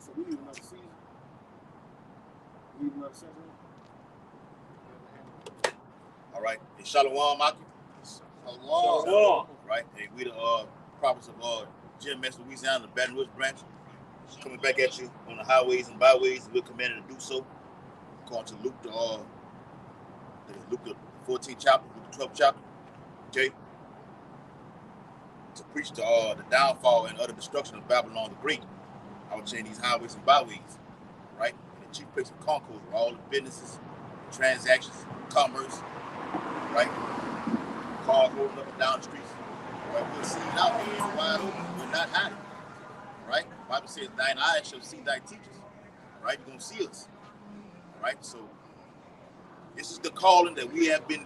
So we need another season. We need another century. All right. And Shalom, Maki. Shalom. Right. And we the prophets of Gms Louisiana, the Baton Rouge branch. Coming back at you on the highways and byways. We're commanded to do so. According to Luke the 14th chapter, Luke the 12th chapter. Okay. To preach the downfall and utter destruction of Babylon the Great. I would change these highways and byways. Right? And the chief place of concourse where all the businesses, transactions, commerce, right? Cars rolling up and down the streets. Right? We're seeing out here wide open. We're not hiding. Right? The Bible says, thine eyes shall see thy teachers. Right? You're going to see us. Right? So this is the calling that we've been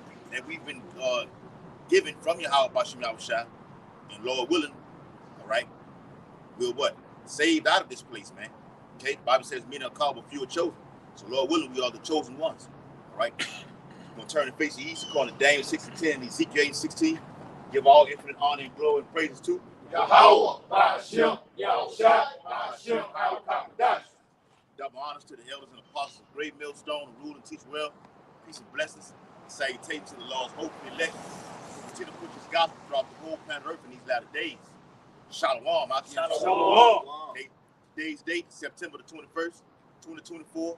given from Yahweh Bashim Yahushua. And Lord willing, all right, we'll what? Saved out of this place, man. Okay? The Bible says many are called, but few are chosen. So Lord willing, we are the chosen ones. All right? We're going to turn and face the east, according to Daniel 6:10 and Ezekiel 8:16. Give all infinite honor and glory and praises to Yahweh Bashim Yahushua Bashim Al-Qadash. Double honors to the elders and apostles of Great Millstone, who rule and teach well. Peace and blessings. And salutations to the Lord's hope and elect. Continue to push his gospel throughout the whole planet Earth in these latter days. Shalom. Shalom. Okay. Today's date, September the 21st, 2024.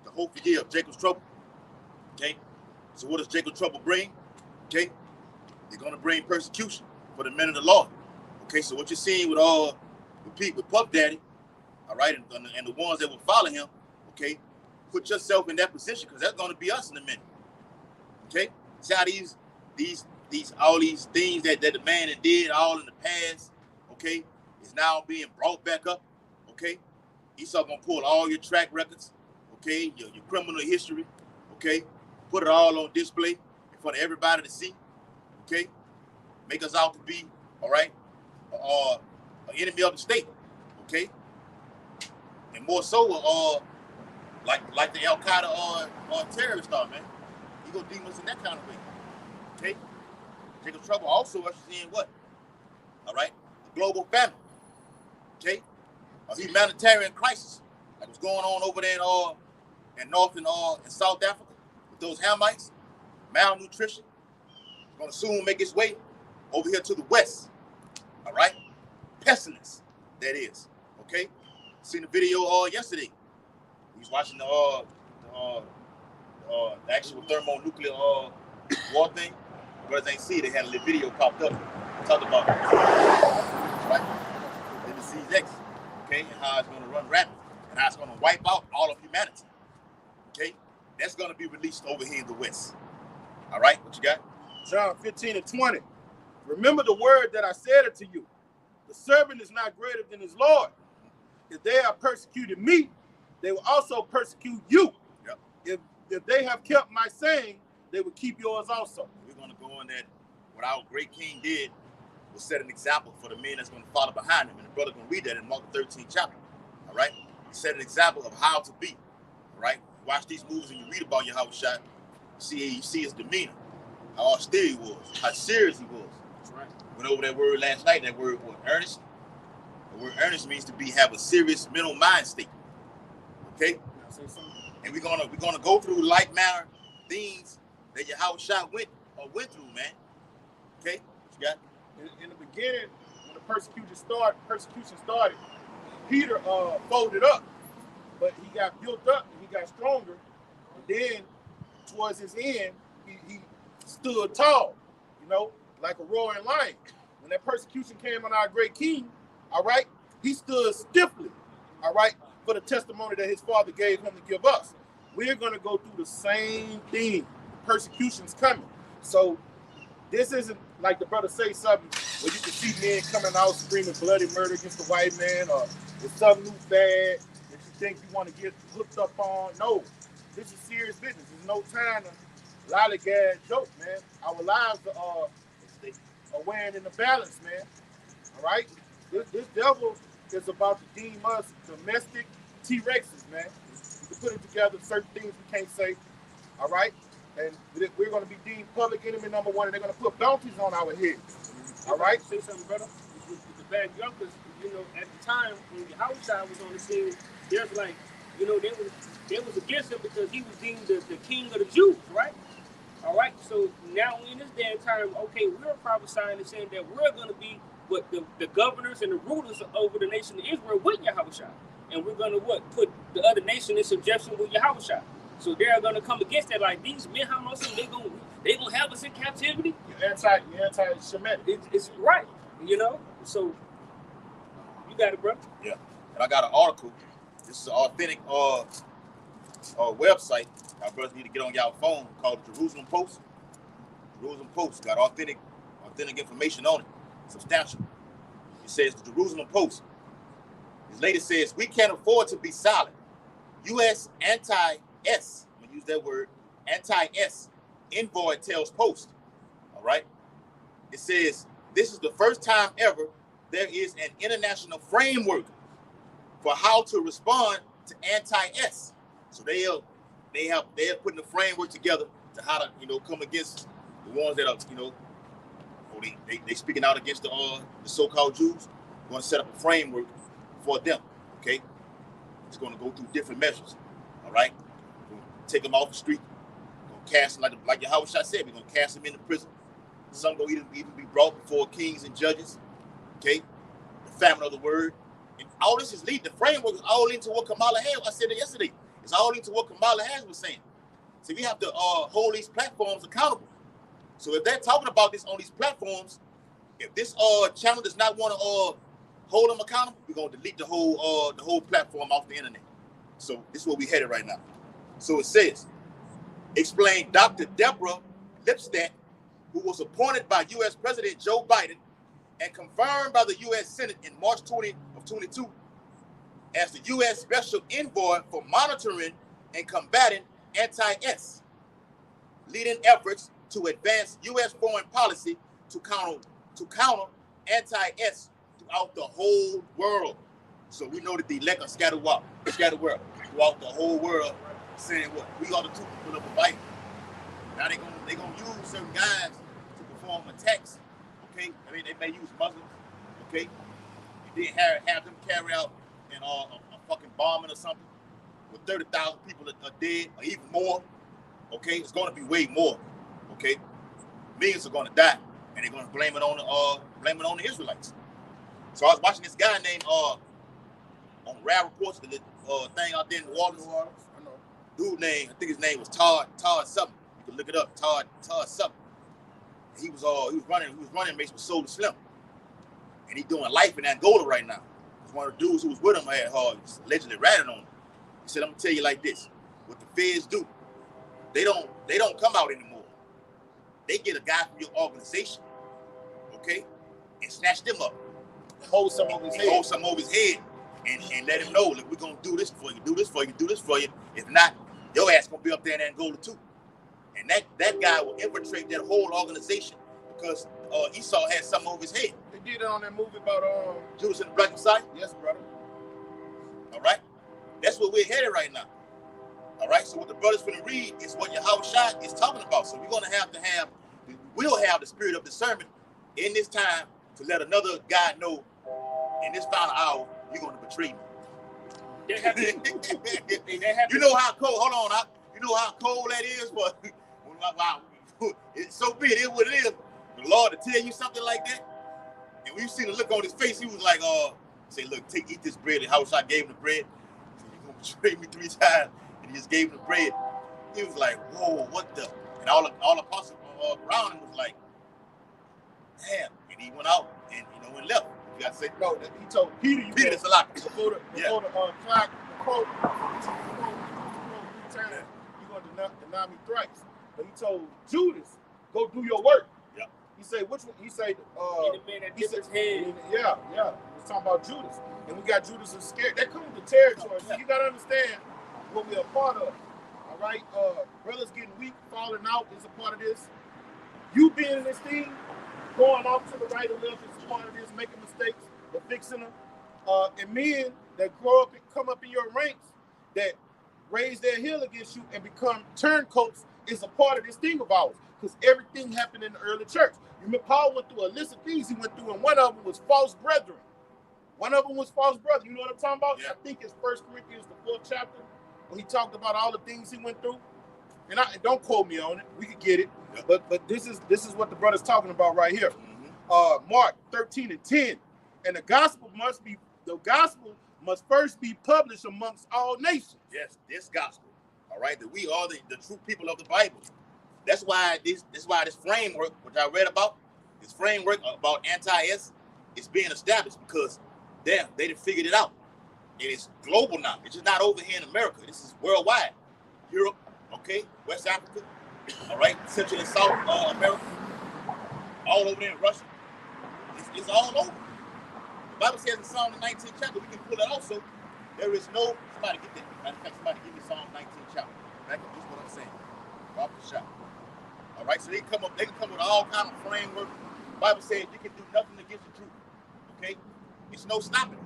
The hopeful year of Jacob's trouble. Okay. So what does Jacob's trouble bring? Okay. They're going to bring persecution for the men of the Lord. Okay. So what you're seeing with with Puff Daddy, all right, and the ones that will follow him, okay, put yourself in that position because that's going to be us in a minute. Okay. See how all these things that the man did all in the past, okay, is now being brought back up, okay? Esau gonna pull all your track records, okay, your criminal history, okay, put it all on display in front of everybody to see, okay? Make us out to be, all right, an enemy of the state, okay? And more so, like the Al Qaeda or terrorist stuff, man. He gonna deem us in that kind of way, okay? Jacob's trouble also ushers in what? All right, the global famine. Okay, a humanitarian crisis like what's going on over there in North and South Africa with those Hamites. Malnutrition is going to soon make its way over here to the West. All right, pestilence that is. Okay, seen the video yesterday. We was watching the actual thermonuclear war thing. Brothers ain't see, they had a little video popped up. Talked about it. Right? The disease X. Okay? And how it's going to run rapid. And how it's going to wipe out all of humanity. Okay? That's going to be released over here in the West. All right? What you got? John 15:20. Remember the word that I said it to you. The servant is not greater than his Lord. If they have persecuted me, they will also persecute you. Yep. If they have kept my saying, they will keep yours also. We're going to go on that. What our great king did was set an example for the men that's going to follow behind him. And the brother going to read that in Mark 13th chapter. All right? He set an example of how to be. All right? Watch these movies and you read about Yahushua. You see his demeanor. How austere he was. How serious he was. That's right. Went over that word last night. That word was earnest. The word earnest means to have a serious mental mind state. Okay? Can I say something? And we're gonna go through like manner things that Yahushua went through, man. Okay? What you got? In the beginning, when the persecution started, Peter folded up, but he got built up and he got stronger. And then, towards his end, he stood tall, like a roaring lion. When that persecution came on our great king, all right, he stood stiffly, all right, for the testimony that his father gave him to give us. We're going to go through the same thing. Persecution's coming. So this isn't like the brother say something where you can see men coming out screaming bloody murder against the white man, or it's some new fad that you think you want to get hooked up on. No, this is serious business. There's no time to lollygag joke, man. Our lives are weighing in the balance, man. All right? This devil is about to deem us domestic T-Rexes, man. We put it together, certain things we can't say, all right? And we're going to be deemed public enemy number one, and they're going to put bounties on our heads. All right? Say something, brother. With the bad youngsters, you know, at the time when Yahushua was on the scene, there's like, you know, they was against him because he was deemed the king of the Jews, right? All right. So now in this day and time, okay, we're prophesying and saying that we're going to be what the governors and the rulers over the nation of Israel with Yahushua, and we're going to put the other nation in subjection with Yahushua. So they're going to come against that, like these men, how much they gonna have us in captivity? You're anti-Semitic. It's right, you know. So you got it, bro. Yeah, and I got an article. This is an authentic website. Our brothers need to get on y'all phone called the Jerusalem Post. Jerusalem Post got authentic information on it, substantial. It says the Jerusalem Post. This lady says we can't afford to be silent. U.S. anti-S, I'm gonna use that word, anti-S envoy tells Post. All right. It says this is the first time ever there is an international framework for how to respond to anti-S. So they're putting a framework together to how to, you know, come against the ones that are, you know, they speaking out against the so-called Jews. We're going to set up a framework for them. Okay, it's going to go through different measures. All right, we're going to take them off the street. We're going to cast them like Yahushua said. We're going to cast them into prison. Some going to even be brought before kings and judges. Okay, the famine of the word. And all this is leading. The framework is all into what Kamala Harris. I said it yesterday. It's all into what Kamala Harris was saying. So we have to hold these platforms accountable. So if they're talking about this on these platforms, if this channel does not want to hold them accountable, we're gonna delete the whole platform off the internet. So this is where we headed right now. So it says, explain Dr. Deborah Lipstadt, who was appointed by U.S. President Joe Biden and confirmed by the U.S. Senate in March 2022 as the U.S. Special Envoy for monitoring and combating anti-S, leading efforts to advance U.S. foreign policy to counter anti-S throughout the whole world. So we know that the elect are scattered world throughout the whole world, saying what we are the two people of the Bible. Now they gonna use certain guys to perform attacks. Okay, I mean they may use Muslims. Okay, and then have them carry out a fucking bombing or something with 30,000 people are dead or even more. Okay, it's going to be way more. Okay, millions are going to die, and they're going to blame it on the Israelites. So I was watching this guy named on Rad Reports, the thing out there in New Orleans. I know. Dude name, I think his name was Todd something. You can look it up, Todd something. He was running mates with Soul Slim, and he's doing life in Angola right now. One of the dudes who was with him had allegedly ratted on him. He said, "I'm gonna tell you like this: what the feds do, they don't come out anymore. They get a guy from your organization, okay, and snatch them up, Hold some over his head, and let him know, look, we're gonna do this for you, do this for you. If not, your ass gonna be up there in Angola too." And that guy will infiltrate that whole organization because Esau had something over his head. They did it on that movie about Judas and the Black Messiah. Yes, brother. All right, that's where we're headed right now. All right, so what the brothers finna read is what Yahushua is talking about. So we're gonna we'll have the spirit of discernment in this time to let another God know in this final hour you're gonna betray me. You know how cold? Hold on, you know how cold that is for. Wow, it's so big. It is what it is. The Lord to tell you something like that, and when you see the look on his face, he was like, say, look, eat this bread. And Yahushua gave him the bread. So you're gonna betray me 3 times, and he just gave him the bread. He was like, whoa, what the? And all the apostles around him was like, damn. And he went out and and left. You gotta say no. He told Peter, Peter, that's a lot. Before the clock quote, you're gonna deny me thrice. But he told Judas, go do your work. Yeah. He said, which one? He said, the man that dipped his head. Yeah. He was talking about Judas. And we got Judas is scared. That comes with the territory. So you gotta understand what we're a part of. All right? Brothers getting weak, falling out is a part of this. You being in this thing, going off to the right or left is a part of this, making mistakes, but fixing them. And men that grow up and come up in your ranks that raise their heel against you and become turncoats is a part of this thing of ours. Because everything happened in the early church. You remember Paul went through a list of things he went through, and one of them was false brethren. One of them was false brother. You know what I'm talking about? Yeah. I think it's 1 Corinthians, the 4th chapter, when he talked about all the things he went through. And don't quote me on it. We could get it. Yeah. But this is what the brother's talking about right here. Mark 13:10. And the gospel must first be published amongst all nations. Yes, this gospel. All right, that we are the true people of the Bible. That's why this framework, which I read about, this framework about anti-S is being established because they done figured it out. It is global now. It's just not over here in America. This is worldwide. Europe, okay, West Africa, all right, Central and South America, all over there in Russia. It's all over. The Bible says in Psalm 19th chapter, we can pull it also. There is no, somebody get that. Matter of fact, somebody give me Psalm 19th chapter. Back up, this is what I'm saying. Drop the shot. All right, so they can come with all kind of framework. The Bible says you can do nothing against the truth. Okay? It's no stopping.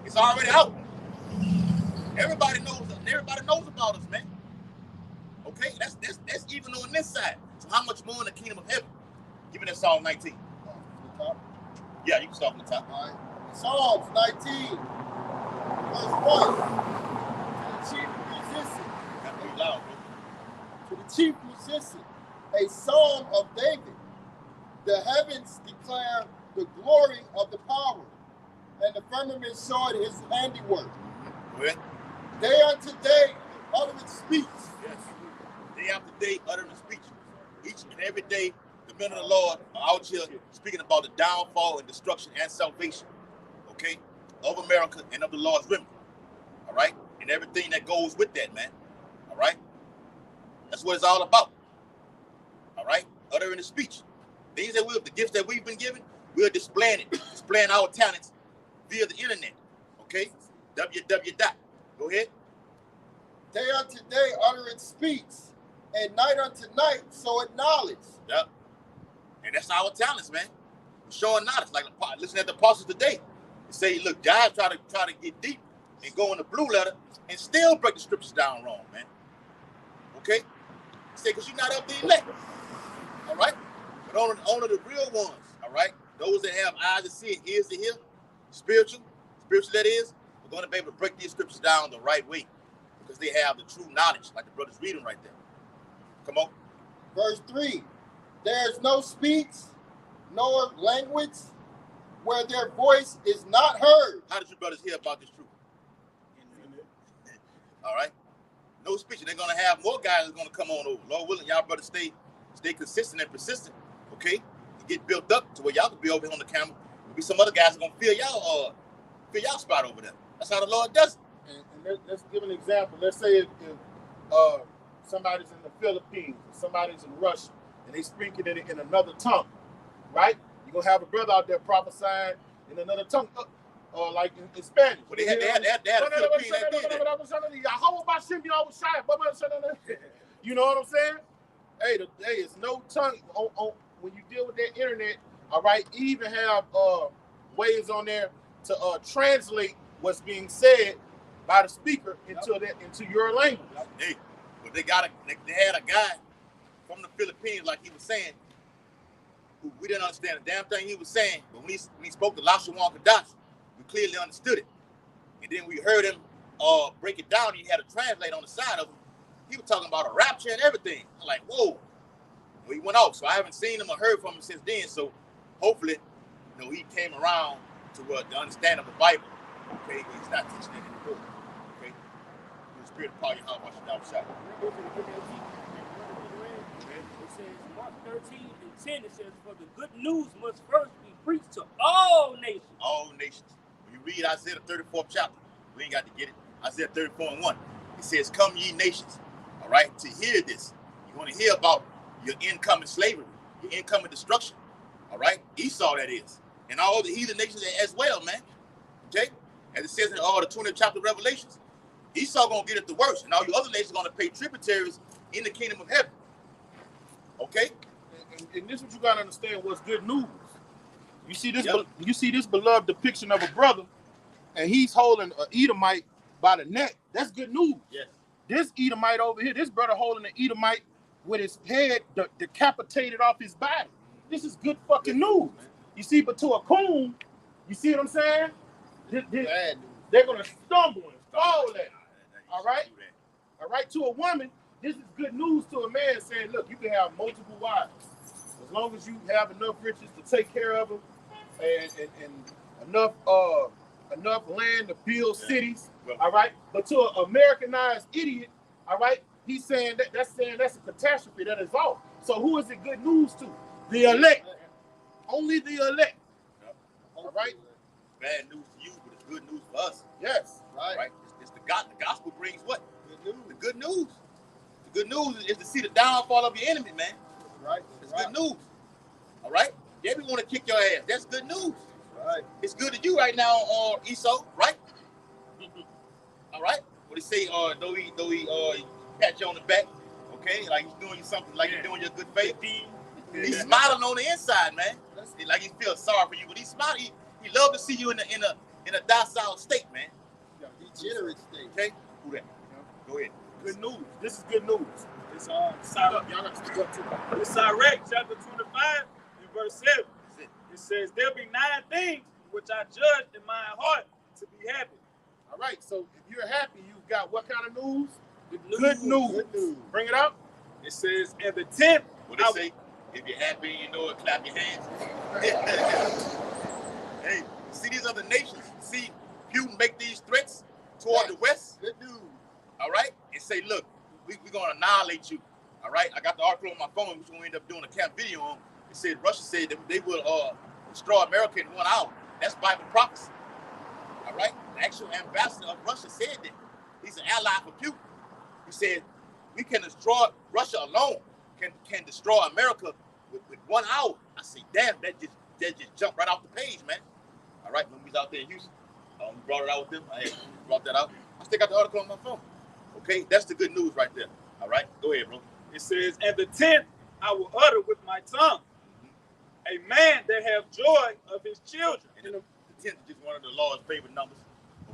It's already out. Everybody knows about us, man. Okay? That's even on this side. So how much more in the kingdom of heaven? Give me that Psalm 19. The top. Yeah, you can start from the top. All right. Psalms 19, verse 1. To the chief musician. That's pretty loud, bro. To the chief musician, a psalm of David. The heavens declare the glory of the power, and the firmament showed his handiwork. Go ahead. Day unto day, utterance speaks. Yes. Day after day, uttering speech. Each and every day, the men of the Lord are out here speaking about the downfall and destruction and salvation, okay, of America and of the Lord's remnant. All right? And everything that goes with that, man. All right? That's what it's all about. All right? Uttering the speech. Things that the gifts that we've been given, we're displaying it, displaying our talents via the internet. Okay? www. Go ahead. Day unto day, utterance speaks, and night unto night, so it knowledge. Yep. And that's our talents, man. We're showing knowledge. Like listen at the apostles today. They say, look, guys try to get deep and go in the blue letter and still break the scriptures down wrong, man. Okay? Say, because you're not up the elect. All right? But only the real ones, all right? Those that have eyes to see and ears to hear, spiritual that is, we're going to be able to break these scriptures down the right way because they have the true knowledge, like the brother's reading right there. Come on. Verse 3, there is no speech, nor language, where their voice is not heard. How did you brothers hear about this truth? All right? No speech. They're going to have more guys that's going to come on over. Lord willing, y'all brothers stay consistent and persistent, okay? And get built up to where y'all can be over here on the camera. There'll be some other guys that are going to fill y'all spot over there. That's how the Lord does it. And let's give an example. Let's say if somebody's in the Philippines, or somebody's in Russia, and they speaking in another tongue, right? You're going to have a brother out there prophesying in another tongue, like in Spanish. Well, they had a Philippine that did that. You know what I'm saying? Hey, it's no tongue on when you deal with that internet, all right? You even have ways on there to translate what's being said by the speaker into your language. Hey, but they had a guy from the Philippines, like he was saying, who we didn't understand a damn thing he was saying, but when he spoke to Lashawan Kadash, we clearly understood it. And then we heard him break it down. He had a translate on the side of him. He was talking about a rapture and everything. I'm like, whoa. Well, he went off, so I haven't seen him or heard from him since then. So hopefully, he came around to the understanding of the Bible. Okay, he's not teaching it anymore. Okay, the spirit of power, how much down shot. It says Mark 13:10. It says, "For the good news must first be preached to all nations." All nations. When you read Isaiah the 34th chapter, we ain't got to get it. Isaiah 34:1. It says, "Come ye nations." All right, to hear this, you're going to hear about your incoming slavery, your incoming destruction. All right, Esau that is, and all the heathen nations as well, man. Okay, as it says in all the 20th chapter of Revelations, Esau gonna get it the worst, and all you other nations are gonna pay tributaries in the kingdom of heaven. Okay, and this is what you gotta understand. What's good news? You see this? Yep. You see this beloved depiction of a brother, and he's holding an Edomite by the neck. That's good news. yes, This Edomite over here, this brother holding an Edomite with his head decapitated off his body. This is good fucking news. You see, but to a coon, you see what I'm saying? Bad news. they're gonna stumble and fall at it. All right? All right, to a woman, this is good news to a man saying, look, you can have multiple wives. As long as you have enough riches to take care of them and enough land to build cities, all right? But to an Americanized idiot, all right, he's saying that's a catastrophe, that is all. So who is it good news to? The elect. Only the elect. All right? Bad news to you, but it's good news for us. Yes. Right? It's the gospel brings what? The good news. The good news is to see the downfall of your enemy, man. Right. It's good news. All right? They want to kick your ass. That's good news. Right. It's good to you right now on Esau, right? All right? What he say? Though he pat you on the back, okay? Like he's doing you something, like you're doing your good faith. He's smiling on the inside, man. Like he feels sorry for you, but he's smiling. He love to see you in a docile state, man. Degenerate state. Okay? Who that? Go ahead. Good news. This is good news. It's Y'all got to speak up too. It's Sirach chapter 25 and verse 7. It says, "There be 9 things which I judge in my heart to be happy." All right, so if you're happy, you've got what kind of news? Good news. Good news. Bring it out. It says, "And the 10th, What they say? If you're happy, you know it, clap your hands. Hey, see these other nations? See Putin make these threats toward the West? Good news. All right? And say, look, we're going to annihilate you. All right? I got the article on my phone, which we'll end up doing a camp video on. It said Russia said that they will destroy America in 1 hour. That's Bible prophecy. All right? The actual ambassador of Russia said that. He's an ally for Putin. He said, we can destroy Russia alone, can destroy America with 1 hour. I say, damn, that just jumped right off the page, man. All right, when we was out there in Houston, we brought it out with them. I brought that out. I still got the article on my phone. Okay, that's the good news right there. All right, go ahead, bro. it says, "And the 10th I will utter with my tongue. A man that have joy of his children." And the 10th is just one of the Lord's favorite numbers.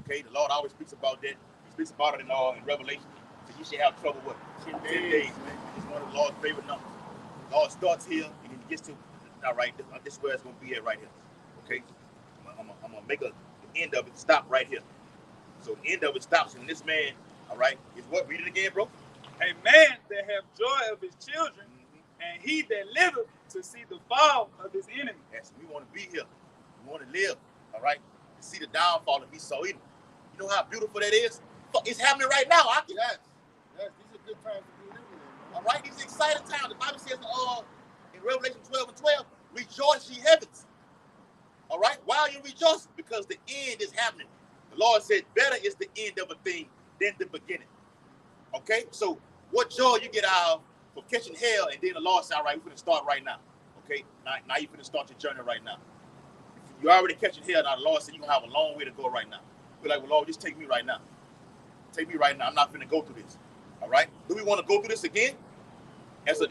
Okay, the Lord always speaks about that. He speaks about it in Revelation. So you should have trouble with 10 days, man. It's one of the Lord's favorite numbers. The Lord starts here and then gets to, all right, this is where it's going to be at right here. Okay, I'm going to make the end of it stop right here. So the end of it stops when this man, all right, is what? Read it again, bro. A man that have joy of his children, and he that liveth to see the fall of his enemy. Yes, we want to be here. We want to live, all right, to see the downfall of Esau. You know how beautiful that is? It's happening right now. Yes, these are good times to be living in. All right, these are exciting times. The Bible says in Revelation 12 and 12, rejoice ye heavens. All right, why are you rejoicing? Because the end is happening. The Lord said, better is the end of a thing than the beginning. Okay, so what joy you get out of catching hell, and then the Lord said, all right, we're going to start right now. Okay, now you're going to start your journey right now. You're already catching hell. Now the Lord said you're going to have a long way to go right now. We're like, well, Lord, just take me right now. Take me right now. I'm not going to go through this. All right? Do we want to go through this again as a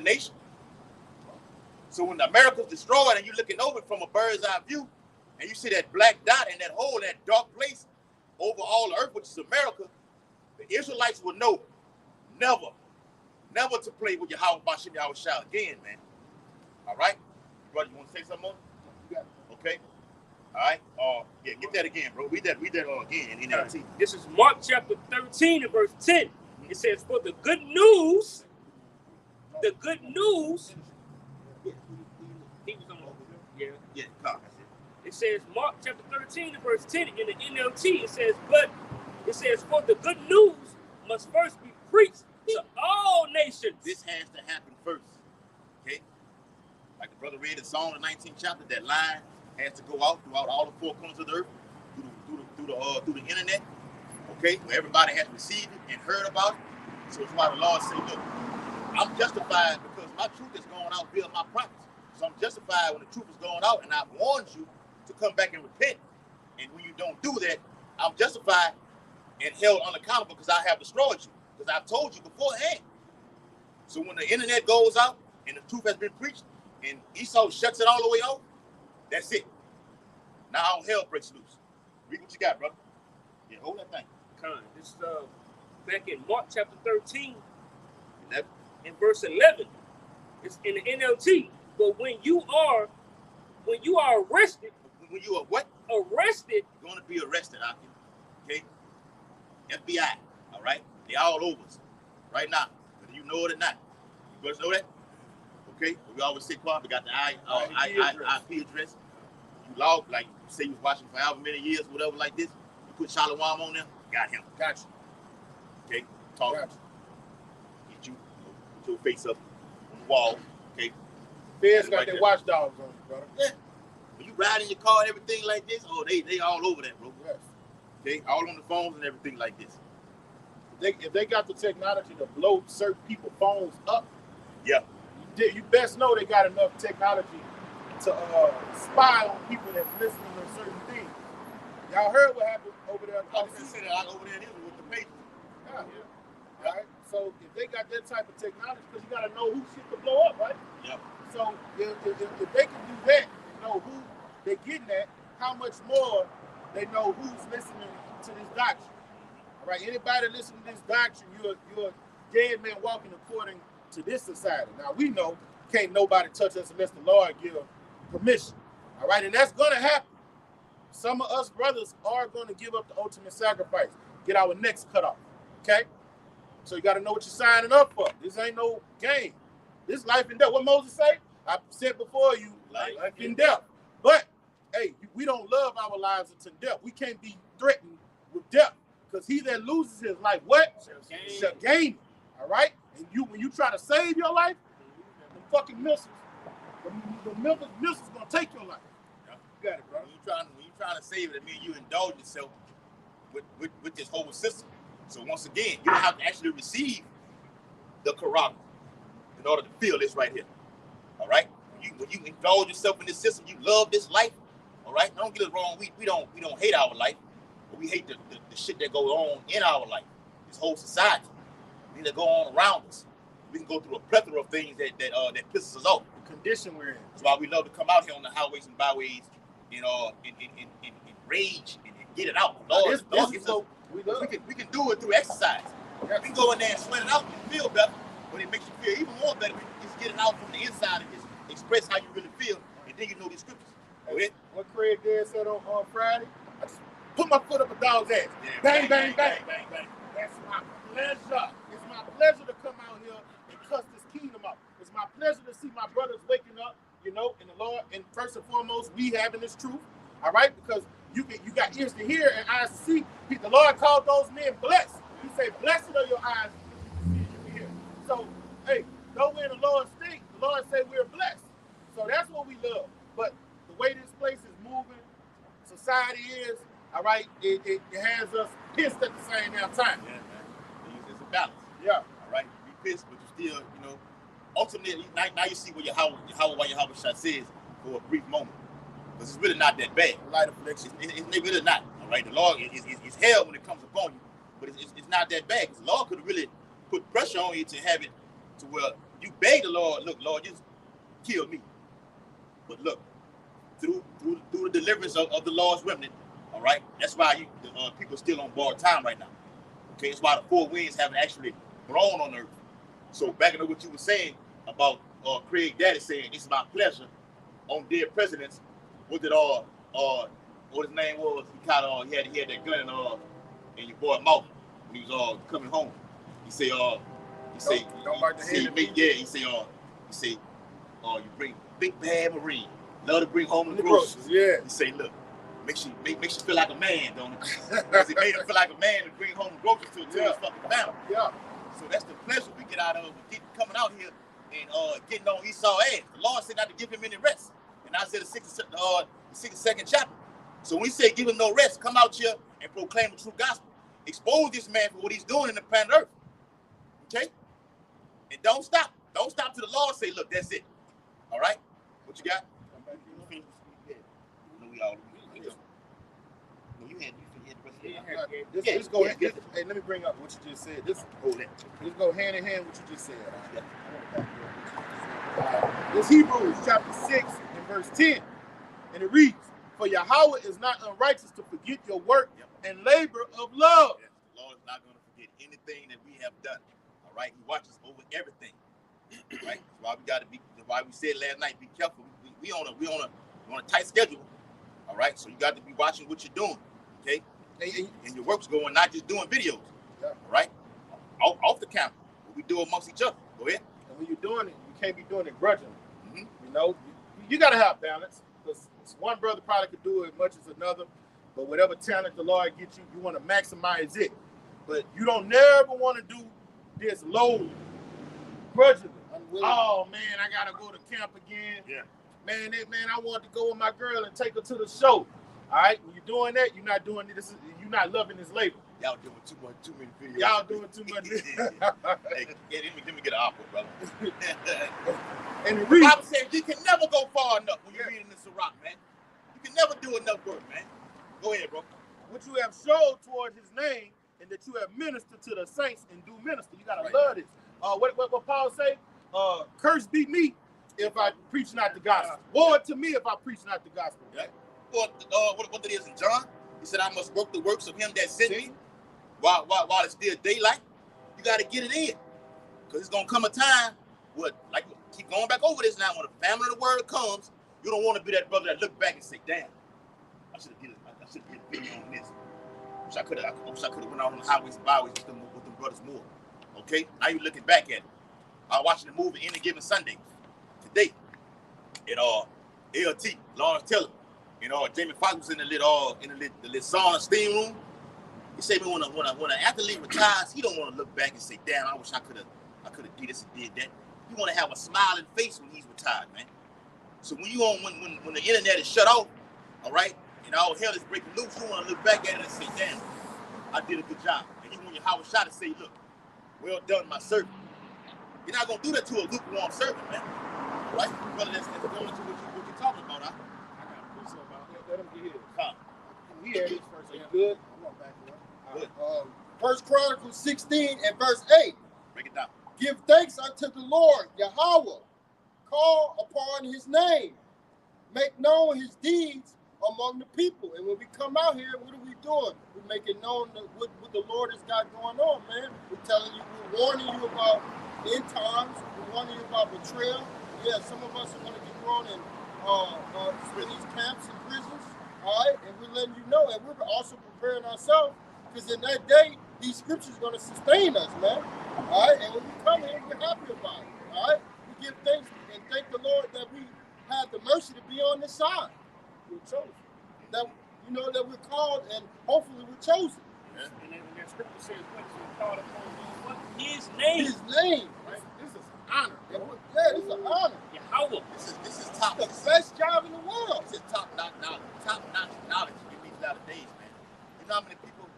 nation? So when America's destroyed and you're looking over it from a bird's eye view, and you see that black dot and that hole, that dark place over all the earth, which is America, the Israelites will know never to play with Yahweh Bashim Yahweh Shah again, man. All right? Brother, you want to say something more? Okay. All right. Yeah, get that again, bro. Read that again in NLT. This is Mark chapter 13 and verse 10. It says, "For the good news, he was on Yeah, no, that's it. It says Mark chapter 13 and verse 10 in the NLT. It says, "For the good news must first be preached to all nations." This has to happen first. Okay? Like the brother read in Psalm the 19th chapter, that line has to go out throughout all the 4 corners of the earth, through the internet. Okay, where everybody has received it and heard about it. So it's why the Lord said, look, I'm justified because my truth is going out via my prophets. So I'm justified when the truth is going out, and I've warned you to come back and repent. And when you don't do that, I'm justified and held unaccountable because I have destroyed you, because I've told you beforehand. So when the internet goes out and the truth has been preached and Esau shuts it all the way off, that's it. Now all hell breaks loose. Read what you got, brother. Yeah, hold that thing. This is back in Mark chapter 13 11. and verse 11. It's in the NLT. But when you are arrested, When you are what? arrested. You're gonna be arrested out here. Okay? FBI. All right? They all over us right now. Whether you know it or not. You brothers know that? Okay? We always say, Quan, we got the IP address. You log, like you say you was watching for however many years, whatever like this. You put Shalom on there, got him. Got you. Okay? Talk. Got you. Get you, put your face up on the wall. Okay? Feds got right their there. watchdogs on you, brother. Yeah. When you ride in your car and everything like this, oh, they all over that, bro. Yes. Okay? All on the phones and everything like this. If they got the technology to blow certain people's phones up, Yeah. you best know they got enough technology to spy on people that's listening to certain things. Y'all heard what happened over there? I was just saying that over there with the pages. Yeah. All right. So if they got that type of technology, because you got to know who shit to blow up, right? Yeah. So if they can do that and know who they're getting at, how much more they know who's listening to this doctrine. All right. Anybody listening to this doctrine, you're a dead man walking according to this society. Now we know can't nobody touch us unless the Lord give permission. All right, and that's gonna happen. Some of us brothers are gonna give up the ultimate sacrifice, get our necks cut off. Okay? So you gotta know what you're signing up for. This ain't no game. This life and death. What Moses say? I said before you, life and death. But hey, we don't love our lives until death. We can't be threatened with death. Because he that loses his life, what? Shall gain it. All right? And when you try to save your life, the fucking missiles, the missiles gonna take your life. Yeah. You got it, bro. When you trying to save it, it means you indulge yourself with this whole system. So once again, you don't have to actually receive the Quran in order to feel this right here. All right? When you indulge yourself in this system, you love this life. All right? Don't get us wrong. We don't hate our life, but we hate the shit that goes on in our life. This whole society. Things that go on around us. We can go through a plethora of things that pisses us off. The condition we're in. That's why we love to come out here on the highways and byways, in rage and get it out. Lord, This is what we love. we can do it through exercise. Yeah. We can go in there and sweat it out and feel better, but it makes you feel even more better when you just get it out from the inside and just express how you really feel, and then you know these scriptures. Go ahead. What Craig dad said on Friday, I just put my foot up a dog's ass. Yeah, Bang, bang, bang. bang. That's my pleasure. It's my pleasure to come out here and cuss this kingdom out. It's my pleasure to see my brothers waking up, in the Lord. And first and foremost, we having this truth. All right? Because you got ears to hear and eyes to see. The Lord called those men blessed. He said, blessed are your eyes to see and you can hear. So, hey, go where the Lord speaks. The Lord said we're blessed. So that's what we love. But the way this place is moving, society is, all right, it has us pissed at the same damn time. Yeah, man. It's a balance. Yeah. All right. You be pissed, but you still, ultimately, now you see what Yahweh Shah says for a brief moment. Because it's really not that bad. Light affliction. It's really not. All right. The Lord is hell when it comes upon you, but it's not that bad. Because the Lord could really put pressure on you to have it to where you beg the Lord, look, Lord, just kill me. But look, through the deliverance of the Lord's remnant, all right, that's why people are still on borrowed time right now. Okay, that's why the four winds haven't actually blown on earth. So back into what you were saying about Craig Daddy saying, it's my pleasure on dead presidents. What did what his name was? He had that gun in your boy mouth when he was coming home. He say don't bite the head. You bring big bad Marine, love to bring home the groceries. Yeah. He say, look, makes you feel like a man, don't it? Because it made him feel like a man to bring home the groceries to his fucking family. Yeah. So that's the pleasure we get out of coming out here and getting on Esau's ass. The Lord said not to give him any rest. And Isaiah the 62nd chapter. So when we say give him no rest, come out here and proclaim the true gospel. Expose this man for what he's doing in the planet Earth. Okay? And don't stop. Don't stop till the Lord say, look, that's it. All right? What you got? Let's go ahead. Hey, let me bring up what you just said. Let's go hand in hand with what you just said. This Hebrews chapter 6 and verse 10. And it reads, for Yahweh is not unrighteous to forget your work and labor of love. Yes, the Lord is not going to forget anything that we have done. All right? He watches over everything. Right? That's why we got to be, that's why we said last night, be careful. We on a tight schedule. All right, so you got to be watching what you're doing, okay? And your work's going, not just doing videos. Yeah. All right, off the camera, what we do amongst each other. Go ahead. And when you're doing it, you can't be doing it grudgingly. Mhm. You know, you got to have balance, because one brother probably could do it as much as another, but whatever talent the Lord gets you, you want to maximize it. But you don't never want to do this low grudgingly. Oh man, I gotta go to camp again. Yeah. Man, I want to go with my girl and take her to the show. All right, when you're doing that, you're not doing this. You're not loving this labor. Y'all doing too many videos. Y'all doing too much. Hey, let me get an opera, brother. And the The reason, Bible says you can never go far enough when you're reading the Sirach, man. You can never do enough work, man. Go ahead, bro. what you have showed towards His name, and that you have ministered to the saints and do minister. You gotta Right. love this. What Paul say? Curse be me if I preach not the gospel. Woe to me if I preach not the gospel. Yeah. What it is in John? He said, "I must work the works of Him that sent me while it's still daylight." You got to get it in, because it's gonna come a time. Like keep going back over this now. When the famine of the word comes, you don't want to be that brother that look back and say, "Damn, I should have did a video on this. Wish I could have went out on the highways and byways with them brothers more." Okay, now you're looking back at it. I was watching the movie Any Given Sunday today. At LT Lawrence Taylor. Jamie Foxx was in the little sauna steam room. He said, when an athlete retires, he don't want to look back and say, "Damn, I wish I could have did this and did that." You want to have a smiling face when he's retired, man. So when the internet is shut off, all right, and all hell is breaking loose, you want to look back at it and say, "Damn, I did a good job." And you want your Howard shot to say, "Look, well done, my servant." You're not gonna do that to a lukewarm servant, man. All right, brother, let's go into what you're talking about, huh? I got a piece of it. Let him get his. Huh. He had his first. Are you good? I'm not backing up. Good. First Chronicles 16 and verse 8. Break it down. Give thanks unto the Lord, Yahweh. Call upon His name. Make known His deeds among the people. And when we come out here, what are we doing? We're making known what the Lord has got going on, man. We're telling you, we're warning you about end times. We're warning you about betrayal. Yeah, some of us are going to get thrown in these camps and prisons. All right, and we're letting you know, and we're also preparing ourselves, because in that day, these scriptures are going to sustain us, man. All right, and when we come here, we're happy about it. All right, we give thanks and thank the Lord that we had the mercy to be on this side. We're chosen. That that we're called, and hopefully we're chosen. And then that scripture says, what is it called upon what? His name. His name. Right? This is an honor. Yeah, it's an honor. Yahweh. This is top. The best job in the world. This is top-notch knowledge in these latter days, man. You know how many people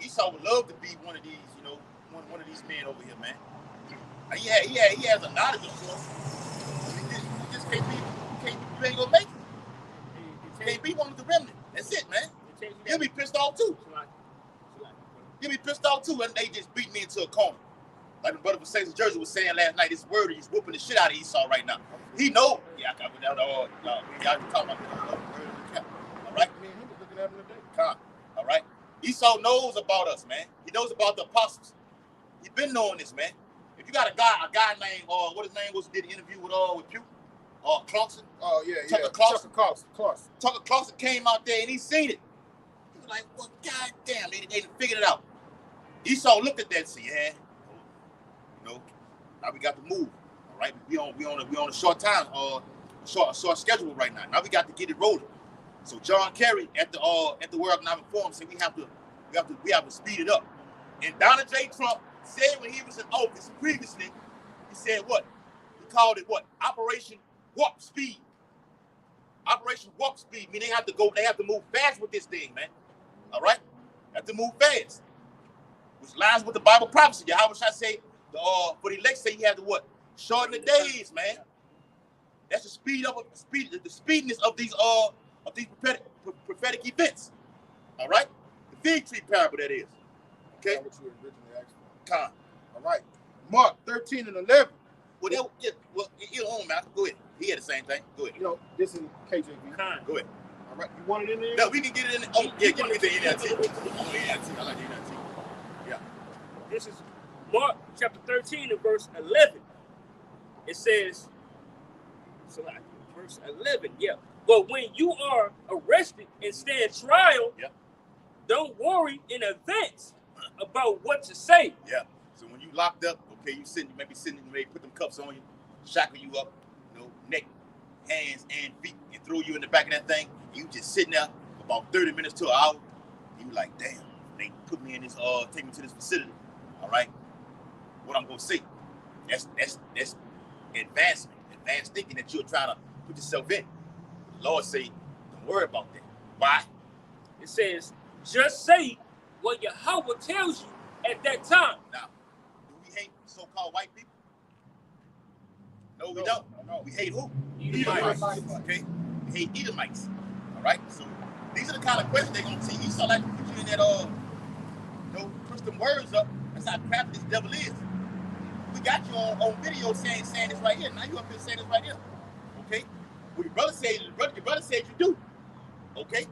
Esau would love to be one of these, one of these men over here, man. And he has a knowledge, of course. You just can't be, you ain't gonna make it. You can't be one of the remnant. That's it, man. You'll be pissed off too. You'll be pissed off too, and they just beat me into a corner. Like my brother from St. Jersey was saying last night, this word is whooping the shit out of Esau right now. He know. Yeah, I got without all. Y'all talking about the word of the camp. All right? Me and him was looking at him today. Come. All right? Esau knows about us, man. He knows about the apostles. He's been knowing this, man. If you got a guy named, what his name was, did an interview with Pew? Clarkson. Oh, yeah, Tucker yeah. Clarkson. Clarkson. Tucker Clarkson came out there and he seen it. He was like, well, goddamn, they figured it out. Esau looked at that and said, yeah, now we got to move. All right, we on a short time, short schedule right now. Now we got to get it rolling. So John Kerry at the World Economic Forum said we have to speed it up. And Donald J. Trump said when he was in office previously, he said what? He called it what? Operation Warp Speed. Operation Warp Speed. I mean, they have to move fast with this thing, man. All right? They have to move fast. Which lines with the Bible prophecy. How should I say? For the elect say he had to what? Shorten the days, man. That's the speediness of these prophetic events. All right? The fig tree parable, that is. Okay? That's what you originally asked for. Con. All right. Mark 13 and 11. Well, you don't matter. Go ahead. He had the same thing. Go ahead. This is KJV. Go ahead. All right. You want it in there? No, we can get it in. Oh, yeah, give me the NLT. I want the NLT. I like the NLT. Yeah. This is Mark chapter 13 and verse 11. It says, verse 11, yeah. But when you are arrested and stand trial, Yeah. don't worry in advance about what to say. Yeah. So when you locked up, okay, you maybe put them cuffs on you, shackle you up, neck, hands, and feet, and throw you in the back of that thing. And you just sitting there for about 30 minutes to an hour. And you like, damn, they put me in this, take me to this facility. All right. What I'm gonna say? That's advanced thinking that you're trying to put yourself in. The Lord say, don't worry about that. Why? It says, just say what Yahweh tells you at that time. Now, do we hate so-called white people? No, we don't. No. We hate who? Edomites. Okay? We hate Edomites. All right? So these are the kind of questions they're going to see. You saw like put you in that, push them words up. That's how crafty this devil is. We got you on video saying this right here. Now you up here saying this right here. Okay? Well, your brother said you do. Okay?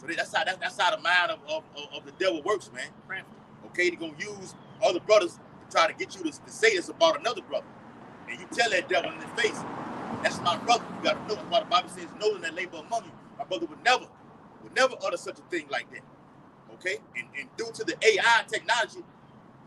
So that's how the mind of the devil works, man. Okay, they're gonna use other brothers to try to get you to say this about another brother. And you tell that devil in his face, that's my brother. You gotta know why the Bible says, know that labor among you. My brother would never utter such a thing like that. Okay? And due to the AI technology,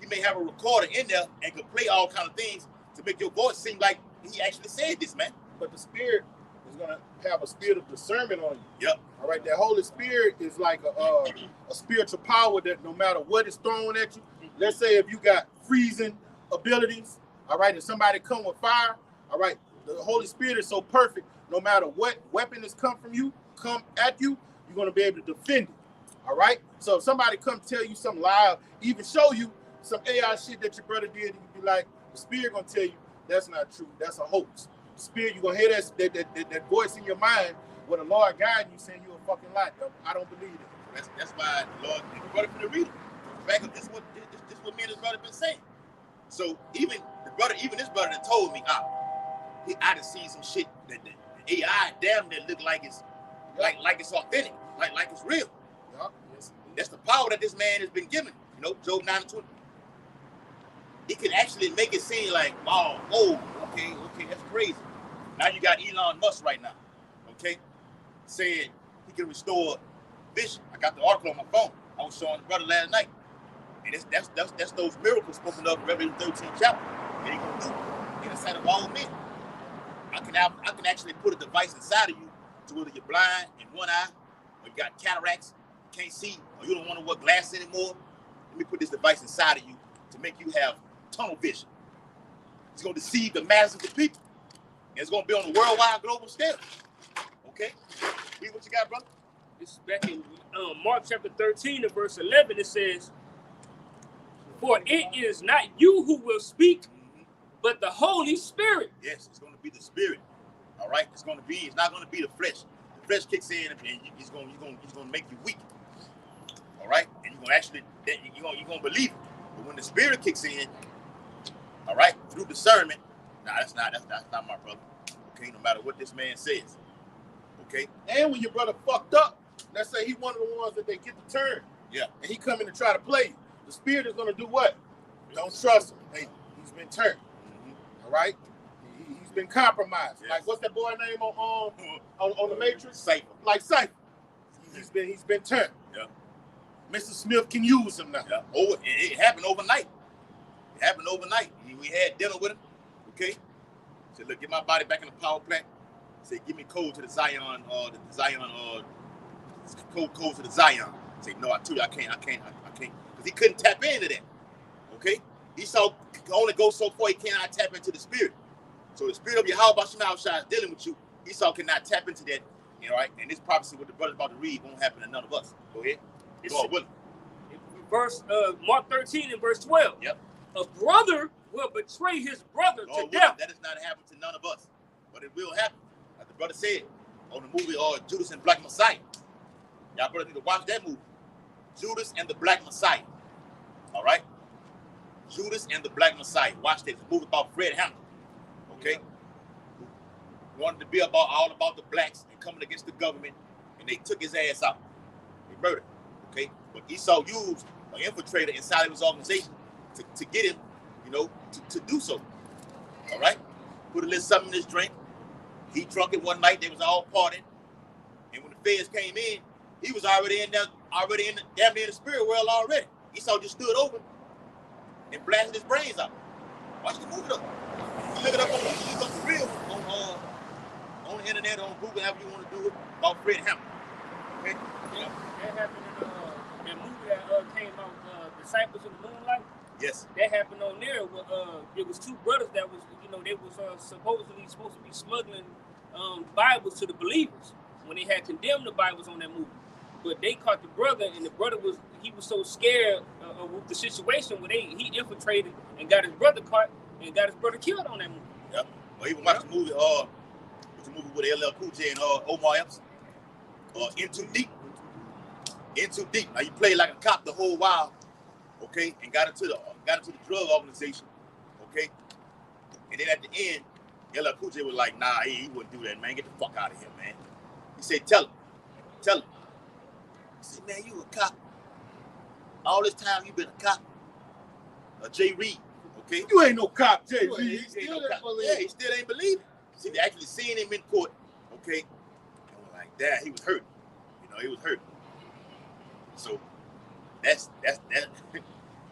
you may have a recorder in there and can play all kind of things to make your voice seem like he actually said this, man. But the Spirit is going to have a spirit of discernment on you. Yep. All right. That Holy Spirit is like a spiritual power that no matter what is thrown at you, let's say if you got freezing abilities, all right, and somebody come with fire, all right, the Holy Spirit is so perfect, no matter what weapon has come at you, you're going to be able to defend it. All right. So if somebody come tell you something loud, even show you some AI shit that your brother did, and you be like, the Spirit going to tell you that's not true. That's a hoax. Spirit, you're going to hear that voice in your mind where the Lord guiding you saying you're a fucking lie. I don't believe it. That's why the Lord, and the brother for the reader. Back up, this is what me and his brother been saying. So even this brother that told me, I done seen some shit that the AI damn near look like it's like it's authentic, like it's real. Yep. That's the power that this man has been given. Job 9:20. He can actually make it seem like, okay, that's crazy. Now you got Elon Musk right now, okay, saying he can restore vision. I got the article on my phone. I was showing the brother last night, and that's those miracles spoken of in Revelation 13 chapter. And he gonna do in the sight of all men. I can actually put a device inside of you to whether you're blind in one eye, or you got cataracts, can't see, or you don't want to wear glasses anymore. Let me put this device inside of you to make you have tunnel vision. It's going to deceive the masses of the people. And it's going to be on a worldwide global scale. Okay? Read what you got, brother. This is back in Mark chapter 13 and verse 11. It says, for it is not you who will speak, but the Holy Spirit. Yes, it's going to be the Spirit. All right? It's not going to be the flesh. The flesh kicks in and he's going to make you weak. All right? And you're going to believe it. But when the Spirit kicks in, all right, through discernment, that's not my brother. Okay, no matter what this man says. Okay? And when your brother fucked up, let's say he one of the ones that they get the turn. Yeah. And he come in to try to play you. The Spirit is going to do what? Don't trust him. Hey, he's been turned. Mm-hmm. All right? He's been compromised. Yes. Like, what's that boy name on the Matrix? Cypher. Like Cypher. He's been turned. Yeah. Mr. Smith can use him now. Yeah. It happened overnight. We had dinner with him. Okay? Said, look, get my body back in the power plant. Said, give me code to the Zion, code to the Zion. Say, no, I told you I can't. Because he couldn't tap into that. Okay? Esau can only go so far he cannot tap into the Spirit. So the Spirit of Yahweh Shema is dealing with you. Esau cannot tap into that. Right? And this prophecy, what the brother's about to read, won't happen to none of us. Go ahead. Verse Mark 13 and verse 12. Yep. A brother will betray his brother to death. That does not happen to none of us. But it will happen. Like the brother said on the movie Judas and Black Messiah. Y'all brothers need to watch that movie. Judas and the Black Messiah. All right? Judas and the Black Messiah. Watch this. It's a movie about Fred Hampton. Okay? Who wanted to be all about the blacks and coming against the government, and they took his ass out. They murdered him. Okay? But Esau used an infiltrator inside of his organization to get him, to do so. All right? Put a little something in his drink. He drunk it one night. They was all partying, and when the feds came in, he was already in damn near the spirit world already. Esau just stood over and blasted his brains out. Watch the movie though. You look it up on the real on the internet, on Google, however you want to do it, about Fred Hampton. Okay? Yeah, that happened in that movie that came out, Disciples in the Moonlight. Yes. That happened on there. It was two brothers that was, they was supposedly supposed to be smuggling Bibles to the believers when they had condemned the Bibles on that movie. But they caught the brother, and the brother was so scared with the situation where he infiltrated and got his brother caught and got his brother killed on that movie. Yep. Or even watch the movie, with LL Cool J and Omar Epps. In Too Deep. In Too Deep. Now you played like a cop the whole while, okay, and got into the drug organization, okay, and then at the end, LL Cool J was like, nah, he wouldn't do that, man. Get the fuck out of here, man. He said, tell him. He said, man, you a cop. All this time you been a cop. Jay Reed, okay? You ain't no cop, Jay. He still ain't believe it. See, they actually seeing him in court, okay? And we're like, damn, he was hurt. He was hurt. So that's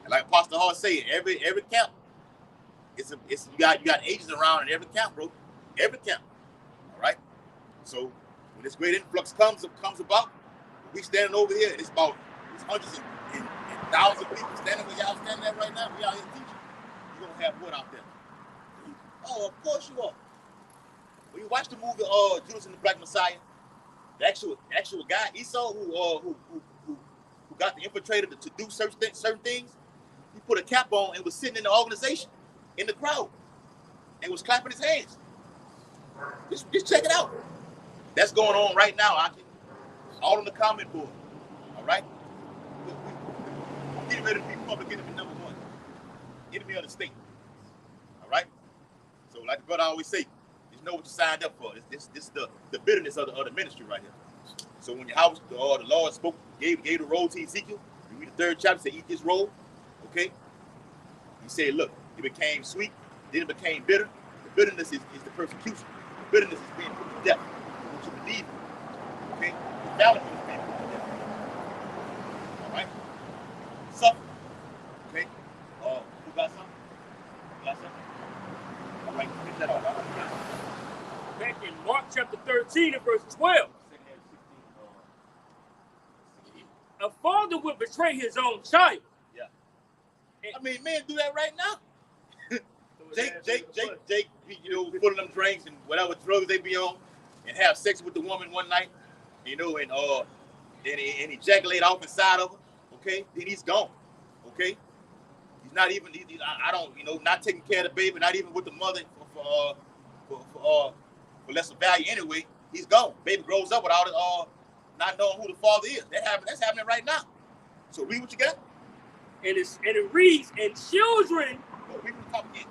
like Pastor Hall said, every camp, it's you got agents around in every camp, bro. Every camp. All right. So when this great influx comes about, we standing over here, it's hundreds and thousands of people standing where y'all standing at right now. We out here teaching. You're gonna have what out there? Oh, of course you are. When you watch the movie Judas and the Black Messiah, the actual guy Esau who got the infiltrator to do certain things, he put a cap on and was sitting in the organization in the crowd and was clapping his hands. Just check it out. That's going on right now, Aki. All on the comment board. All right? Getting ready to be public enemy number one. Enemy of the state. All right? So like the brother always say, just know what you signed up for. This the bitterness of the ministry right here. So when the Lord spoke, gave the roll to Ezekiel, you read the 3rd chapter, say, eat this roll, okay? He said, look, it became sweet, then it became bitter. The bitterness is the persecution. The bitterness is being put to death. What you believe in, okay? The valid is being put to death. All right? Suffer, okay? Who got something? You got something? All right, finish that off. Back in Mark chapter 13 and verse 12. A father will betray his own child. Yeah. I mean, men do that right now. Jake, full of them drinks and whatever drugs they be on, and have sex with the woman one night, and ejaculate off inside of her. Okay, then he's gone. Okay, he's not even. Not taking care of the baby, not even with the mother for lesser value anyway. He's gone. Baby grows up without it not knowing who the father is. That's happening right now. So read what you got. And it reads, and children. Read what talk again.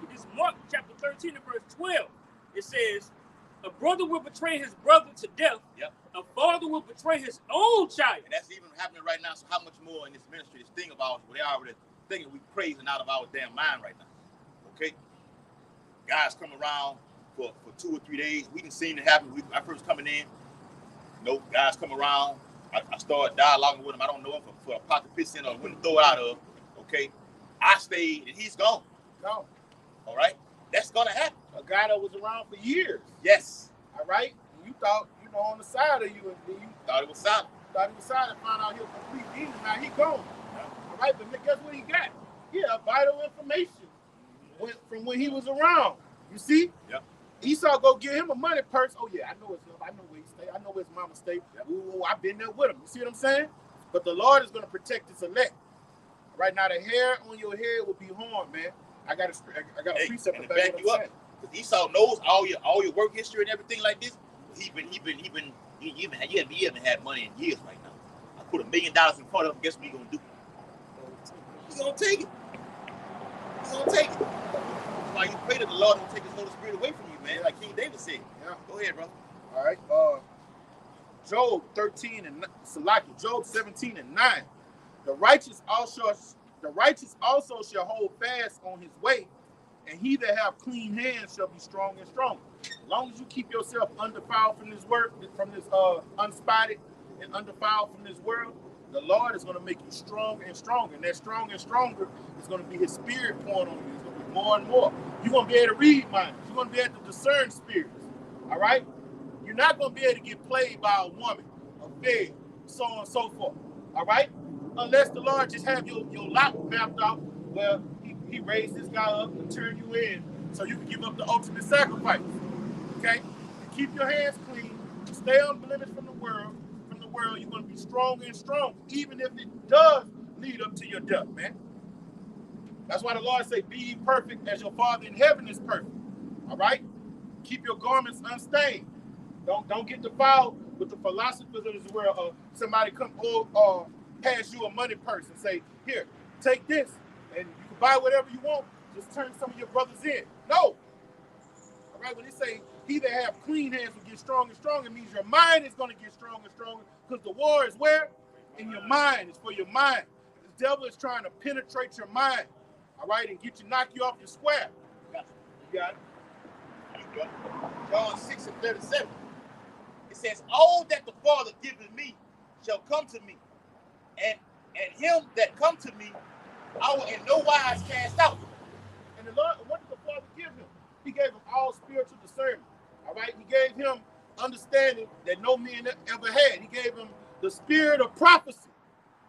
This is Mark chapter 13 and verse 12. It says, a brother will betray his brother to death. Yep. A father will betray his own child. And that's even happening right now. So how much more in this ministry, this thing about what they already thinking we praising out of our damn mind right now. Okay? Guys come around for 2 or 3 days. We didn't see it happen. I first coming in. Guys come around. I start dialoguing with him. I don't know him for a pot to piss in or when to throw it out of. Okay? I stayed and he's gone. Gone. All right? That's going to happen. A guy that was around for years. Yes. All right? And you thought, on the side of you, and you thought it was solid. Thought he was solid, found out he was a complete demon. Now he gone. Yeah. All right? But guess what he got? Yeah, vital information from when he was around. You see? Yep. Esau go get him a money purse. Oh yeah, I know where he stay. I know where his mama stay. Yep. Ooh, I've been there with him. You see what I'm saying? But the Lord is going to protect his elect. Right now, the hair on your head will be harmed, man. I got a precept to back you up. Because Esau knows all your work history and everything like this. You haven't had money in years right now. I put $1 million in front of him. Guess what he's gonna do? He's gonna take it. He's gonna take it. That's why you pray that the Lord don't take His Holy Spirit away from you, man. Like King David said. Yeah. Go ahead, bro. All right. Job 13 and Salaki. Job 17 and 9. The righteous also shall hold fast on his way, and he that have clean hands shall be strong and strong. As long as you keep yourself undefiled from this work, from this unspotted and undefiled from this world, the Lord is going to make you stronger and stronger. And that stronger and stronger is going to be his spirit pouring on you. It's going to be more and more. You're going to be able to read minds. You're going to be able to discern spirits. All right? You're not going to be able to get played by a woman, a fed, so on and so forth. All right? Unless the Lord just have your lot mapped out. Well, he raised this guy up and turn you in so you can give up the ultimate sacrifice. Okay? Keep your hands clean. Stay unblemished from the world. From the world, you're going to be stronger and stronger, even if it does lead up to your death, man. That's why the Lord say, be ye perfect as your Father in heaven is perfect. All right? Keep your garments unstained. Don't get defiled with the philosophers of this world. Somebody come pass you a money purse and say, here, take this, and you can buy whatever you want. Just turn some of your brothers in. No. All right, when they say he that have clean hands will get strong and strong, it means your mind is going to get stronger and stronger, because the war is where? In your mind. It's for your mind. The devil is trying to penetrate your mind, all right, and knock you off your square. You got it? John 6 and 37. It says, all that the Father giveth me shall come to me, and him that come to me I will in no wise cast out. And the Lord, what did the Father give him? He gave him all spiritual discernment. All right, he gave him understanding that no man ever had. He gave him the spirit of prophecy.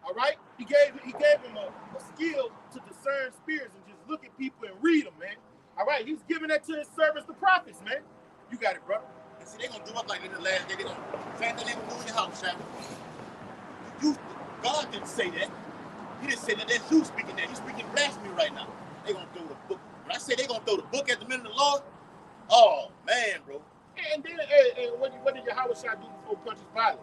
All right, he gave him a skill to discern spirits and just look at people and read them, man. All right, he's giving that to his servants, the prophets, man. You got it, brother. And see, they're going to do up like in the last day. They're going to same thing they were doing in the house, Shabbat. God didn't say that. He didn't say that. That's you speaking that. You're speaking blasphemy right now. They're going to throw the book. When I say they're going to throw the book at the men of the Lord, oh, man, bro. And then, what did Yahweh Shah do before punches Pilate?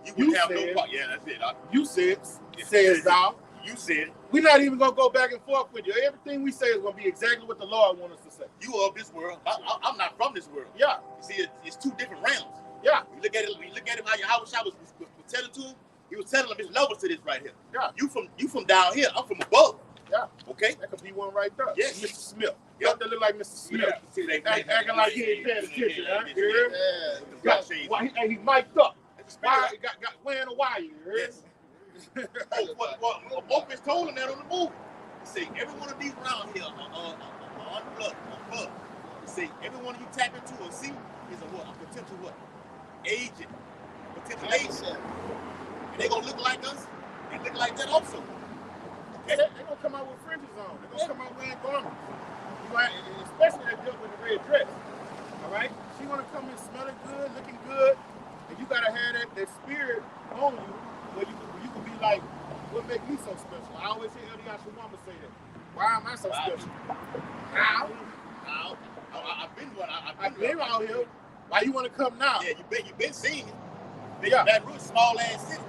You wouldn't have no part. Yeah, that's it. You said, says thou. You said it. We're not even going to go back and forth with you. Everything we say is going to be exactly what the Lord wants us to say. You are of this world. I'm not from this world. Yeah. You see, it's two different realms. Yeah. You look at it how Yahweh Shah was telling to him. He was telling him his levels to this right here. Yeah. You from down here. I'm from above. Yeah. Okay. That could be one right there. Yes. Mr. Smith. Yeah. That look like Mr. Smith. Yeah. Acting like he ain't paying attention. Huh? Yeah. He mic'd up. Got wearing a wire. Yes. Opus told him that on the movie. He said, every one of these around here are unplugged. He said, every one of you tap into or see is a potential what? Agent. Potential agent. And they're going to look like us and look like that also. Okay? They're going to come out with fringes on. They're going to come out wearing garments. Especially that girl with the red dress. All right? She's going to come in smelling good, looking good. And you got to have that spirit on you where you can be like, what makes me so special? I always hear Eliash's mama say that. Why am I so special? How? I've been out here. Why you want to come now? Yeah, you've been seeing it. Yeah. That real small ass city.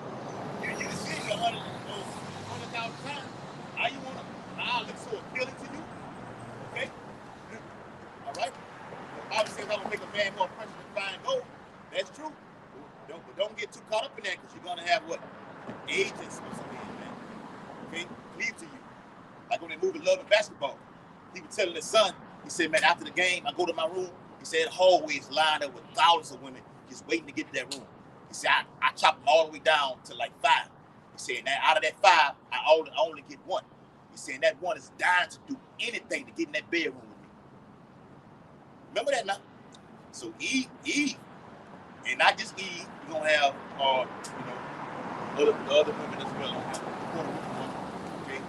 You see it 100,000 times. How you want to? Now look so appealing to you. Okay. All right. The Bible says I will make a man more precious than fine gold. That's true. Don't get too caught up in that, because you're gonna have what? Agents supposed to be in, man. Okay? Lead to you. Like when they movie Love and Basketball. He was telling his son, he said, man, after the game, I go to my room. He said, hallways lined up with thousands of women just waiting to get to that room. He said, I chop them all the way down to like 5. He said, now out of that 5, I only get 1. He said, that 1 is dying to do anything to get in that bedroom with me. Remember that now? So Eve, and not just Eve, you're going to have, other women as well. Okay?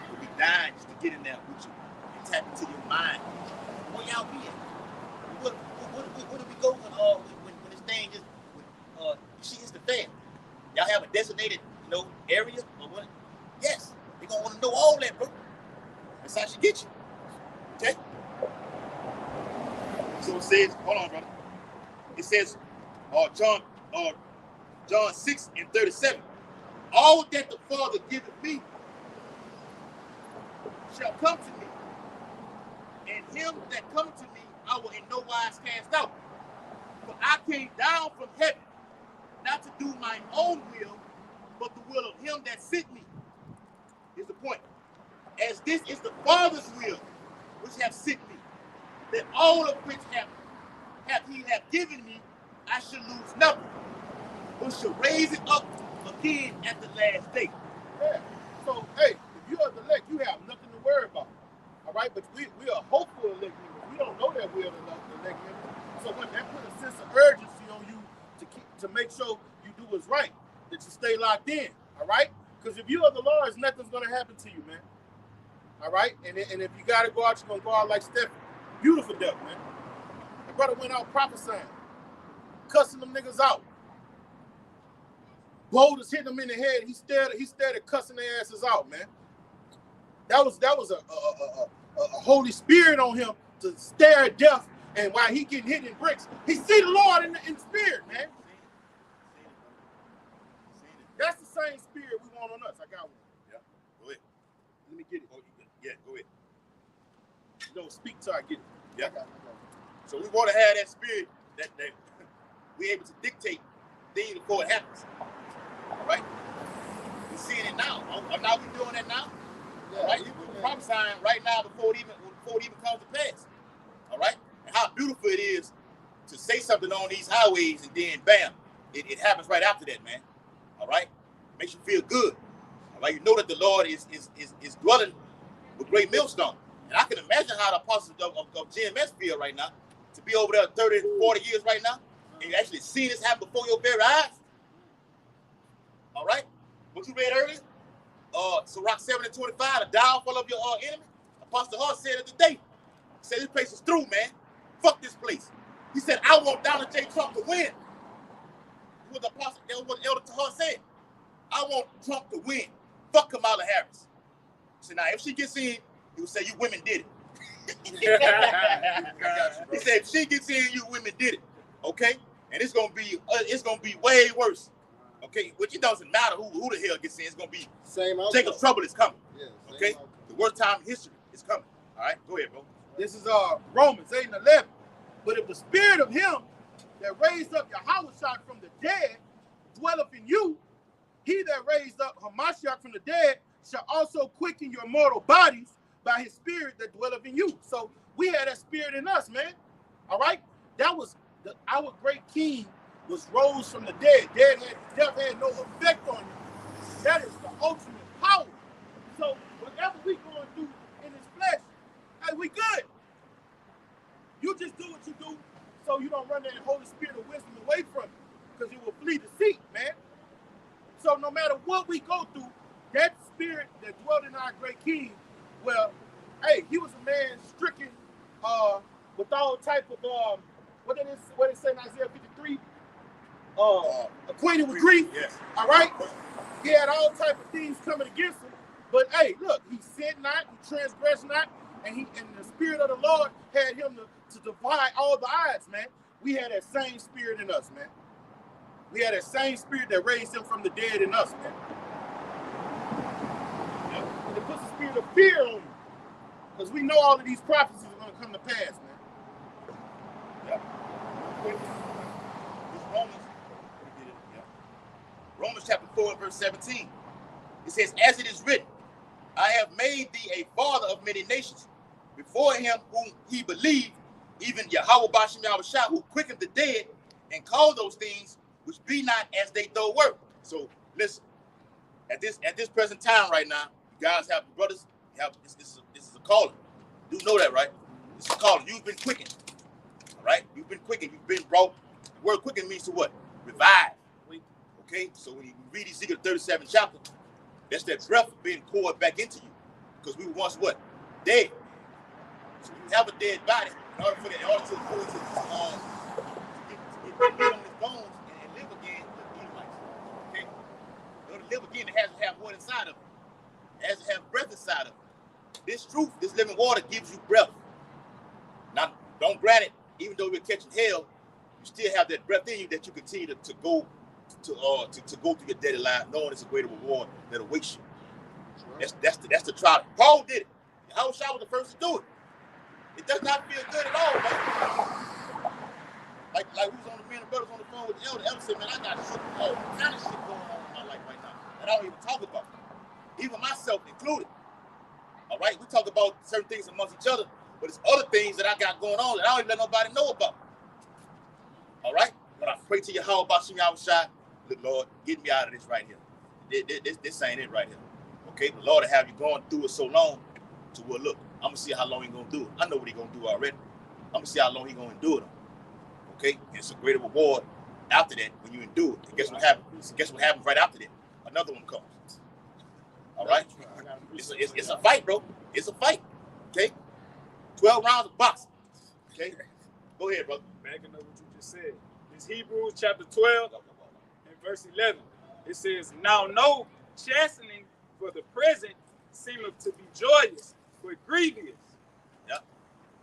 You'll be dying just to get in there with you and tap into your mind. Where y'all be at? Where do we go when this thing just, she hits the fan? Y'all have a designated, area or what? Yes. They're going to want to know all that, bro. That's how she gets you. Okay? So it says, hold on, brother. It says, John 6 and 37. All that the Father giveth me shall come to me, and him that cometh to me I will in no wise cast out. For I came down from heaven, not to do my own will, but the will of him that sent me. Here's the point. As this is the Father's will, which have sent me, that all of which he have given me, I should lose nothing, but should raise it up again at the last day. Yeah. So, hey, if you are the elect, you have nothing to worry about. All right? But we are hopeful elect members. We don't know that we are the elect members. So what that put a sense of urgency on you to make sure you do what's right, that you stay locked in. All right? Because if you are the Lord's, nothing's going to happen to you, man. All right? And if you got to go out, you're going to go out like Stephen. Beautiful death, man. My brother went out prophesying, cussing them niggas out. Boulders hitting them in the head. He stared at cussing their asses out, man. That was a Holy Spirit on him to stare at death, and while he getting hit in bricks, he see the Lord in the spirit, man. That's the same spirit we want on us. I got one. Yeah, go ahead. Let me get it. Oh, yeah, go ahead. You know, speak till I get it. Yeah. So we want to have that spirit that we're able to dictate things before it happens. All right? We're seeing it now. Now we're doing that now. Yeah, All right? We're prophesying right now before it even comes to pass. All right? And how beautiful it is to say something on these highways and then bam, it happens right after that, man. All right? It makes you feel good. All right? You know that the Lord is dwelling with great millstone. And I can imagine how the apostles of GMS feel right now, to be over there 30, 40 years right now, and you actually see this happen before your very eyes. All right? What you read earlier? Sirach 7:25, the downfall of your enemy. Apostle Hart said it today. He said this place is through, man. Fuck this place. He said, I want Donald J. Trump to win. What the apostle, what Elder Hart said. I want Trump to win. Fuck Kamala Harris. He said, now if she gets in, he would say you women did it. He said if she gets in, you women did it. Okay? And it's gonna be way worse. Okay, which it doesn't matter who the hell gets in. It's gonna be Same outcome. Jacob's trouble is coming. Yeah, Okay, outcome. the worst time in history is coming. All right, go ahead, bro. This is Romans 8:11. But if the spirit of him that raised up Yahushua from the dead dwelleth in you, he that raised up Hamashiach from the dead shall also quicken your mortal bodies by his spirit that dwelleth in you. So we had that spirit in us, man. All right? That was our great king was rose from the dead. Death had no effect on you. That is the ultimate power. So whatever we going through in this flesh, hey, we good. You just do what you do so you don't run that Holy Spirit of wisdom away from you, because it will flee the seat, man. So no matter what we go through, that spirit that dwelt in our great king, well, hey, he was a man stricken with all type of what it say in Isaiah 53, acquainted with grief. Yes. All right, he had all type of things coming against him. But hey, look, he sinned not, he transgressed not, and the spirit of the Lord had him to divide all the odds, man. We had that same spirit in us, man. We had that same spirit that raised him from the dead in us, man. And it puts a spirit of fear on you, because we know all of these prophecies are going to come to pass, man. Yeah. Romans chapter 4 and verse 17. It says, as it is written, I have made thee a father of many nations, before him whom he believed, even Yahweh Bashem Yahushua, who quickened the dead and called those things which be not as they though were. So listen, at this present time right now, you guys have brothers, this is a calling. You know that, right? This is a calling. You've been quickened. All right? You've been quickened. You've been brought. The word quickened means to what? Revive. Okay? So when you read Ezekiel 37th chapter, that's that breath being poured back into you. Because we were once what? Dead. So you have a dead body in order to get meat on his bones and live again, the Edomites. Okay? In order to live again, it has to have what inside of it. It has to have breath inside of it. This truth, this living water gives you breath. Now, don't grant it, even though we're catching hell, you still have that breath in you that you continue to go through your daily life, knowing it's a greater reward that awaits you. That's the trial. Paul did it. Yahushua was the first to do it. It does not feel good at all, man. Like we was on the man and brothers on the phone with the elder. The elder said, man, I got all kind of shit going on in my life right now that I don't even talk about. Even myself included. All right, we talk about certain things amongst each other, But it's other things that I got going on that I don't even let nobody know about. All right? But I pray to you how about you outside. Look, Lord, get me out of this right here. This ain't it right here. Okay? The Lord will have you going through it so long to where, look, I'm going to see how long he's going to do it. I know what he's going to do already. I'm going to see how long he's going to do it. Okay? And it's a greater reward after that when you endure it. And guess what happens? Guess what happens right after that? Another one comes. All right? It's a fight, bro. It's a fight. Okay? 12 rounds of boxing. Okay? Go ahead, brother. Backing up what you just said. It's Hebrews chapter 12 and verse 11. It says, now no chastening for the present seemeth to be joyous, but grievous. Yeah.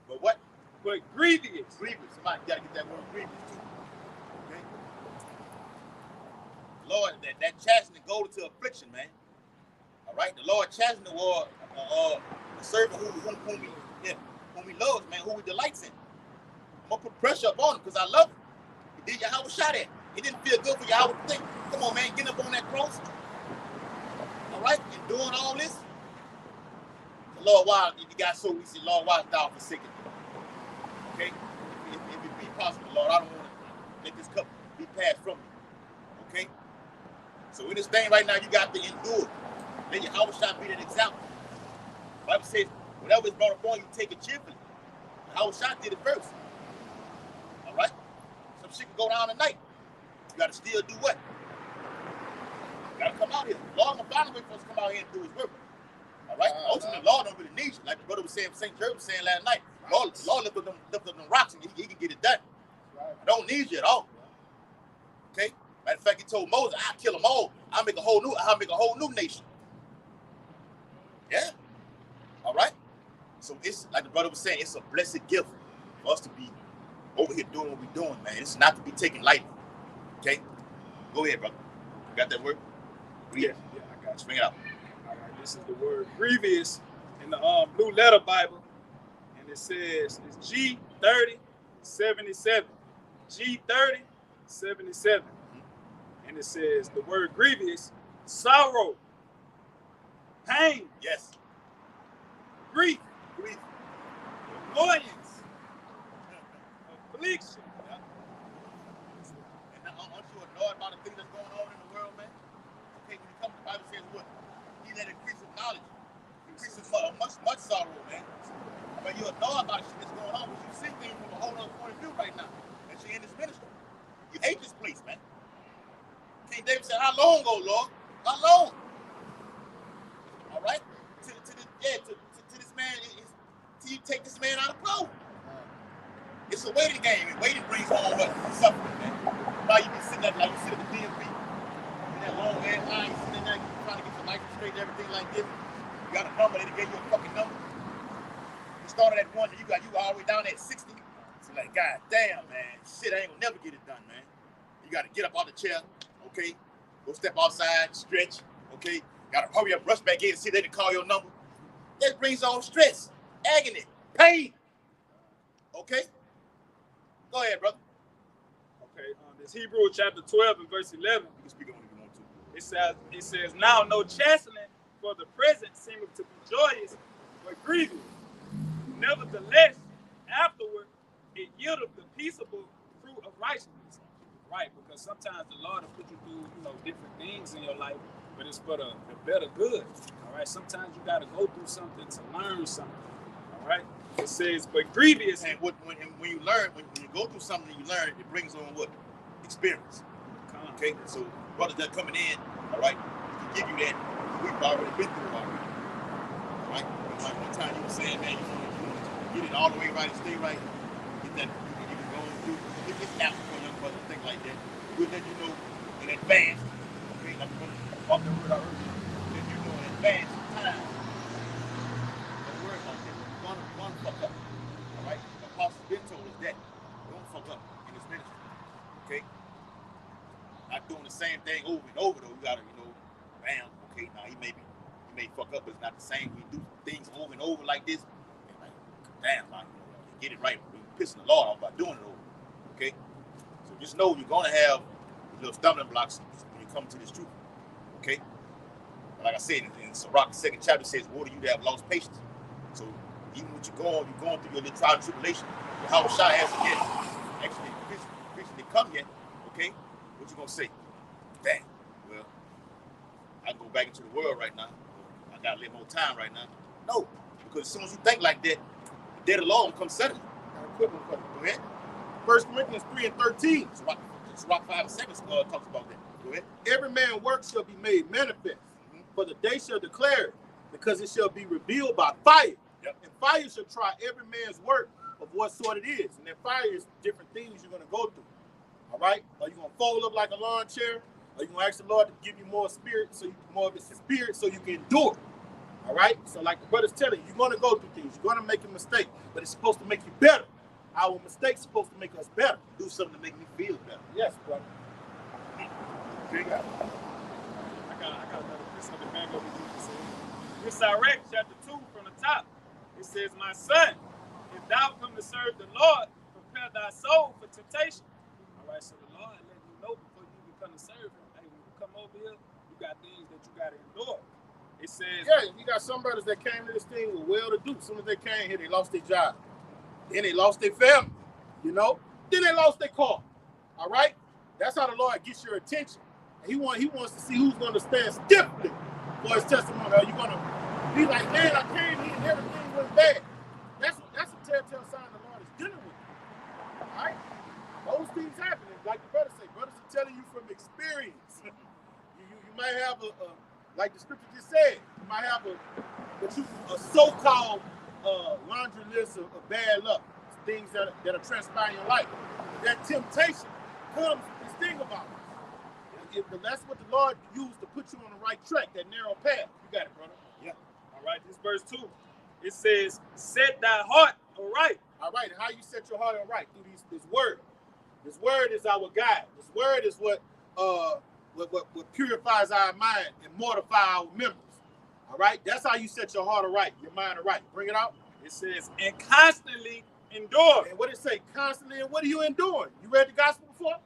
But what? But grievous. Grievous. Somebody got to get that word grievous too. Okay? Lord, that chastening goes into affliction, man. All right? The Lord chastening the Lord, the servant whom he loves, man, who he delights in. I'm going to put pressure up on him because I love him. He did Yahweh shot at. It didn't feel good for Yahweh to think. Come on, man, get up on that cross. All right? And doing all this. The Lord, why you got so we see, Lord, why thou forsaken me? Okay? If it be possible, Lord, I don't want to let this cup be passed from me. Okay? So in this thing right now, you got to endure. Let Yahweh shot be that example. The Bible says, whatever is brought upon you, take it cheerfully. Yahweh shot did it first. All right? Some shit can go down tonight. You got to still do what? You got to come out here. The Lord will find a way for us to come out here and do his work. All right? Ultimately, the Lord don't really need you. Like the brother was saying, St. Jerry was saying last night. Lord lift up them rocks and he can get it done. I don't need you at all. Okay? Matter of fact, he told Moses, I'll kill them all. I'll make a whole new nation. Yeah. All right? So it's like the brother was saying, it's a blessed gift for us to be over here doing what we're doing, man. It's not to be taken lightly. Okay? Go ahead, brother. You got that word? Yeah, I got you. Bring it out. All right, this is the word grievous in the Blue Letter Bible. And it says it's G3077. G3077. And it says the word grievous, sorrow, pain, Yes. grief, annoyance, affliction. And aren't you annoyed about the things that's going on in the world, man? Okay, when you come to the Bible says what? He that increases knowledge, increases much sorrow, man. I mean, you're annoyed about shit that's going on, but you see things from a whole other point of view right now. That you're in this ministry. You hate this place, man. King David said, how long, oh Lord? How long? All right? To this man, till you take this man out of power. It's a waiting game, and waiting brings on what? Suffering, man. Now you be sitting there like you sit at the DMV, in that long ass line, you sitting there trying to get your license straight and everything like this. You got a number, they gave you a fucking number. You started at 1, and you all the way down at 60. So like, God damn, man, shit, I ain't gonna never get it done, man. You gotta get up out the chair, okay? Go step outside, stretch, okay? Gotta hurry up, rush back in and see if they can call your number. That brings on stress, agony, pain. Okay? Go ahead, brother. Okay, this Hebrew chapter 12 and verse 11. You can speak on it if you want to. It says, now no chastening for the present seemeth to be joyous, but grievous. Nevertheless, afterward, it yieldeth the peaceable fruit of righteousness. Right, because sometimes the Lord will put you through, different things in your life, but it's for the better good. All right, sometimes you got to go through something to learn something. All right, it says, but grievous. And when you learn, when you go through something and you learn, it brings on what? Experience. Okay, so brothers that coming in, all right, to give you that, we've already been through it already. All right, like one time you were saying, man, you get it all the way right and stay right. Get that, you can go through. It's not for young brothers, things like that. We'll let you know in advance. Okay, like off the word I heard. Let you know in advance time. The word like that. You're gonna fuck up. All right, the apostle's been told us that. Don't fuck up in this ministry. Okay. Not doing the same thing over and over though. You gotta, bam. Okay, now he may fuck up, but it's not the same. We do things over and over like this. And like, damn, like, get it right. We're pissing the Lord off by doing it over. Okay, so just know you're gonna have little stumbling blocks when you come to this truth. Okay, but like I said, in Sirach, the 2nd chapter says, "Woe to you that have lost patience." So even when you're going through your little trial and tribulation, how Shah hasn't yet actually officially come yet, okay? What you gonna say? Dang, well, I can go back into the world right now. I got a little more time right now. No, because as soon as you think like that, the day of the Lord will come suddenly. Go ahead. 1 Corinthians 3 and 13. Rock 5 and 7 talks about that. Go ahead. Every man's work shall be made manifest, for the day shall declare it, because it shall be revealed by fire. Yep. And fire shall try every man's work of what sort it is. And that fire is different things you're going to go through. All right? Are you going to fold up like a lawn chair? Are you going to ask the Lord to give you more spirit, more of his spirit, so you can endure? All right? So like the brother's telling you, you're going to go through things. You're going to make a mistake, but it's supposed to make you better. Our mistakes supposed to make us better. Do something to make me feel better. Yes, brother. I got another piece of the back over here. This direct chapter 2 from the top. It says, "My son, if thou come to serve the Lord, prepare thy soul for temptation." All right, so the Lord let you know before you become to serve him. Hey, when you come over here, you got things that you got to endure. It says, yeah, you got some brothers that came to this thing with well-to-do. As soon as they came here, they lost their job. Then they lost their family, you know? Then they lost their car, all right? That's how the Lord gets your attention. And he wants to see who's going to stand stiffly for his testimony. Are you going to be like, man, I came here and everything went bad? That's a telltale sign the Lord is dealing with you, all right? Those things happen. And like the brother say, brothers are telling you from experience. you might have like the scripture just said, you might have a so-called laundry list of bad luck, things that are transpiring in your life. That temptation comes with this thing about it. That's what the Lord used to put you on the right track, that narrow path. You got it, brother. yeah. All right, this verse 2. It says, "Set thy heart aright." All right, and how you set your heart aright? Through this word. This word is our guide. This word is what purifies our mind and mortify our members. All right, that's how you set your heart aright, your mind aright. Bring it out. It says, "And constantly endure." And what it say? Constantly. And what are you enduring? You read the gospel before?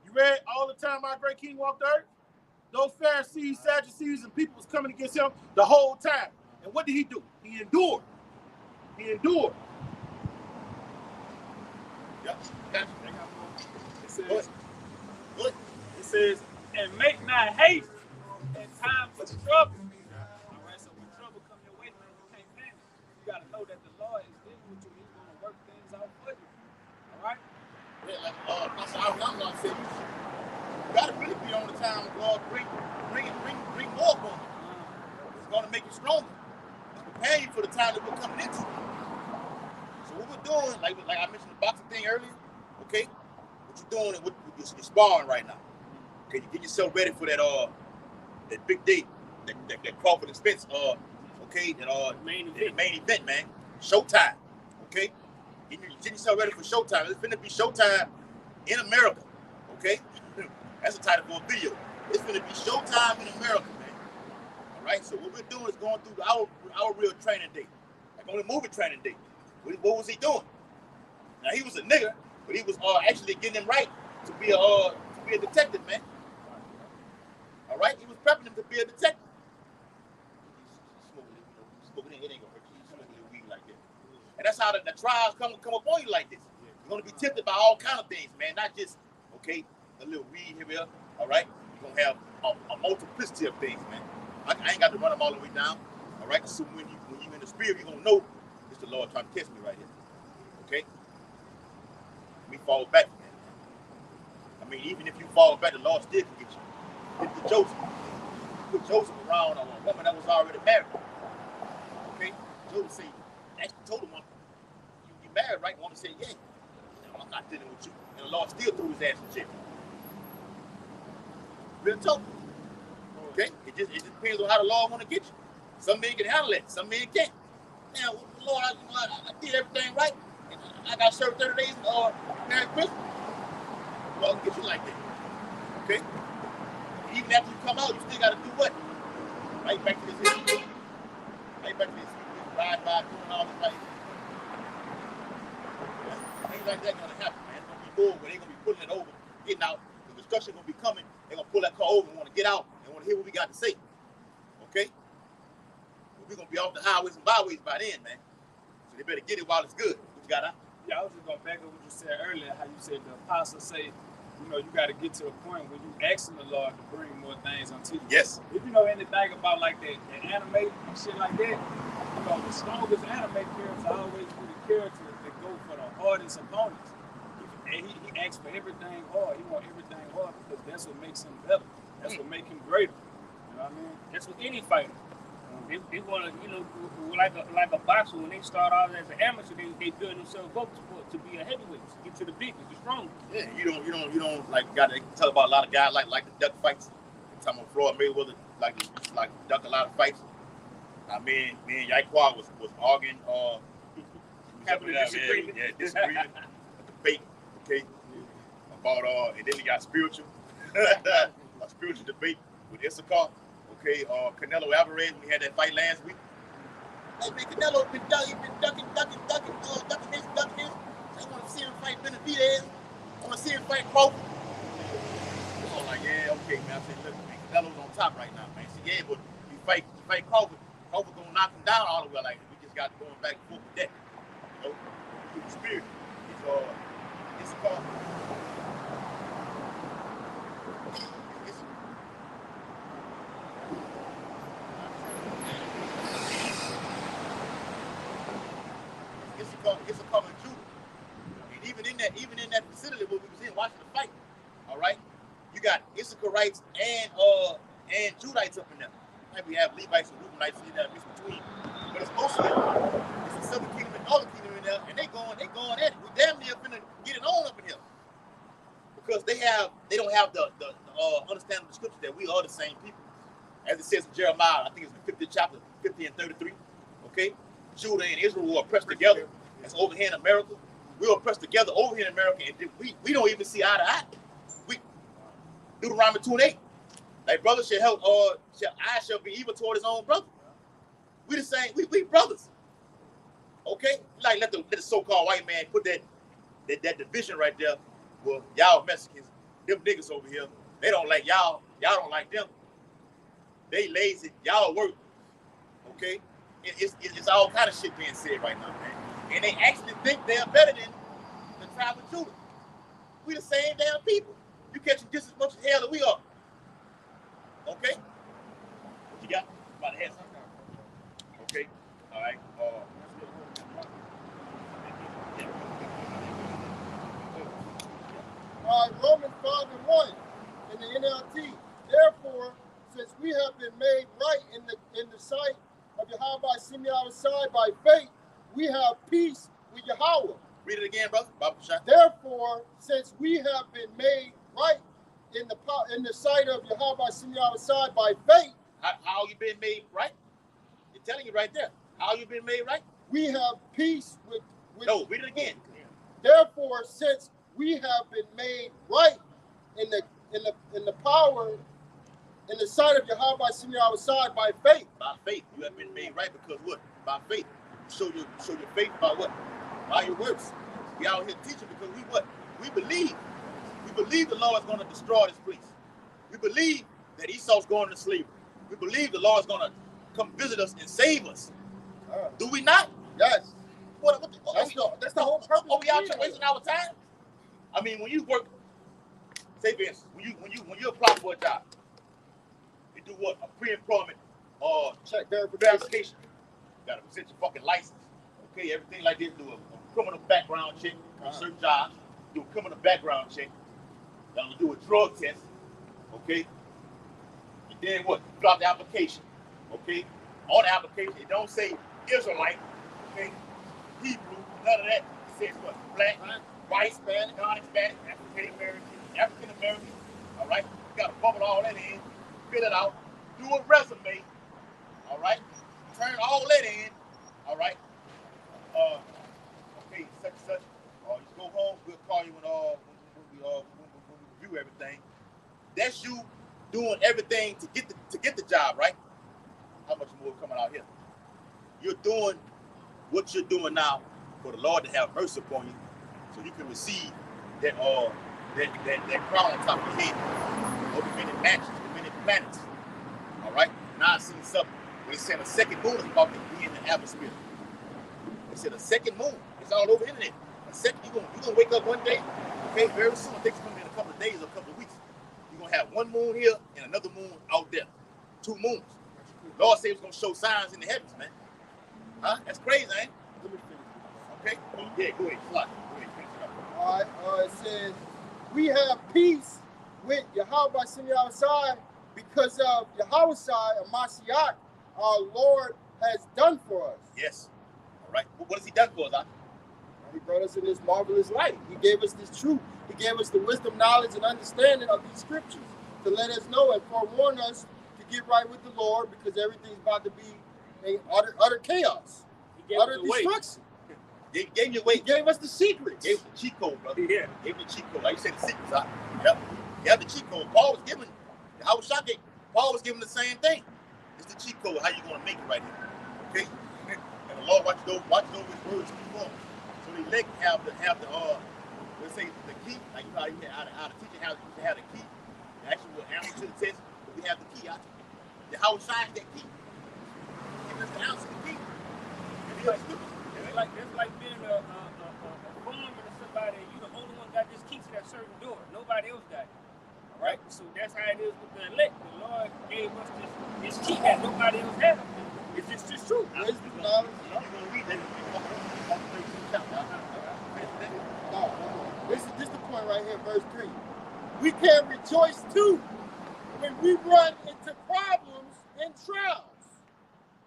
You read all the time our great King walked the earth? Those Pharisees, Sadducees, and people was coming against him the whole time. And what did he do? He endured. He endured. Yep. It says, "And make not haste in times of trouble." All right, so when trouble come your way, man, you can't panic. You got to know that the Lord is dealing with you. He's going to work things out for you. All right? Yeah, like I'm not saying you gotta really be on the time God bring more upon you. It's gonna make you stronger. It's preparing you for the time that we're coming into. So what we're doing, like I mentioned the boxing thing earlier, okay? What you're doing, what you're sparring right now. Okay, you get yourself ready for that big day, that Crawford and Spence, okay, that main event, man. Showtime. Okay? Get yourself ready for showtime. It's gonna be showtime in America. Okay? That's the title for a video. It's gonna be showtime in America, man. Alright? So what we're doing is going through our real training day. Like on the movie training day. What was he doing? Now he was a nigger, but he was actually getting him right to be a detective, man. Alright? He was prepping him to be a detective. Smoking it ain't gonna hurt you. Smoking a little weed like that. And that's how the trials come upon you like this. You're gonna be tempted by all kind of things, man. Not just a little weed here, all right? You're gonna have a multiplicity of things, man. I ain't got to run them all the way down, all right? So when you're in the spirit, you're gonna know it's the Lord trying to test me right here, okay? We fall back, man. I mean, even if you fall back, the Lord still can get you. Get Joseph. Put Joseph around a woman that was already married, okay? Joseph actually told him, you married, right? The woman said, yeah. I'm not dealing with you. And the Lord still threw his ass in jail. Real talk. Okay? It just depends on how the Lord want to get you. Some men can handle it. Some men can't. Now, Lord, I did everything right. And I got served 30 days Merry Christmas. The Lord can get you like that. Okay? Even after you come out, you still got to do what? Right back to this hill. Right back to this ride, doing all this right. Things like that gonna happen, man. It's gonna be more where they're gonna be pulling it over, getting out. The discussion gonna be coming. They're gonna pull that car over and want to get out and want to hear what we got to say. Okay? But we're gonna be off the highways and byways by then, man. So they better get it while it's good. What you got, huh? Yeah, I was just gonna back up what you said earlier, how you said the apostles say, you know, you got to get to the point where you asking the Lord to bring more things unto you. Yes. If you know anything about like that anime and shit like that, you know, the strongest anime characters always be the characters that go for the hardest opponents. And he asks for everything hard. He wants everything hard because that's what makes him better. That's what makes him greater. You know what I mean? That's with any fighter. They want to, you know, like a boxer, when they start out as an amateur, they build themselves up to be a heavyweight, to get to the biggest, the strongest. Yeah, you don't like got to tell about a lot of guys like the duck fights. Talking about Floyd Mayweather like duck a lot of fights. I mean, me and Yaquan was arguing, Having a disagreement. Disagreement, a debate, okay, about and then we got spiritual, a spiritual debate with Issachar. Okay, Canelo Alvarez, we had that fight last week. Hey man, Canelo been ducking this. I want to see him fight Benavidez. I want to see him fight Crawford. So I'm like, yeah, okay, man. I said, look, man, Canelo's on top right now, man. I said, yeah, but you fight Crawford. Crawford gonna knock him down all the way. Like, we just got going back and forth with that. You know, through the spirit. It's a call. It's a common Judah. And even in that facility where we was in watching the fight, all right, you got Issacharites and Judites up in there. Like we have Levites and Reubenites in there mixed between. But it's mostly it's the Southern Kingdom and Northern Kingdom in there, and they going at it. We damn near finna get it on up in here. Because they don't have the understanding of the scripture that we are the same people. As it says in Jeremiah, I think it's the 50th chapter, 50 and 33. Okay? Judah and Israel were oppressed together. That's over here in America. We were oppressed together over here in America, and we don't even see eye to eye. We Deuteronomy 2:8. Like brother eye shall be evil toward his own brother. We the same, we brothers. Okay? Like let the so-called white man put that division right there. Well, y'all Mexicans, them niggas over here, they don't like y'all don't like them. They lazy, y'all work. Okay? It's all kind of shit being said right now, man. And they actually think they're better than the tribe of Judah. We the same damn people. You catching just as much as hell as we are. Okay? What you got? About to have something. Okay? All right. Romans 5:1 in the NLT. Therefore, since we have been made right in the sight of Yahweh Simeon side by faith, we have peace with Yahweh. Read it again, brother. Therefore, since we have been made right in the sight of Yahweh Simeon side by faith, how you been made right? It's telling you right there. How you been made right? We have peace with. No, read it again. Therefore, since we have been made right in the power in the sight of Yahweh Simeon side by faith. By faith, you have been made right because what? By faith. Show your faith by what? By your works. We out here teaching because we what? We believe. We believe the Lord is going to destroy this place. We believe that Esau's going to slavery. We believe the Lord is going to come visit us and save us. Do we not? Yes. That's the whole purpose. Are we out here wasting our time? I mean, when you work, say for instance, when you apply for a job, you do what? A pre-employment check verification. You gotta present your fucking license. Okay, everything like this. Do a criminal background check on certain jobs. Do a criminal background check. Do a drug test. Okay. And then what? You drop the application. Okay. On the application, it don't say Israelite. Okay. Hebrew. None of that. It says what? Black, white, Hispanic, non-Hispanic, African American. All right. You gotta bubble all that in. Fill it out. Do a resume. All right. Turn all that in. All right. Okay, such and such. You go home. We'll call you when we review everything. That's you doing everything to get the job, right? How much more coming out here? You're doing what you're doing now for the Lord to have mercy upon you, so you can receive that crown on top of your head, or the many matches, the many planets. All right. Now I see something. When they send a second moon is about to be in the atmosphere. They said a second moon. It's all over the internet. A second, you're gonna wake up one day, okay, very soon. I think it's gonna be in a couple of days or a couple of weeks. You're gonna have one moon here and another moon out there. 2 moons. Lord said he was gonna show signs in the heavens, man. Huh? That's crazy, ain't it? Okay? Yeah, go ahead. Go ahead. All right. It says, we have peace with Yahweh outside because of Yahweh and Mashiach, our Lord has done for us. Yes. All right. What has he done for us, Doc? He brought us in this marvelous light. He gave us this truth. He gave us the wisdom, knowledge, and understanding of these scriptures to let us know and forewarn us to get right with the Lord because everything's about to be in utter chaos, utter destruction. He gave you away. He gave us the secrets. Gave us the cheat code, brother. Yeah. Gave you the cheat code. Like you said, the secrets, Doc. Yep. You have the cheat code. Paul was giving the same thing. It's the cheat code. How you gonna make it right here? Okay. And the Lord watches over his words to perform. So the elect have the let's say the key. Like you know how you had a teacher have the key. The actual answer to the test. But we have the key out. The how shines that key. Give us the answer to the key. It's like being a foreman to somebody. You the only one got this key to that certain door. Nobody else got it. All right. So that's how it is with the elect. The Lord gave us this key that nobody else has. It's just true. Wisdom, knowledge. You're gonna read that. No. This is the point right here, verse 3. We can rejoice too when we run into problems and trials,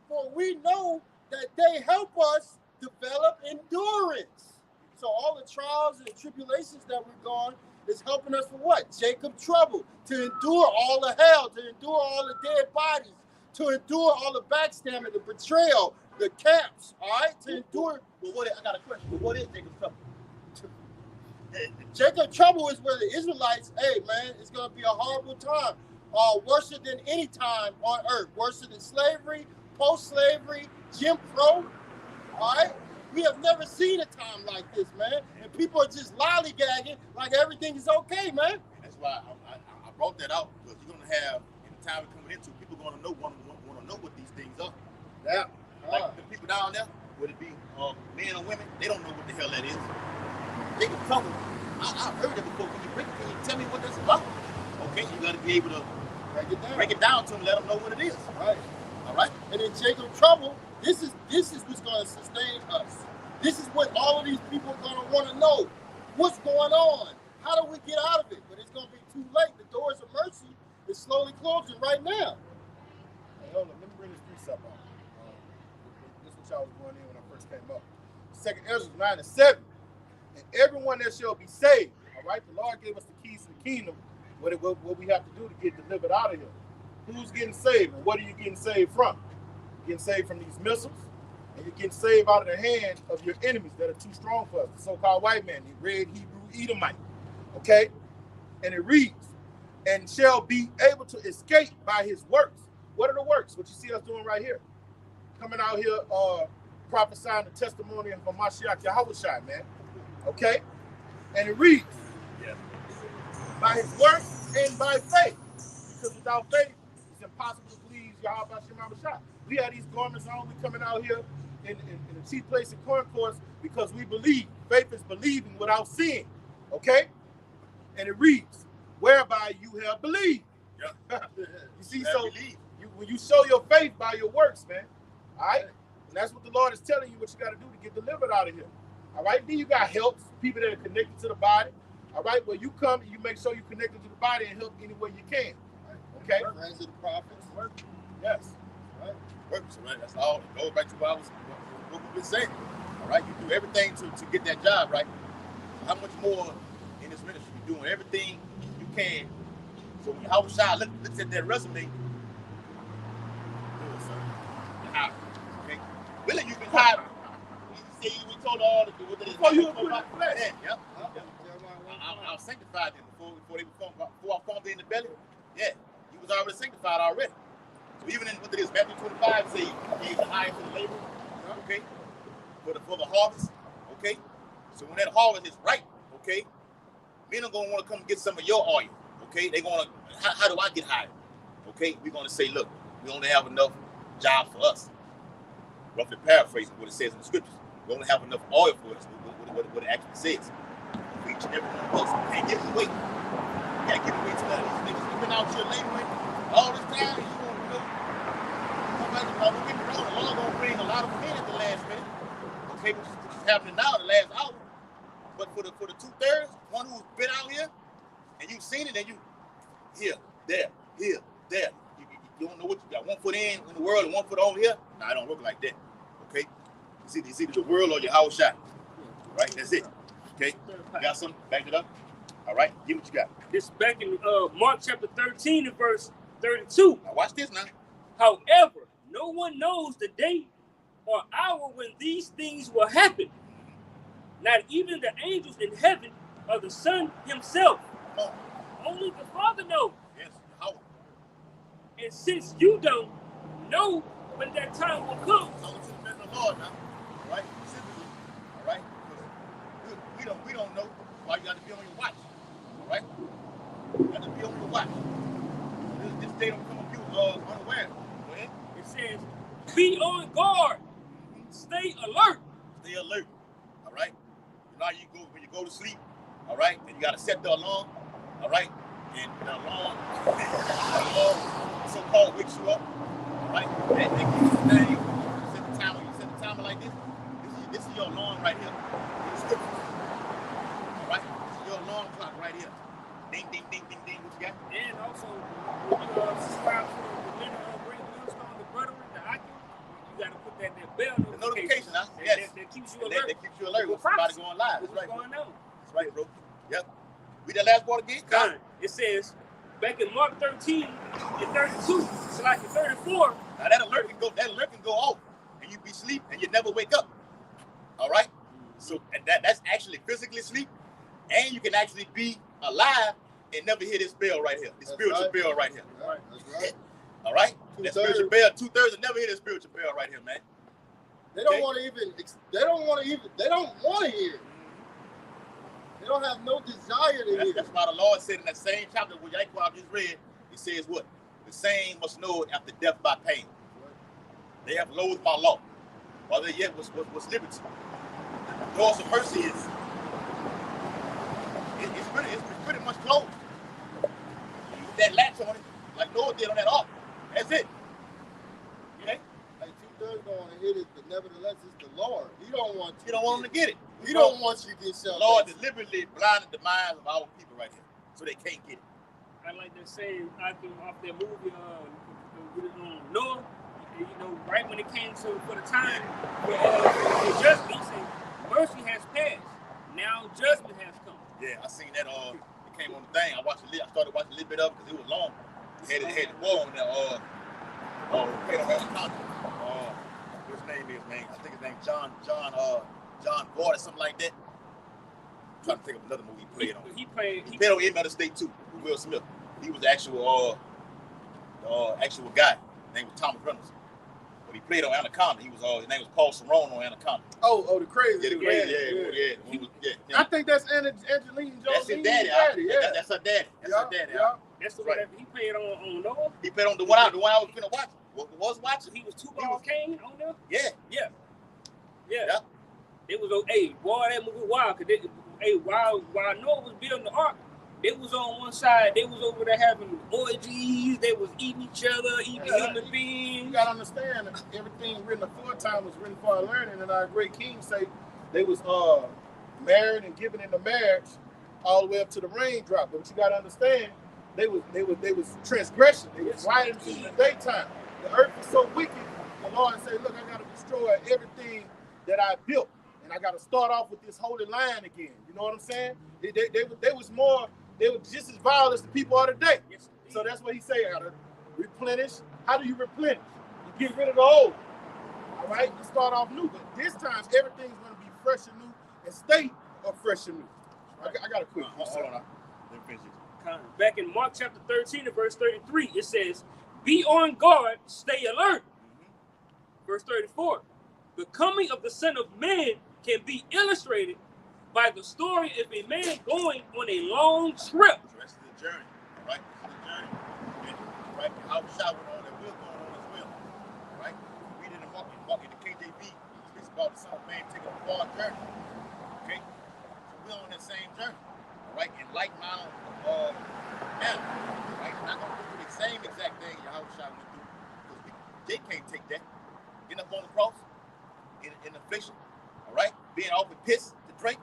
for we know that they help us develop endurance. So all the trials and tribulations that we're going is helping us for what? Jacob trouble, to endure all the hell, to endure all the dead bodies, to endure all the backstabbing, the betrayal, the camps, all right? To endure. But I got a question. But what is Jacob's trouble? Jacob trouble is where the Israelites, hey man, it's gonna be a horrible time. Worse than any time on earth. Worse than slavery, post-slavery, Jim Crow. All right? We have never seen a time like this, man. And people are just lollygagging like everything is okay, man. That's why I brought that out, because you're gonna have, in the time we're coming into, people gonna want to know what these things are. Yeah. Like the people down there, whether it be men or women, they don't know what the hell that is. They can tell them. I've heard that before. Can you tell me what that's about? Okay, you got to be able to break it down to them, let them know what it is. Right. All right. And in Jacob's trouble, this is what's going to sustain us. This is what all of these people are going to want to know. What's going on? How do we get out of it? But it's going to be too late. The doors of mercy is slowly closing right now. Hey, hold on. Let me bring this precept up. This is what y'all was going in when I first came up. 2nd Ezra 9:7. And everyone that shall be saved. All right. The Lord gave us the keys to the kingdom. What we have to do to get delivered out of here. Who's getting saved and what are you getting saved from? You're getting saved from these missiles, and you're getting saved out of the hand of your enemies that are too strong for us, the so-called white man, the red Hebrew Edomite. Okay? And it reads, and shall be able to escape by his works. What are the works? What you see us doing right here. Coming out here prophesying the testimony of Mashiach Yahushua, man. Okay? And it reads, by his works and by faith. Because without faith, it's impossible to please Yahweh Shema. We have these garments on. We coming out here in a cheap place in concourse because we believe. Faith is believing without seeing. Okay? And it reads, whereby you have believed. Yeah. You see, so when you show your faith by your works, man. All right? And that's what the Lord is telling you what you got to do to get delivered out of here. All right? Then you got helps, people that are connected to the body. All right, well, you come and you make sure you're connected to the body and help any way you can. Okay? Friends of the prophets. Work. Yes. Right. Works, right? That's all. It goes back to what we've been saying. All right, you do everything to get that job, right? So how much more in this ministry? You're doing everything you can. So when Yahushua looks at that resume, good, son. You're hired. Okay? Really, you've been hired. We told all the people that before you were put in the flesh. Yeah, yep. I was sanctified then before I formed in the belly. Yeah, he was already sanctified already. So even in what it is, Matthew 25 say he gave the hire for the labor, okay, for the harvest, okay. So when that harvest is right, okay, men are gonna want to come get some of your oil, okay. They're gonna, how do I get hired? Okay, we're gonna say, look, we only have enough jobs for us. Roughly paraphrasing what it says in the scriptures. We only have enough oil for us, what it actually says. For each and every one of us. We can't give it away. You can't give it away to none of these niggas. You've been out here laboring all this time, and you want to know. Don't get me wrong, the Lord gonna bring a lot of men at the last minute. Okay, which is happening now, the last hour. But for the 2/3, one who's been out here, and you've seen it, and you here, there. You don't know what you got. One foot in the world and one foot over here. Nah, it don't work like that. Okay? It's either the world or your house shot. Right? That's it. Okay? You got something? Back it up. All right? Give what you got. This is back in Mark chapter 13 and verse 32. Now watch this now. However, no one knows the day or hour when these things will happen. Not even the angels in heaven or the Son himself. Oh. Only the Father knows. Yes. How? And since you don't know when that time will come, So it's in the Lord now. All right? Specifically. All right? Because we don't know why you got to be on your watch. All right? You got to be on your watch. This day don't come up you unaware. Go ahead. it says, be on guard. Stay alert. Stay alert. All right? You know how you go when you go to sleep, all right? And you gotta set the alarm, all right? And the alarm so-called wakes you up, all right? That keeps you down. You set the timer. You set the timer like this. This is your alarm right here. All right? This is your alarm clock right here. Ding, ding, ding, ding, ding. What you got? And also, when you subscribe to the Great Millstone, the Brethren, the Icon, you got to put that bell Notification, huh? That, Yes. that keeps you alert. That keeps you alert when somebody going live. That's What's right. going on? That's right, bro. Yep. Read that last part again. Done. It says, back in Mark 13 and 32, it's like in 34. Now that alert can go off, and you be asleep and you never wake up. All right. So that's actually physically sleep, and you can actually be alive and never hear this bell right here, this spiritual bell right here. Right. That's right. All right. That spiritual bell, 2/3 will never hear this spiritual bell right here, man. They don't want to even. They don't want to hear it. They don't have no desire to hear it. That's why the Lord said in that same chapter where Yaquab just read, he says what? The same must know it after death by pain. They have loathed my law. While yet was liberty. The doors of mercy is it's pretty much closed. You put that latch on it, like Noah did on that ark. That's it. Okay? Like 2/3 don't want to hit it, but nevertheless, it's the Lord. He don't want you. You don't want them to get it. He don't want you to get The salvation. Lord deliberately blinded the minds of our people right here, so they can't get it. I like that saying off that movie, Noah. You know, right when it came to for the time where the judgment, he said, mercy has passed. Now judgment has come. Yeah, I seen that. It came on the thing. I started watching a little bit of it because it was long. It had the war on there. What's his name is, man? I think his name's John Gord or something like that. I'm trying to think of another movie he played on. He played on Enemy of the State too. Will Smith. He was the actual guy. His name was Thomas Reynolds. But he played on Anaconda. His name was Paul Cerrone on Anaconda. Oh, the crazy. Yeah, the crazy. Yeah. I think that's Angelina Jolie. That's his daddy. Yeah. That's her daddy. That's her daddy. Yeah. That's the Right. one that he played on Noah. He played on the one I was finna watch. Was watching. He was Two-Ball Kane on there. Yeah. Yeah. It was boy, that movie wild. Cause while Noah was building the ark, they was on one side. They was over there having orgies. They was eating each other, eating human beings. You gotta understand that everything written aforetime was written for our learning, and our great kings say they was married and given into marriage all the way up to the raindrop. But you gotta understand, they was transgression. They was rioting in the daytime. The earth was so wicked. The Lord said, "Look, I gotta destroy everything that I built, and I gotta start off with this holy line again." You know what I'm saying? They were just as vile as the people are today. Yes, So that's what he say. I gotta replenish. How do you replenish? You get rid of the old. All right, you start off new. But this time, everything's gonna be fresh and new and stay fresh and new. I got a quick. Hold on. Let me finish this. Back in Mark chapter 13 and verse 33, it says, be on guard, stay alert. Verse 34, the coming of the Son of Man can be illustrated by the story of a man going on a long trip. The rest of the journey, right? This is the journey. And, right? Our shot went on and we're going on as well. Right? We read in the KJV, it's about the Son of Man taking the our journey. Okay? So we're on that same journey. All right? In like manner, manner. Right? Not going to do the same exact thing Yahushua went through. Because they can't take that. Getting up on the cross in affliction. All right? Being offered piss to drink.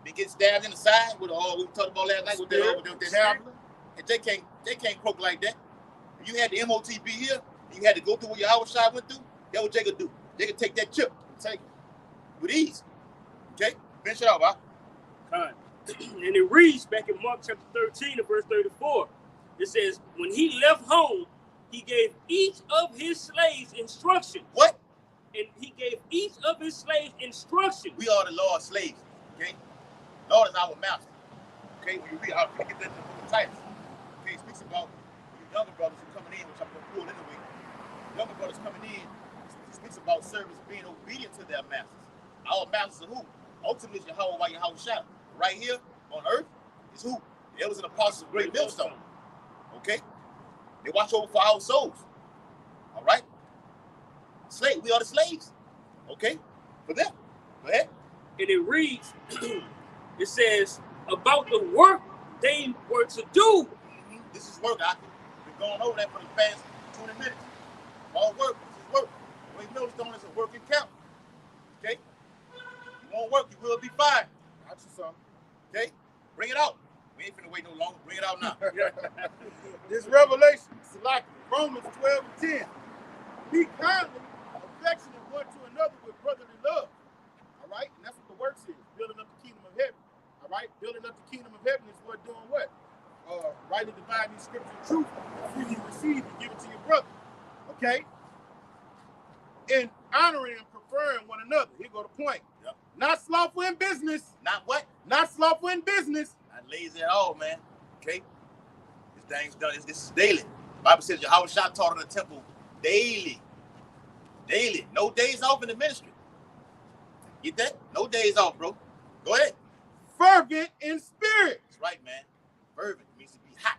Being getting stabbed in the side with all we talked about last night with that javelin. And they can't croak like that. If you had the MOTB here, and you had to go through what Yahushua went through, that's what they could do. They could take that chip and take it with ease. Okay? Finish it out, Bob. And it reads back in Mark chapter 13 and verse 34. It says, when he left home, he gave each of his slaves instructions. What? And he gave each of his slaves instructions. We are the Lord's slaves. Okay? Lord is our master. Okay? When you read, I'll get that in the book of Titus. Okay? It speaks about you younger brothers who are coming in, which I'm going to pull anyway. Younger brothers coming in, it speaks about servants being obedient to their masters. Our masters are who? Ultimately, it's Yahweh by Yahushua. Right here on earth is who? There was an apostle of great millstone. Okay? They watch over for our souls. All right? Slave, we are the slaves. Okay? For them. Go ahead. And it reads, it says, about the work they were to do. Mm-hmm. This is work. I've been going over that for the past 20 minutes. All work. This is work. Great millstone is a working camp. Okay? You won't work, you will be fired. Got you some. Okay? Bring it out. We ain't finna wait no longer. Bring it out now. This Revelation, like Romans 12 and 10. Be kindly affectionate one to another with brotherly love. All right? And that's what the works is. Building up the kingdom of heaven. All right? Building up the kingdom of heaven is what doing what? Rightly dividing these scriptures of truth. Freely receive and give it to your brother. Okay? And honoring and preferring one another. Here go the point. Yep. Not slothful in business. Not what? Not slothful in business. Not lazy at all, man. Okay? This thing's done. This is daily. The Bible says Yahushua taught in the temple daily. Daily. No days off in the ministry. Get that? No days off, bro. Go ahead. Fervent in spirit. That's right, man. Fervent means to be hot.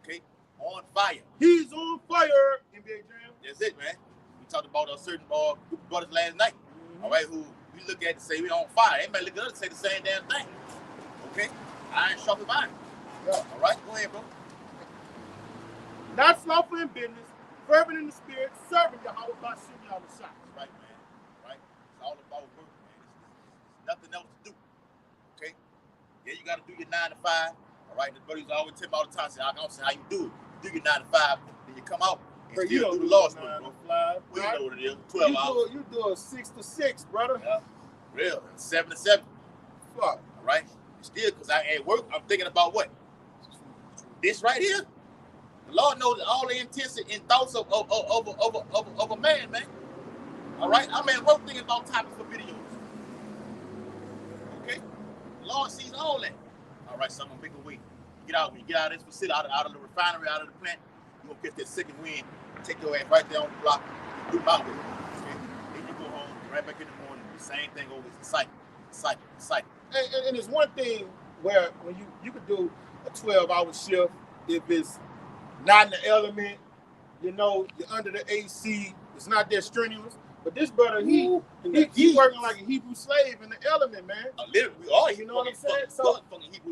Okay? On fire. He's on fire. NBA Jam. That's it, man. We talked about a certain group of brothers last night. Mm-hmm. All right, who we look at and say we on fire. They might look at us and say the same damn thing. Okay? Iron sharpens iron. Yeah. All right, go ahead, bro. Not slothful in business, fervent in the spirit, serving Yahweh by shooting all the shots. Right, man. Right? It's all about work, man. It's nothing else to do. Okay? Yeah, you got to do your 9 to 5. All right? The buddies always tell me all the time, say, I don't say how you do it. You do your 9 to 5, then you come out and bro, still do the Lord's work, bro. We know what it is. 12 hours. You do a 6 to 6, brother. Yeah. Real. 7 to 7. Fuck. All right? Still, because I at work, I'm thinking about what? This right here. The Lord knows all the intents and thoughts of a man, man. All right? I'm at work thinking about topics for videos. Okay? The Lord sees all that. All right, so I'm going to make a way. When you get out of this facility, out of the refinery, out of the plant, you're going to catch that second wind, take your ass right there on the block, do my way. Okay? Then you go home, right back in the morning, the same thing over. It's a cycle. And it's one thing where when you could do a 12-hour shift if it's not in the element, you know, you're under the AC, it's not that strenuous. But this brother, he working like a Hebrew slave in the element, man. Literally, we are. You know what I'm saying? So,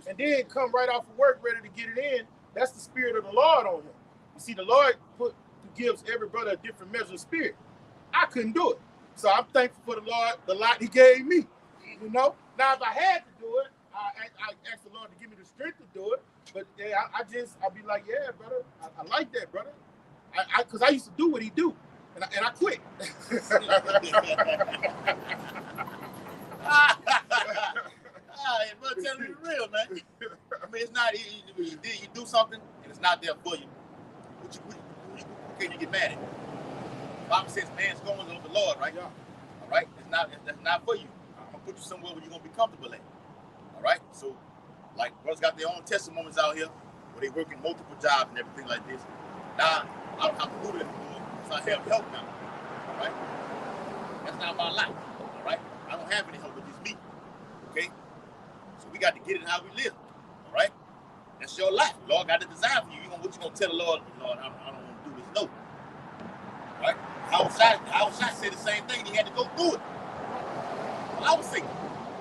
and then come right off of work ready to get it in. That's the spirit of the Lord on him. You see, the Lord gives every brother a different measure of spirit. I couldn't do it. So I'm thankful for the Lord, the lot he gave me. You know? Now, if I had to do it, I asked the Lord to give me the strength to do it. But yeah, I'll be like, yeah, brother, I like that, brother. Because I used to do what he do. And I quit. But tell me the real, man. I mean, it's not easy. You do something and it's not there for you. Who can you get mad at? The Bible says man's going on the Lord, right? Yeah. All right? That's not for you. I'm going to put you somewhere where you're going to be comfortable at. All right? So, like, brothers got their own testimonies out here where they working multiple jobs and everything like this. Now, I'm moving it. So I have help now, all right? That's not my life, all right? I don't have any help with this me, okay? So we got to get it how we live, all right? That's your life. The Lord got the design for you. What you gonna tell the Lord? Lord, I don't want to do this. No, all right? Outside said the same thing. He had to go do it. I was saying.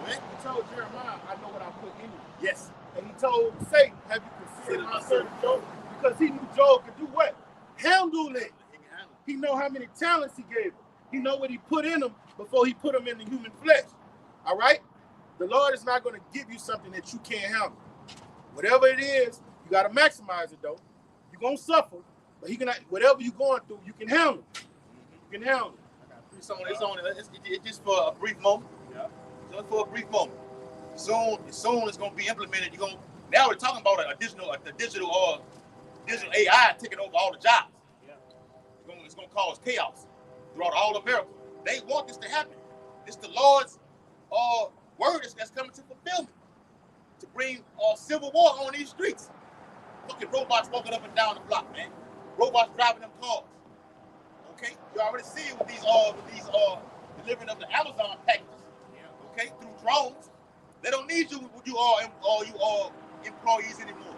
He told Jeremiah, I know what I put in you. Yes. And he told Satan, have you considered my servant Job? Because he knew Job could do what? Handle it. He know how many talents he gave him. He know what he put in him before he put him in the human flesh. All right? The Lord is not going to give you something that you can't handle. Whatever it is, you got to maximize it, though. You're going to suffer, but he can, whatever you're going through, you can handle it. You can handle it. It's just for a brief moment. Yeah. Just for a brief moment. Soon it's going to be implemented. Now we're talking about a digital AI taking over all the jobs. Yeah. It's going to cause chaos throughout all of America. They want this to happen. It's the Lord's word that's coming to fulfillment to bring civil war on these streets. Fucking robots walking up and down the block, man. Robots driving them cars. Okay, you already see it with these delivering of the Amazon packages. Yeah. Okay, through drones. They don't need you employees anymore.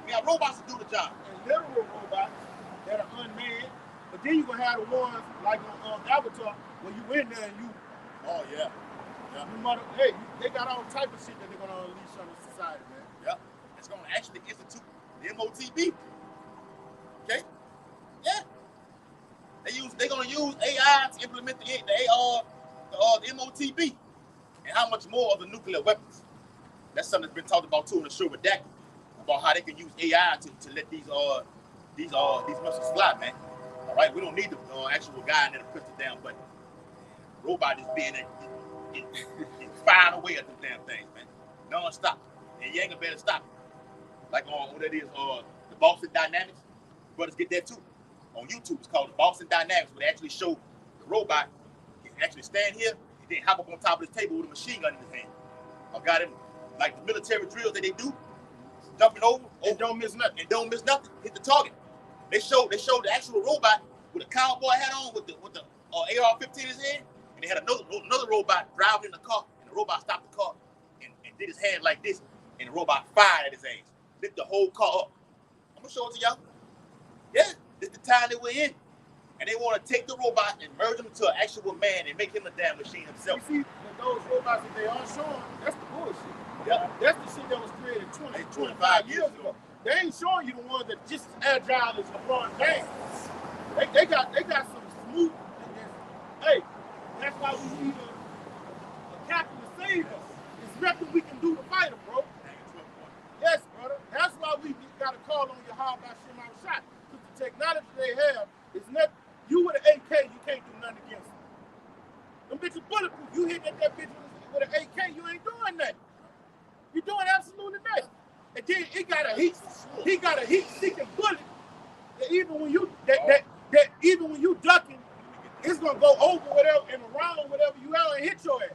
We got robots to do the job. And literal robots that are unmanned. But then you're gonna have the ones like on Avatar where you in there and you. Oh yeah. Hey, they got all type of shit that they're gonna unleash on the society, man. Yeah. It's gonna actually institute the MOTB. Okay. Yeah. They're gonna use AI to implement the MOTB, and how much more of the nuclear weapons. That's something that's been talked about too in the show with Dak, about how they can use AI to let these missiles fly, man. All right, we don't need the actual guy in there to press the damn button. Robot is being firing away at them damn things, man, non-stop, and you ain't gonna be able to stop it. Like what that is, the Boston Dynamics. Brothers get that too. On YouTube, it's called the Boston Dynamics, where they actually show the robot can actually stand here and then hop up on top of this table with a machine gun in his hand. I got him like the military drills that they do, jumping over and don't miss nothing. Hit the target. They showed the actual robot with a cowboy hat on with the AR-15 in his hand, and they had another robot driving in the car, and the robot stopped the car and did his hand like this, and the robot fired at his ass, lit the whole car up. I'm gonna show it to y'all. Yeah. This is the time that we're in. And they want to take the robot and merge him into an actual man and make him a damn machine himself. You see, those robots that they are showing, that's the bullshit. Yeah. That's the shit that was created 25 years ago. They ain't showing you the ones that just as agile as LeBron James. They got some smooth. Hey, that's why we need a captain to save us. There's nothing we can do to fight him, bro. Yes, brother. That's why we got to call on Yahweh Hashem Shot. The technology they have is not. You with an AK, you can't do nothing against them. Them bitches bulletproof. You hit that bitch with an AK, you ain't doing nothing. You're doing absolutely nothing. And then he got a heat-seeking bullet that even when you even when you ducking, it's gonna go over whatever and around whatever you have and hit your ass.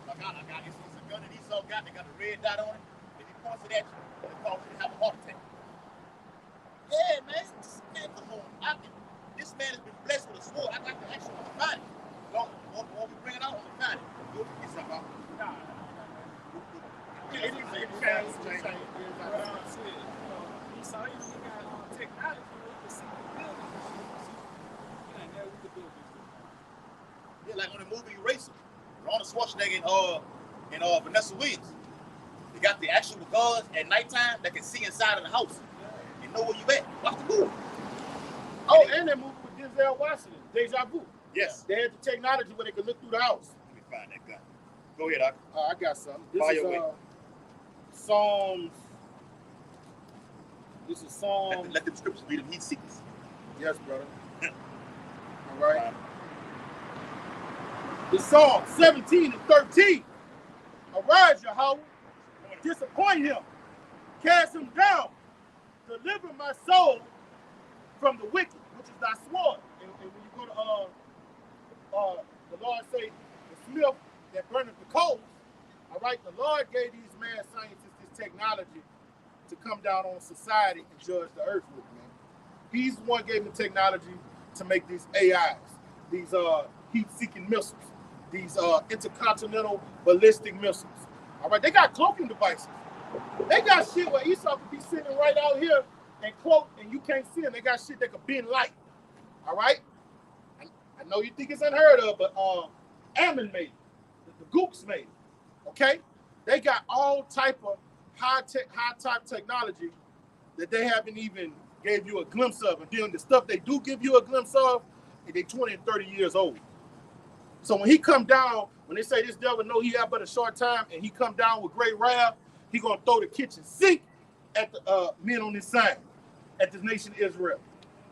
I got it's a gun that Esau got. They got a red dot on it. If he points it at you, it causes you to have a heart attack. Yeah, man. This man has been blessed with a sword. I'd like to actually find it. When we bring it out, I'm gonna find it. You'll get something out. It changed. So you got technology, we can see the building. Yeah, like on the movie Eraser, Arnold Schwarzenegger and Vanessa Williams. They got the actual guns at nighttime that can see inside of the house and know where you at. Watch the movie. Oh, and that movie with Denzel Washington, Deja Vu. Yes. They had the technology where they could look through the house. Let me find that gun. Go ahead, Doc. I got something. This is Psalms. Let them scriptures be them heat seekers. Yes, brother. All right. The Psalm 17 and 13. Arise, Yahweh. Disappoint him. Cast him down. Deliver my soul from the wicked, which is thy sword. And when you go to the Lord say, the smith that burneth the coals, all right, the Lord gave these mad scientists this technology to come down on society and judge the earth with, man. He's the one who gave them technology to make these AIs, these heat-seeking missiles, these intercontinental ballistic missiles. All right, they got cloaking devices. They got shit where Esau could be sitting right out here and cloak, and you can't see him. They got shit that could bend light. All right? I know you think it's unheard of, but Ammon made it. The Gooks made it. Okay? They got all type of high-type technology that they haven't even gave you a glimpse of. And then the stuff they do give you a glimpse of, they 20 and 30 years old. So when he come down, when they say this devil know he have but a short time, and he come down with great wrath, he gonna throw the kitchen sink at the men on this side, at this nation Israel,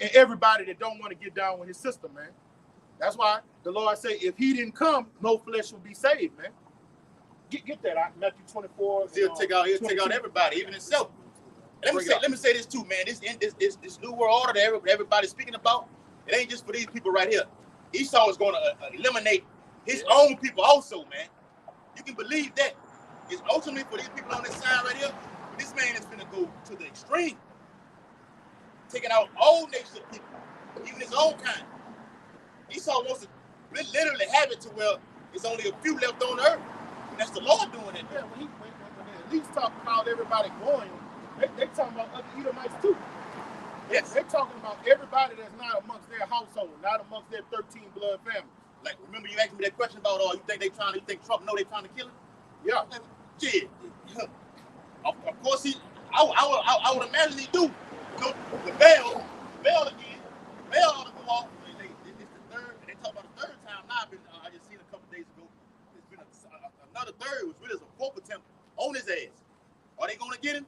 and everybody that don't want to get down with his system, man. That's why the Lord say, if he didn't come, no flesh will be saved, man. Get that out, Matthew 24. He'll take out everybody, even himself. Let me say this too, man. This new world order that everybody's speaking about, it ain't just for these people right here. Esau is going to eliminate his own people also, man. You can believe that. It's ultimately for these people on this side right here. This man is going to go to the extreme, taking out all nations of people, even his own kind. Esau wants to literally have it to where there's only a few left on earth. And that's the Lord doing it. Yeah, when they at least talk about everybody going, they talking about other Edomites too. Yes. They're talking about everybody that's not amongst their household, not amongst their 13 blood family. Like, remember you asked me that question about, you think Trump know they trying to kill him? Yeah. Shit. Of course I would imagine he do. You know, the bell again. The bell ought to go off. It's the third, and they talk about the third time now. I just seen a couple days ago. It's been another third, which really is a fourth attempt on his ass. Are they gonna get him?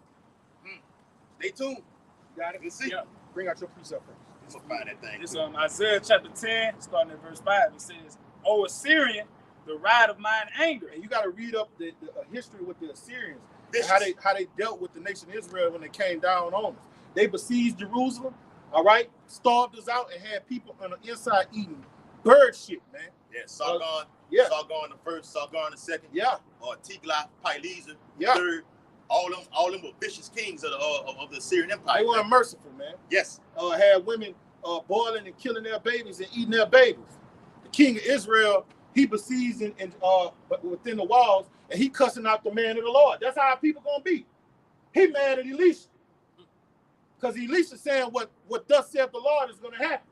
Stay tuned. Got it. Let's see. Yeah. Bring out your precept first. I'm gonna find that thing. It's Isaiah chapter 10, starting at verse 5. It says, O Assyrian, the rod of mine anger. And you got to read up the history with the Assyrians, Vicious. and how they dealt with the nation of Israel when they came down on us. They besieged Jerusalem, all right, starved us out, and had people on the inside eating bird shit, man. Yeah, Sargon. Yeah. Sargon the first, Sargon the second. Yeah. Tiglath-Pileser Yeah. third. All them were vicious kings of the Assyrian Empire. They weren't merciful, man. Yes. Had women boiling and killing their babies and eating their babies. The king of Israel, he besieged but within the walls, and he cussing out the man of the Lord. That's how people gonna be. He mad at Elisha, because Elisha saying what thus saith the Lord is gonna happen.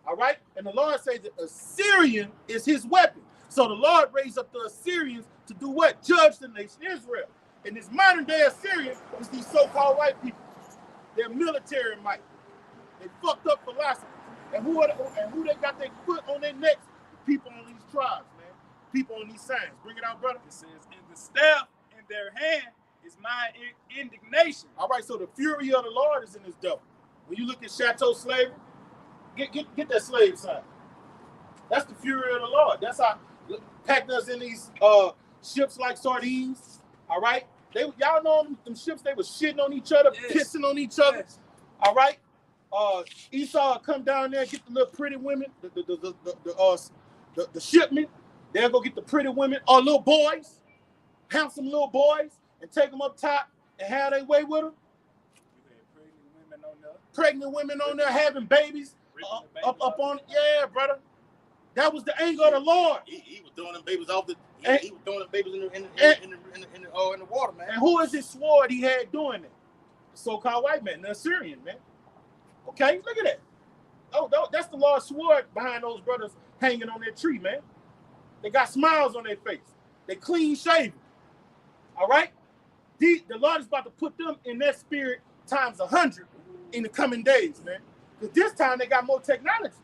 All right, and the Lord says that Assyrian is his weapon. So the Lord raised up the Assyrians to do what? Judge the nation Israel. And this modern day Assyrians is these so-called white people. They're military might. They fucked up philosophy. And who they got their foot on their necks? The people on these tribes, man. People on these signs. Bring it out, brother. It says, and the staff in their hand is my indignation. All right, so the fury of the Lord is in this devil. When you look at Chateau slavery, get that slave sign. That's the fury of the Lord. That's how packed us in these ships like sardines. All right, y'all know them ships. They were shitting on each other, pissing on each other. Yes. All right, Esau come down there, get the little pretty women, the shipment. They'll go get the pretty women or little boys, handsome little boys, and take them up top and have their way with them. Pregnant women on there having babies up on. Yeah, brother. That was the anger of the Lord. He was throwing them babies off the. He was throwing them babies in the water, man. And who is his sword he had doing it? The so-called white man, the Assyrian man. Okay, look at that. Oh, that's the Lord's sword behind those brothers hanging on that tree, man. They got smiles on their face. They clean shaven. All right? The Lord is about to put them in that spirit times 100 in the coming days, man. Because this time they got more technology.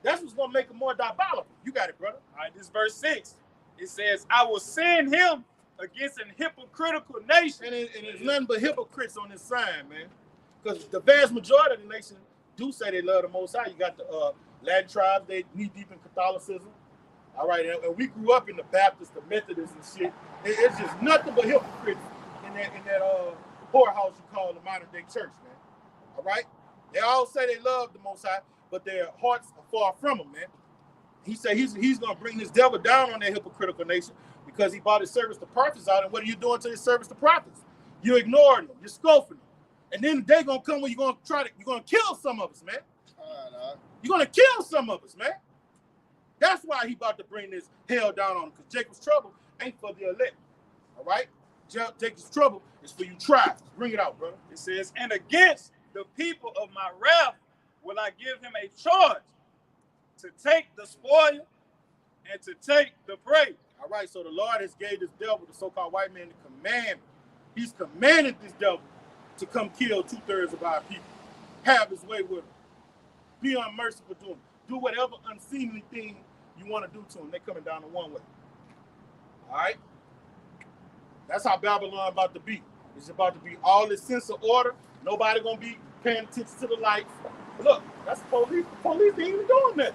That's what's going to make them more diabolical. You got it, brother. All right, this verse 6. It says, I will send him against an hypocritical nation. And it's nothing but hypocrites on this sign, man. Because the vast majority of the nation do say they love the Most High. You got the Latin tribes, they knee deep in Catholicism. All right, and we grew up in the Baptists, the Methodists and shit. It's just nothing but hypocrites in that whorehouse you call the modern day church, man. All right? They all say they love the Most High, but their hearts are far from him, man. He said he's going to bring this devil down on that hypocritical nation because he bought his service to prophets out. And what are you doing to his service to prophets? You're ignoring them. You're scoffing them. And then the day going to come when you're going to kill some of us, man. You're going to kill some of us, man. That's why he about to bring this hell down on him, because Jacob's trouble ain't for the elect. All right? Jacob's trouble is for you tribes. Bring it out, brother. It says, and against the people of my wrath will I give him a charge. to take the spoil and to take the prey. All right, so the Lord has gave this devil, the so-called white man, the command. He's commanded this devil to come kill 2/3 of our people. Have his way with them. Be unmerciful to them. Do whatever unseemly thing you want to do to them. They're coming down the one way. All right? That's how Babylon about to be. It's about to be all this sense of order. Nobody going to be paying attention to the lights. Look, that's the police. The police ain't even doing that.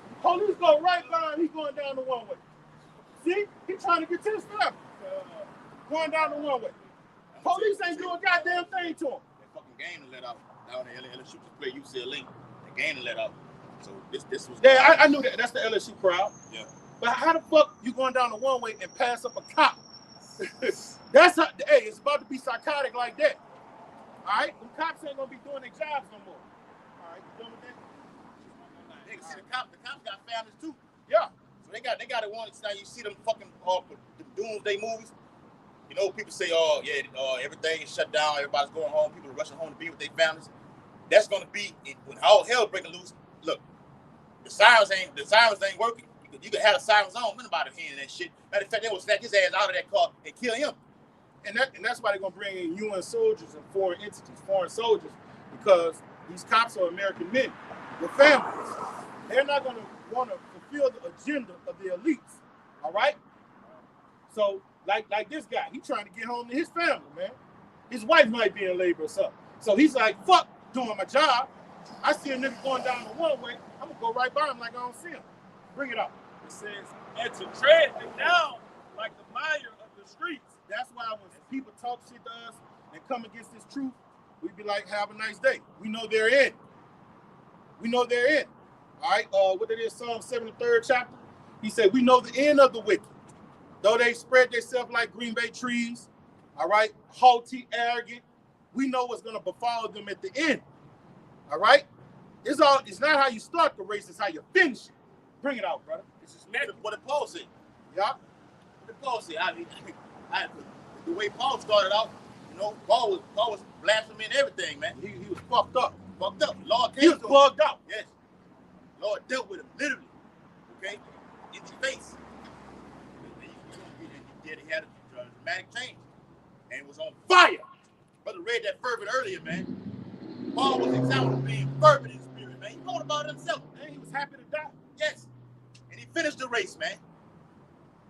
The police go right by him. He's going down the one way. See? He's trying to get to the stuff. Going down the one way. Police ain't doing a goddamn thing to him. That fucking game to let out down there. LSU just play UCLA. The game to let out. So this was. Yeah, I knew that. That's the LSU crowd. Yeah. But how the fuck you going down the one way and pass up a cop? That's how, hey, it's about to be psychotic like that. All right? The cops ain't gonna be doing their jobs no more. All right, you done with that? They can see the cops got families too. Yeah. So they got it one. Now you see them fucking the doomsday movies. You know, people say, oh yeah, everything is shut down, everybody's going home, people are rushing home to be with their families. That's gonna be when all hell breaking loose. Look, the sirens ain't working. You could have the sirens on, nobody hearing that shit. Matter of fact, they will snatch his ass out of that car and kill him. And that's why they're gonna bring in UN soldiers and foreign entities, foreign soldiers, because these cops are American men with families. They're not gonna want to fulfill the agenda of the elites. All right. So like this guy, he trying to get home to his family, man. His wife might be in labor or something. So he's like, fuck doing my job. I see a nigga going down the one way, I'm gonna go right by him like I don't see him. Bring it up. It says, and to tread them down like the mire of the streets. That's why when people talk shit to us and come against this truth, we be like, have a nice day. We know they're in. We know they're in. All right, what it is, Psalm 73rd chapter? He said, we know the end of the wicked. Though they spread themselves like green bay trees, all right, haughty, arrogant, we know what's going to befall them at the end. All right? It's not how you start the race, it's how you finish it. Bring it out, brother. This is What did Paul say? Yeah? What did Paul say? The way Paul started out, you know, Paul was blasphemy and everything, man. He was fucked up. Fucked up. Lord He came was to him. bugged out. Yes. Lord dealt with him, literally. Okay? In his face. He had a dramatic change. And it was on fire. Brother read that fervent earlier, man. Paul was examined as being fervent in spirit, man. He thought about it himself. And he was happy to die. Yes. And he finished the race, man.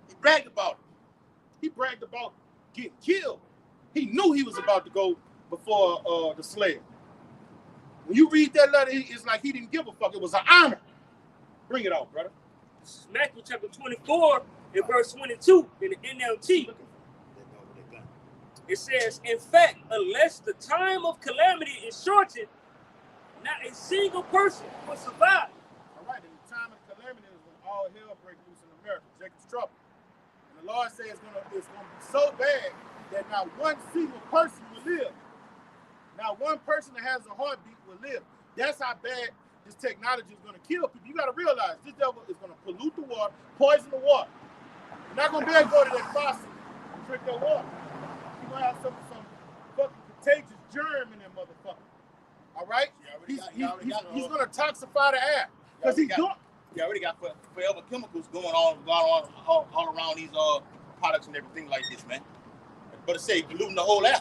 He bragged about it. He bragged about getting killed. He knew he was about to go before the Slayer. When you read that letter, it's like he didn't give a fuck. It was an honor. Bring it out, brother. This is Matthew chapter 24 and verse 22 in the NLT. It says, in fact, unless the time of calamity is shortened, not a single person will survive. All right, and the time of calamity is when all hell breaks loose in America. Jacob's trouble. And the Lord says it's gonna be so bad that not one single person will live. Not one person that has a heartbeat will live. That's how bad this technology is gonna kill people. You gotta realize this devil is gonna pollute the water, poison the water. You're not gonna be able to go to that faucet and drink that water. You're gonna have some fucking contagious germ in that motherfucker. All right? He's gonna toxify the air. Because he's doing. You already got forever chemicals going on all around these products and everything like this, man. But it say polluting the whole air.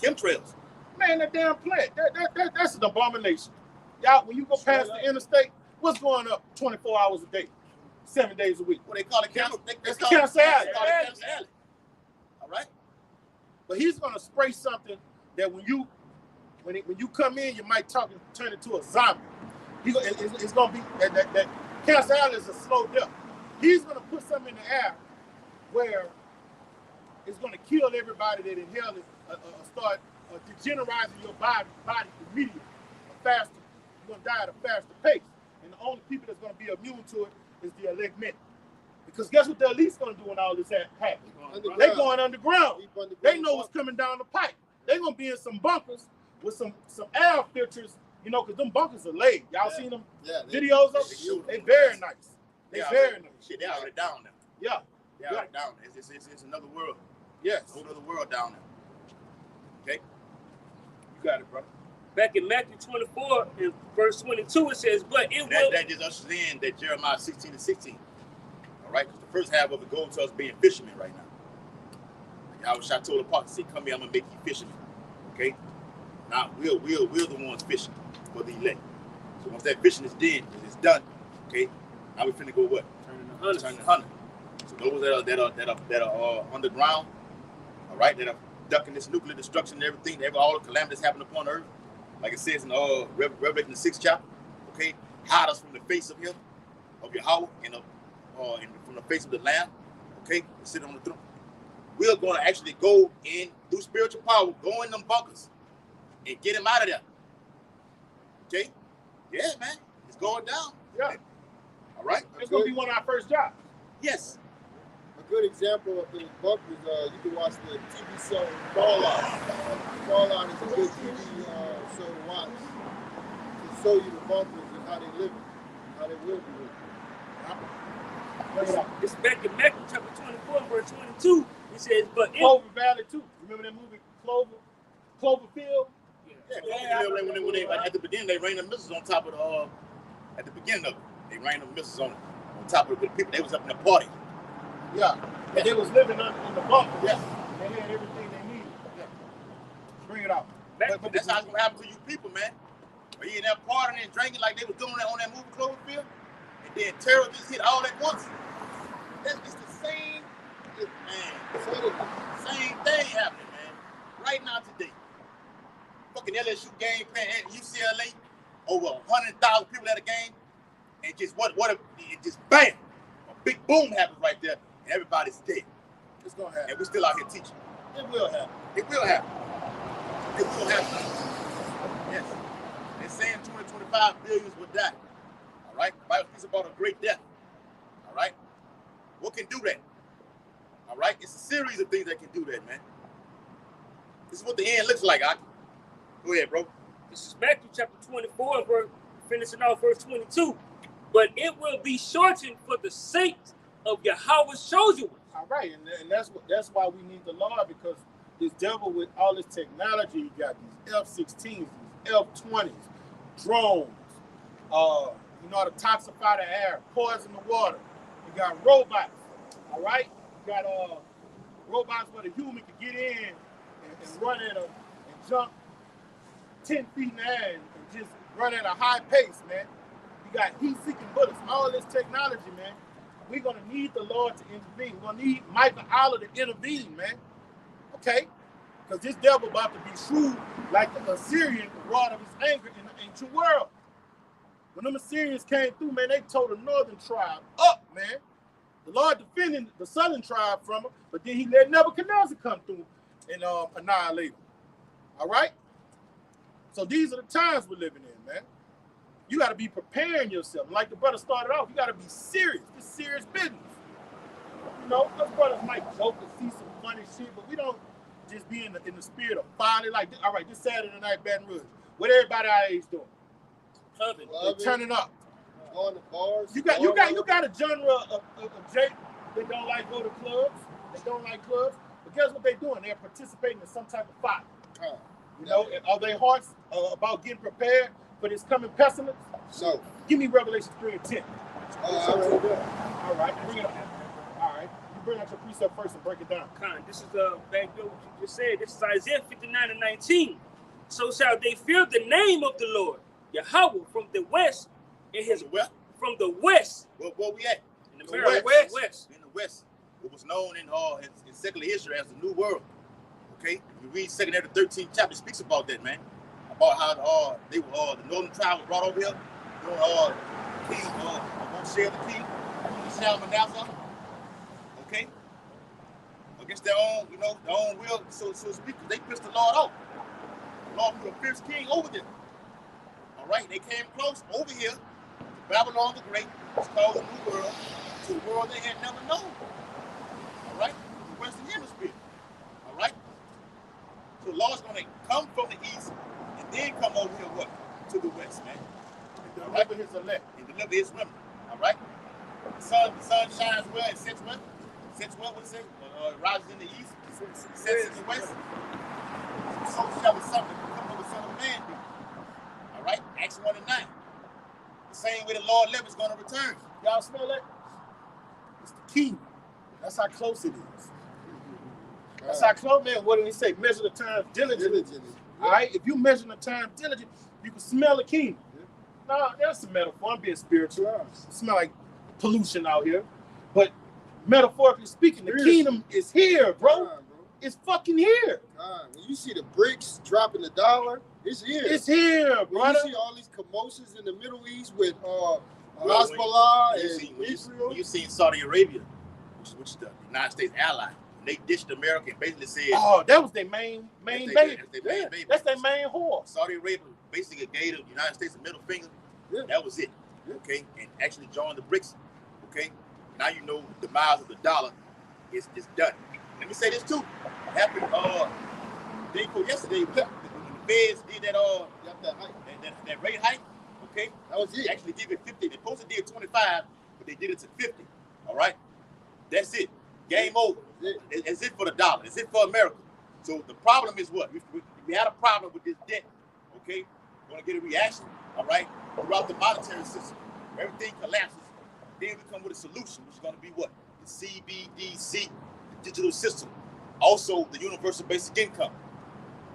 Chemtrails. Man, that damn plant, that's an abomination. Y'all, when you go past the interstate, what's going up 24 hours a day, 7 days a week? What they call it? It's Cancer Alley. Cancer Alley. All right? But he's gonna spray something that when you come in, you might turn into a zombie. It's gonna be that Cancer Alley is a slow death. He's gonna put something in the air where it's gonna kill everybody that inhale it, start degenerizing your body immediately, faster. You're gonna die at a faster pace, and the only people that's gonna be immune to it is the elect men. Because guess what the elite's gonna do when all this happens? They're going underground. They know what's coming down the pipe. They're gonna be in some bunkers with some air filters, you know, because them bunkers are laid. Y'all seen them videos of it? They very nice. They very nice. Shit, they already down there. Yeah. They already down there. It's another world. Yes. A whole other world down there. Okay? You got it, bro. back in Matthew 24 in verse 22, it says, but it will. That just ushers in that Jeremiah 16:16. All right, because the first half of the goal to us being fishermen right now. Yahweh told the prophet, say, come here, I'm gonna make you fishermen. Okay? Now we're the ones fishing for the elect. So once that fishing is done, okay, now we're finna go what? Turn the hunter. So those that are underground, all right, that are ducking this nuclear destruction and everything, all the calamities happen upon earth, like it says in Revelation the 6th chapter, okay, hide us from the face of him, of Yahweh, and from the face of the Lamb, okay, sit on the throne. We're going to actually go in through spiritual power, go in them bunkers, and get him out of there. Okay? Yeah, man, it's going down. Yeah. All right. It's gonna be one of our first jobs. Yes. A good example of the bunkers, you can watch the TV show Fallout. Fallout is a good TV show to watch to show you the bunkers and how they live, how they will be living. It's back in Matthew chapter 24, verse 22. It says, but Clover Valley too. Remember that movie Cloverfield? Yeah, when they at the beginning they rained the missiles on top of the at the beginning of it. They rained the missiles on top of the people. They was up in the party. Yeah. And they was living in the bunker. Yeah. They had everything they needed. Yeah. Bring it out. But that's how it's gonna happen to you people, man. Are you in that partying and drinking like they was doing that on that movie Cloverfield? And then terror just hit all at once. It's the same thing happening, man. Right now today. Fucking LSU game playing at UCLA, over 100,000 people at a game, and just it just bam, a big boom happens right there, and everybody's dead. It's gonna happen. And we're still out here teaching. It will happen. It will happen. It will happen. Yes. They're saying 25 billions will die. All right. The Bible speaks about a great death. All right. What can do that? All right. It's a series of things that can do that, man. This is what the end looks like. Go ahead, bro. This is Matthew chapter 24, verse, finishing off verse 22. But it will be shortened for the sake of Yahweh's chosen ones. All right, and that's why we need the Lord, because this devil with all this technology, you got these F-16s, these F-20s, drones, to toxify the air, poison the water. You got robots, all right? You got robots where the human can get in and run at them and jump 10 feet in the air and just run at a high pace, man. You got heat-seeking bullets, all this technology, man. We're going to need the Lord to intervene. We're going to need Michael Allah to intervene, man. Okay? Because this devil about to be shrewd like the Assyrian wrought of his anger in the ancient world. When them Assyrians came through, man, they tore the northern tribe up, man. The Lord defended the southern tribe from them, but then he let Nebuchadnezzar come through and annihilate them. All right? So these are the times we're living in, man. You got to be preparing yourself. Like the brother started off, you got to be serious. This is serious business. You know, us brothers might joke and see some funny shit, but we don't just be in the spirit of folly. Like, all right, this Saturday night, Baton Rouge, what everybody our age doing? They're turning up. Going to bars. You got a genre of Jake that don't like go to clubs. They don't like clubs. But guess what they're doing? They're participating in some type of fight. You know, are their hearts about getting prepared for this coming pestilence? No. Give me Revelation 3 and 10. All right, bring it up. All right, you bring out your precept first and break it down. This is back there what you just said. This is Isaiah 59 and 19. So shall they fear the name of the Lord, Yahweh, from the west, and his from the west. Where we at? In the west. In the west. What was known in secular history as the New World. Okay, you read 2nd Ezra 13th chapter, speaks about that, man. About how they were the northern tribe was brought over here. King share the king, Shalmaneser. Okay, against their own, their own will, so to speak. They pissed the Lord off. The Lord put a fierce king over them. All right, they came close over here to Babylon the Great. It's called the New World, to a world they had never known. All right, the Western Hemisphere. All right. So the Lord's going to come from the east and then come over here, what? To the west, man. And deliver his elect. And deliver his remnant. All right? The sun shines well and sets well. Sets well, what it say? Rises in the east, sets in the west. So shall the son come of the Son of Man be. 29. The same way the Lord Levin's going to return. Y'all smell that? It's the kingdom. That's how close it is. That's how close, man. What do they say? Measure the time diligently. All right? If you measure the time diligently, you can smell the kingdom. No, that's a metaphor. I'm being spiritual. It smell like pollution out here. But metaphorically speaking, the kingdom is here, bro. It's fucking here. When you see the bricks dropping the dollar, it's here. It's here, When brother. you see all these commotions in the Middle East with Hezbollah and Israel. When you see in Saudi Arabia, which is the United States ally, they dished America and basically said, oh, that was their main baby. baby. That's their main horse. Saudi Arabia basically gave the United States a middle finger. Yeah. That was it. Okay, and actually joined the BRICS. Okay, now you know the demise of the dollar is done. Let me say this too. It happened day before yesterday when the Feds did that rate hike. Okay, That was they it. actually did it 50. They supposed to did 25, but they did it to 50. All right, that's it. Game over. It's it for the dollar. It's it for America. So the problem is what? We had a problem with this debt. Okay, we're gonna get a reaction. All right, throughout the monetary system, everything collapses. Then we come with a solution, which is gonna be what? The CBDC, the digital system. Also, the universal basic income.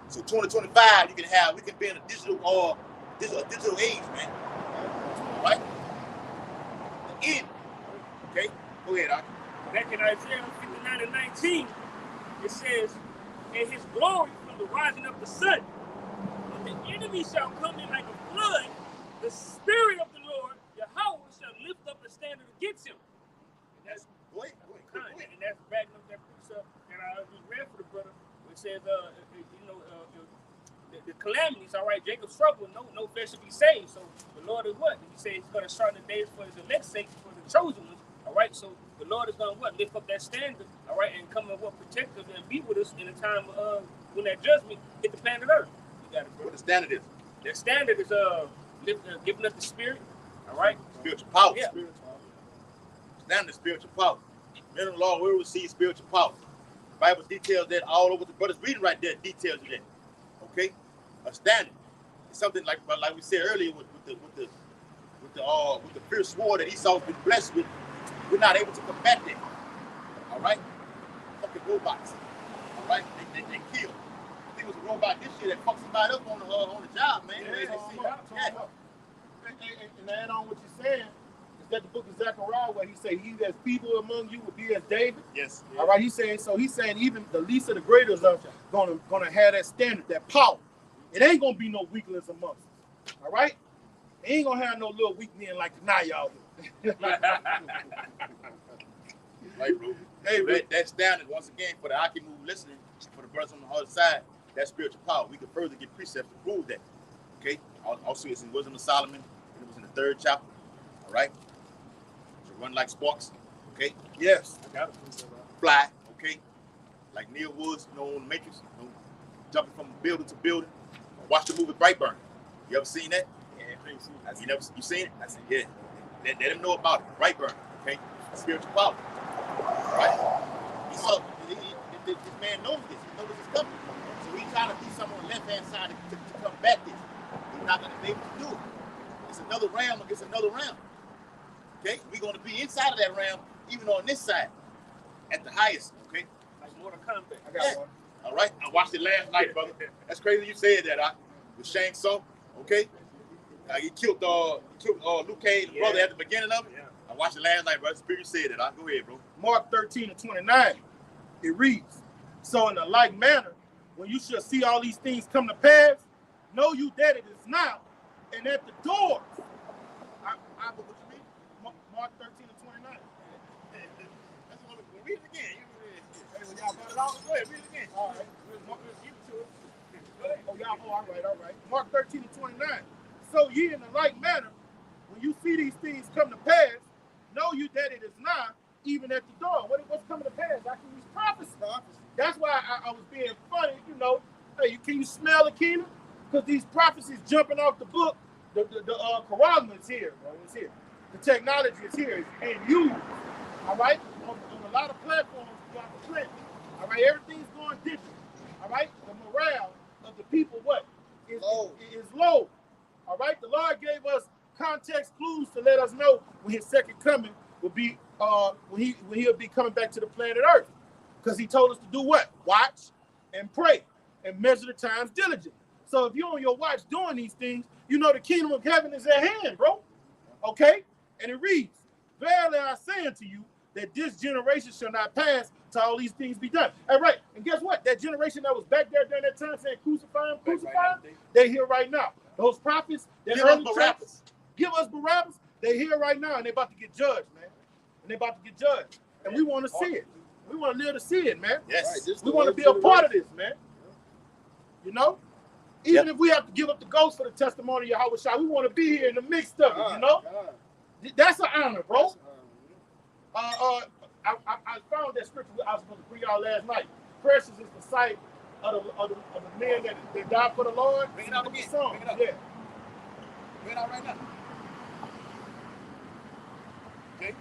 So 2025, we can be in a digital age, man. All right? The end. Okay? Go ahead, Doc. Back in Isaiah 59 and 19, it says, and his glory from the rising of the sun. And the enemy shall come in like a flood. The spirit of the Lord, Yahweh, shall lift up a standard against him. And that's Go ahead. and that's backing up that precept that I just read for the brother. It says, the calamities, all right, Jacob's trouble, no flesh should be saved. So the Lord is what? He said he's going to shorten the days for his elect's sake, for the chosen ones, all right? So the Lord is going to what? Lift up that standard, all right, and come and what? Protect us and be with us in a time of when that judgment hit the planet Earth. You got it, bro. What the standard is? The standard is giving us the spirit, all right? Spiritual power. Yeah. Standard is spiritual power. Men of the law will receive spiritual power. The Bible details that all over. The brothers reading right there details that. Okay, a standard. It's something like we said earlier with the fierce sword that Esau's been blessed with. We're not able to combat that. All right, fucking robots. All right, they kill. I think it was a robot this year that fucked somebody up on the job, man. And to add on what you're saying, is that the book of Zechariah where he said, he that's feeble among you will be as David. Yes. All right, he's saying even the least of the greatest are gonna have that standard, that power. It ain't gonna be no weaklings amongst us. All right? It ain't gonna have no little weak men like the y'all do. Right, bro. Hey, So bro. that standard, once again, for the Aki move listening, for the brothers on the other side, that spiritual power. We can further get precepts to prove that. Okay? Also, it's in Wisdom of Solomon, and it was in the 3rd chapter. All right? To run like sparks. Okay? Yes. I got it. Fly. Okay? Like Neil Woods, on the Matrix, jumping from building to building. Watch the movie Brightburn. You ever seen that? Yeah, I ain't seen it. You seen it? I said, yeah. Let them know about it. Brightburn. Okay? Spiritual power. Right? This man knows this. He knows this is coming. So he's trying to do something on the left-hand side to combat this. He's not going to be able to do it. It's another realm against another realm. Okay? We're going to be inside of that realm, even on this side, at the highest. Okay? Like Mortal Kombat. I got one. All right? I watched it last night, brother. That's crazy you said that, with Shang Tsung. Okay? He killed Luke Cage, the brother, at the beginning of it. Yeah. I watched it last night, brother. Spirit said that. Go ahead, bro. Mark 13 and 29, it reads, so in a like manner, when you shall see all these things come to pass, know you that it is now, and at the doors. What you mean? Mark 13 and 29. That's what we read it again. Hey, when y'all got it all, go ahead, read it again. All right. All right. Mark 13 and 29. So ye in the like manner, when you see these things come to pass, know you that it is not, even at the door. What's coming to pass? I can use prophecy. That's why I was being funny, Hey, can you smell the kingdom? Because these prophecies jumping off the book, the Quran is here, bro. It's here. The technology is here. It's being used. All right? On a lot of platforms throughout the planet. All right? Everything's going digital. All right? The morale of the people, what? Is low. All right, the Lord gave us context clues to let us know when his second coming will be when he'll be coming back to the planet Earth. Because he told us to do what? Watch and pray and measure the times diligently. So if you're on your watch doing these things, you know the kingdom of heaven is at hand, bro. Okay? And it reads, verily I say unto you that this generation shall not pass till all these things be done. All right, and guess what? That generation that was back there during that time saying crucify him, crucify him, they here right now. Those prophets, that early prophets, give us Barabbas, they here right now and they about to get judged, man. And they about to get judged. And we want to see it. We want to live to see it, man. Yes. We want to be a part of this, man. You know? Even if we have to give up the ghost for the testimony of Yahweh Shai, we want to be here in the midst of it, you know? That's an honor, bro. I found that scripture I was going to bring y'all last night. Precious is the sight of the men that died for the Lord. Bring it out again. Bring it up. Yeah. Bring it out right now. Okay?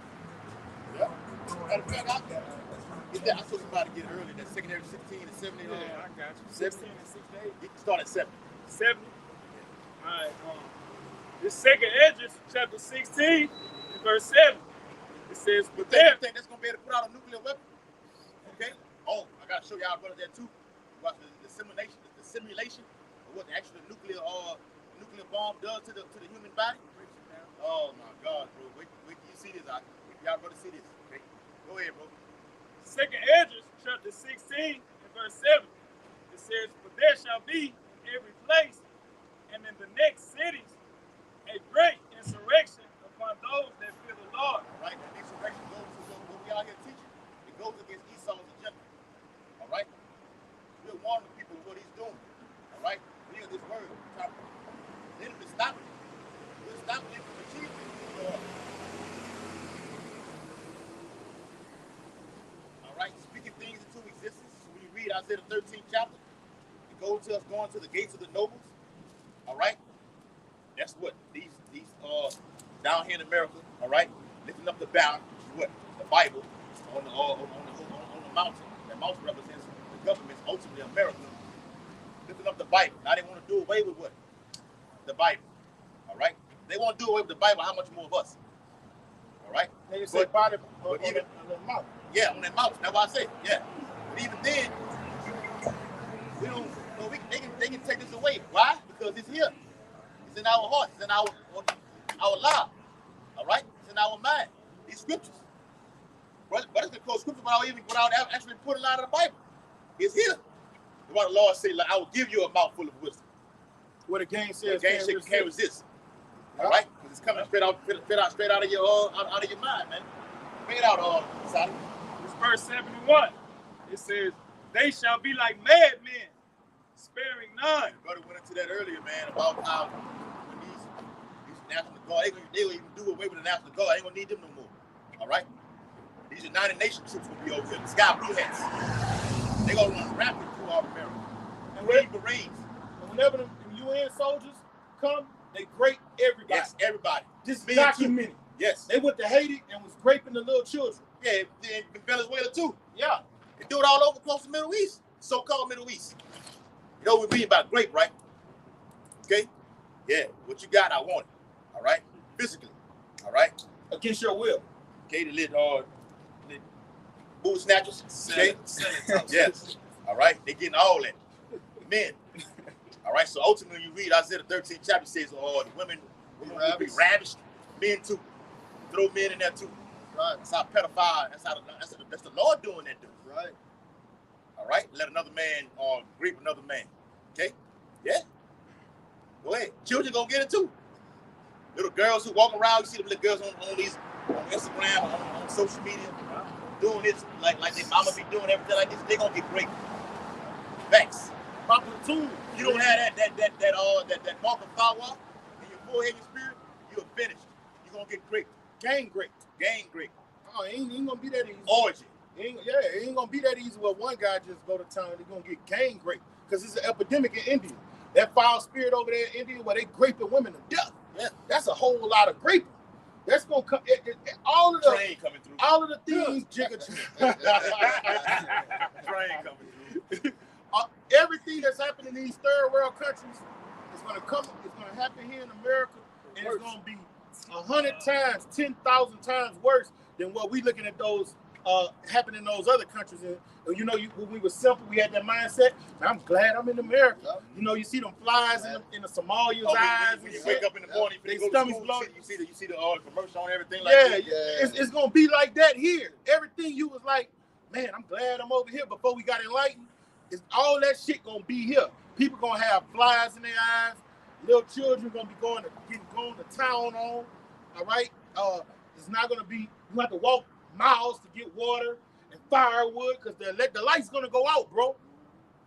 Yeah. Gotta bring it out there. I told you about to get early, that secondary 16 and 70. Yeah, I got you. 16 and 6 days. You can start at 7. 70. All right. This second Esdras, chapter 16, verse 7. It says, You but there. think that's going to be able to put out a nuclear weapon? Okay? Oh, I got to show y'all brothers that too. About the simulation of what the actual nuclear bomb does to the human body. Oh my God, bro. Wait till you see this. Y'all brothers see this. Okay? Go ahead, bro. Second Esdras, chapter 16, and verse 7. It says, but there shall be in every place and in the next cities a great insurrection upon those that fear the Lord. Right? That insurrection goes to what we out here teaching. It goes against Esau's agenda. All right? We're warning people what he's doing. All right? We hear this word. Let him stop it. We'll stop him from achieving it. All right? Speaking things into existence. When you read Isaiah the 13th chapter, it goes to us going to the gates of the nobles. All right? That's what these down here in America, all right, lifting up the banner, what the Bible on the mountain. That mountain represents the government, ultimately America. Lifting up the Bible. Now they want to do away with what? The Bible. All right. They want to do away with the Bible. How much more of us? All right. They say body on even the mouth. Yeah, on that mountain. That's why I say yeah. But even then, we don't. No, they can take this away. Why? Because it's here. It's in our hearts. It's in our lives. All right? It's in our mind. These scriptures. Brothers can quote scripture without actually putting it out of the Bible. It's here. What the Lord said, like, I will give you a mouthful of wisdom. What the game says, Can't resist. All right? Because it's coming straight out of your mind, man. Bring it out, Sally. It's verse 71. It says, they shall be like madmen, sparing none. Brother went into that earlier, man, about how when these National Guard, they will even do away with the National Guard. They ain't gonna need them no more. All right? These United Nations troops will be over here. The sky blue hats. They gonna run rapid through all America. And Green Berets. Whenever the UN soldiers come, they grape everybody. Yes, everybody. Just Me documented. too. Yes. They went to Haiti and was raping the little children. Yeah, in Venezuela too. Yeah. They do it all over across the Middle East. So-called Middle East. You know what we read about grape, right? Okay? Yeah. What you got, I want it. All right? Physically. All right? Against your will. Okay, the little booty snatchers. Okay? Yes. All right? They getting all that. Men. All right? So ultimately, you read Isaiah the 13th chapter says, the women will be ravished. Men too. Throw men in there too. Right. That's how pedophile, that's the Lord doing that, dude. Right. All right? Let another man grape another man. Okay? Yeah. Go ahead. Children gonna get it too. Little girls who walk around, you see them little girls on Instagram, on social media, doing this like they mama be doing everything like this. They gonna get raped. Facts. Popular too. You don't have that mark of power in your forehead, your spirit, you're finished. You're gonna get raped. Gang grape. Gang grape. Oh, it ain't gonna be that easy. Origin. It ain't gonna be that easy where one guy just go to town and they're gonna get gang grape. Because it's an epidemic in India. That foul spirit over there in India where they graping women to death. Yeah. That's a whole lot of graping. That's gonna come all of the train coming through. All of the things train coming through. Everything that's happening in these third world countries is gonna come. It's gonna happen here in America, and it's gonna be 100 times, 10,000 times worse than what we looking at those happen in those other countries. And you know, when we were simple, we had that mindset. I'm glad I'm in America. Yep. You know, you see them flies in the Somalians' eyes. When you wake up in the morning, they stomachs blowing. You see the commercial and everything like that. Yeah, it's gonna be like that here. Everything you was like, man, I'm glad I'm over here. Before we got enlightened, all that shit gonna be here. People gonna have flies in their eyes. Little children gonna be going to town on. All right. It's not gonna be. You have to walk miles to get water and firewood because the light's gonna go out, bro.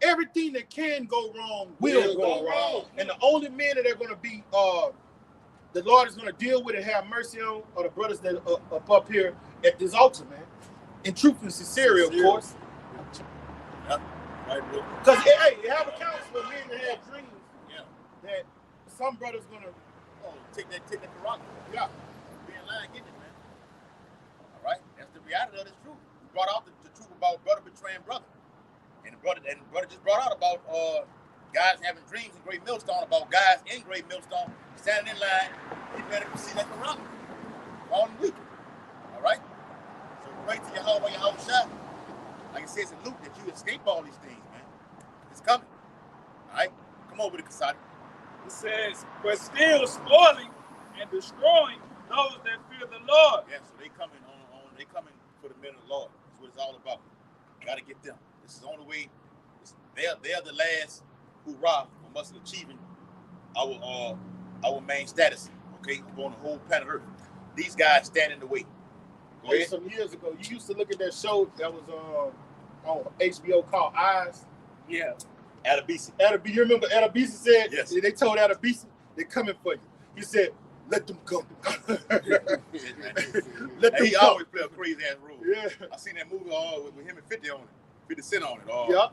Everything that can go wrong will go wrong. And the only men that are gonna be the Lord is gonna deal with and have mercy on are the brothers that are up here at this altar, man. In truth and sincerity, of course. Yeah. Right, bro. Because hey, it have accounts for men that have dreams. Yeah. That some brothers gonna take that Quran. Yeah. Be in line getting it, man. All right. That's the reality of this truth. We brought out the truth about brother betraying brother. And the brother just brought out about guys having dreams in Great Millstone, about guys in Great Millstone standing in line, getting ready to see that Quran. All week. All right? So pray to Yahweh, Yahweh. Like it says in Luke, that you escape all these things, man. It's coming. All right? Come over to Kasadi. It says, but still spoiling and destroying those that fear the Lord. Yeah, so they coming they coming for the men of the Lord. That's what it's all about. Gotta get them. This is the only way. They're the last hoorah from us achieving our main status, okay, on the whole planet Earth. These guys stand in the way. Go ahead. Some years ago, you used to look at that show that was on HBO called Eyes. Yeah. Adabisi. You remember Adabisi said? Yes. They told Adabisi, they're coming for you. He said, let them come. Let them he come. Always play a crazy ass role. Yeah. I seen that movie with him and 50 on it. 50 Cent on it. Yep.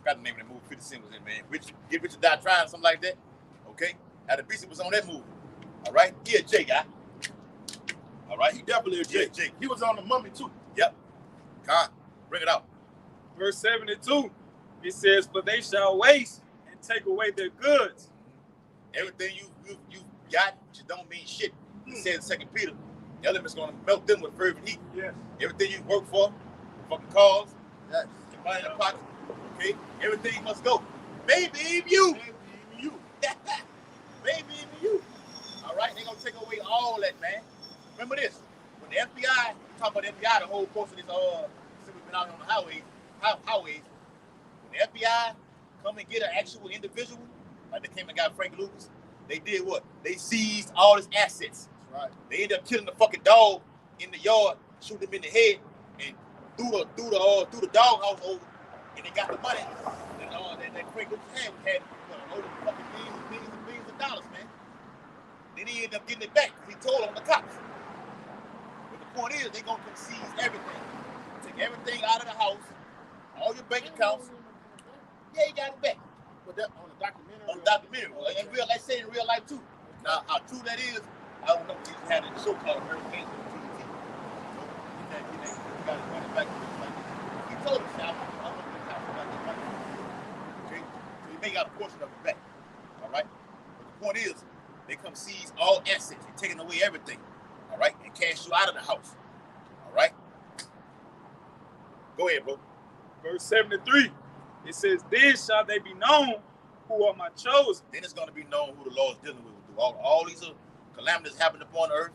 Got the name of that movie 50 Cent was in, man. Get Richard Die Trying, something like that. Okay? Adabisi was on that movie. All right? He a J guy. All right? He definitely a J. J. He was on the Mummy too. Yep. Con, bring it out. Verse 72, it says, for they shall waste and take away their goods. Everything you got, which don't mean shit. He said in 2 Peter, the element's gonna melt them with fervent heat. Yes. Everything you work for, fucking cars, yes. Your money in the pocket, okay? Everything must go. Maybe even you. Maybe even you. All right, they're gonna take away all that, man. Remember this, when the FBI, talk about the FBI, the whole course of this, since we've been out on the highways, when the FBI come and get an actual individual, like they came and got Frank Lucas, they did what? They seized all his assets. That's right. They ended up killing the fucking dog in the yard, shoot him in the head, and threw the doghouse over, and they got the money. And that Frank Lucas had over fucking billions of dollars, man. Then he ended up getting it back because he told on the cops. But the point is, they gonna seize everything, take everything out of the house, all your bank accounts. Yeah, he got it back. But that on the documentary. On the documentary, in real, let's say in real life too. Now, how true that is, I don't know. He just had a show called Hurricane on TV. He got his money back. He told us, I'm going to the cops about this money. Okay, so he may got a portion of it back. All right, but the point is, they come seize all assets. They're taking away everything. All right, and cash you out of the house. All right. Go ahead, bro. Verse 73, it says, then shall they be known who are my chosen. Then it's going to be known who the Lord is dealing with. All these calamities happening upon the earth.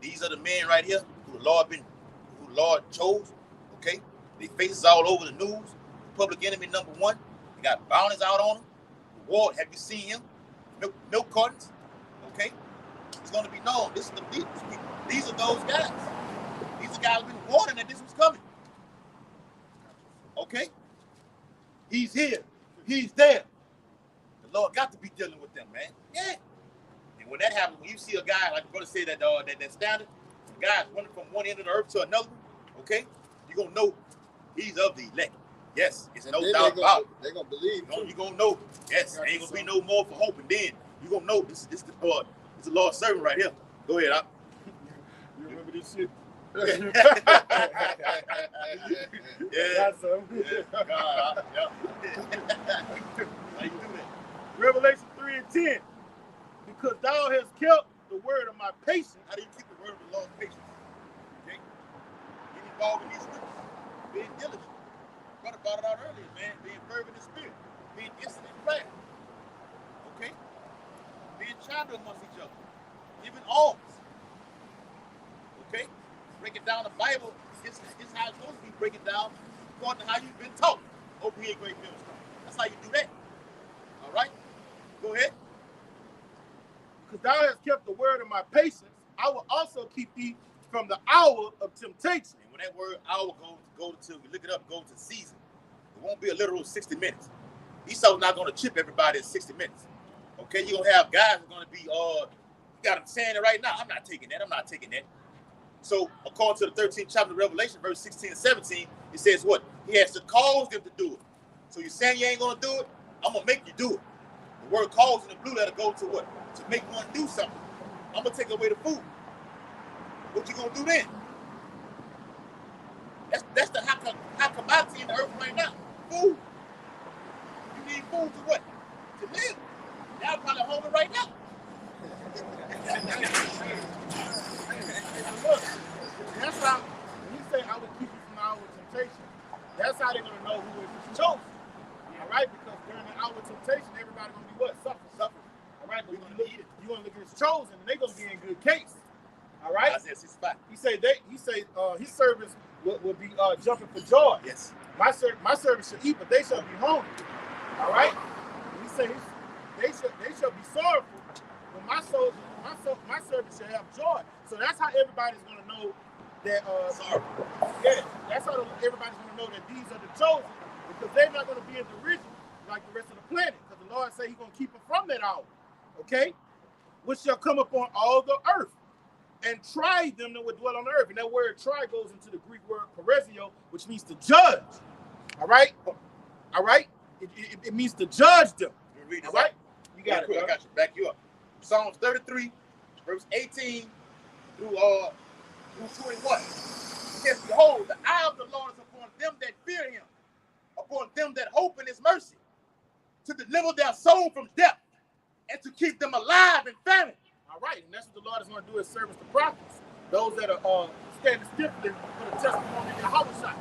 These are the men right here who the Lord chose. Okay, they faces all over the news. Public enemy number one. They got bounties out on them. The war. Have you seen him? Milk cartons. Okay, it's going to be known. These are those guys. These are guys who've been warning that this was coming. Okay, he's here. He's there. The Lord got to be dealing with them, man. Yeah. And when that happens, when you see a guy, like the brother said, that standard, the guy's running from one end of the earth to another, okay, you're going to know he's of the elect. Yes, it's no doubt about it. They're going to believe. You're going to know. Yes, ain't going to be no more for hope. And then you're going to know this is the Lord. It's the Lord's servant right here. Go ahead, Op. You remember this shit? Yeah. Got some. Yeah. God, yeah. How you do that? Revelation 3 and 10. Because thou hast kept the word of my patience. How do you keep the word of the Lord's patience? Okay? Get involved in these scriptures. Being diligent. Brother brought it out earlier, man. Being fervent in spirit. Being instant in prayer. Okay? Being child amongst each other. Giving alms. Okay? Breaking down the Bible. It's how it's supposed to be breaking down according to how you've been taught over here at Great Millstone. That's how you do that. All right? Go ahead. Because thou hast kept the word of my patience, I will also keep thee from the hour of temptation. And when that word hour goes to, we look it up, goes to season. It won't be a literal 60 minutes. Esau's not going to chip everybody in 60 minutes. Okay, you're going to have guys who are going to be, you got them saying it right now. I'm not taking that. So, according to the 13th chapter of Revelation, verse 16 and 17, it says what? He has to cause them to do it. So you're saying you ain't going to do it? I'm going to make you do it. The word cause in the blue letter goes to what? To make one do something. I'm going to take away the food. What you going to do then? That's the hot commodity in the earth right now. Food. You need food to what? To live. Y'all probably hungry right now. Look, that's how, when you say I will keep you from the hour of temptation, that's how they're going to know who is chosen. All right? Because during the hour of temptation, everybody's going to be what? Suffering. All right? But you want to look at his chosen, and they're going to be in good case. All right? Isaiah 65. He say his servants will be jumping for joy. Yes. My servants shall eat, but they shall be hungry. All right? And he says they shall be sorrowful, but my servants shall have joy. So that's how everybody's gonna know that. Yeah, that's how everybody's gonna know that these are the chosen, because they're not gonna be in derision like the rest of the planet, because the Lord say He's gonna keep them from that hour. Okay, which shall come upon all the earth, and try them that would dwell on the earth. And that word "try" goes into the Greek word "parezio," which means to judge. All right. It means to judge them. Read this all right. Out. You got it. I got you. Back you up. Psalms 33, verse 18 through 21. It says, "Behold, the eye of the Lord is upon them that fear Him, upon them that hope in His mercy, to deliver their soul from death, and to keep them alive in famine." All right, and that's what the Lord is going to do: is service the prophets, those that are standing stiffly for the testimony of Yahweh,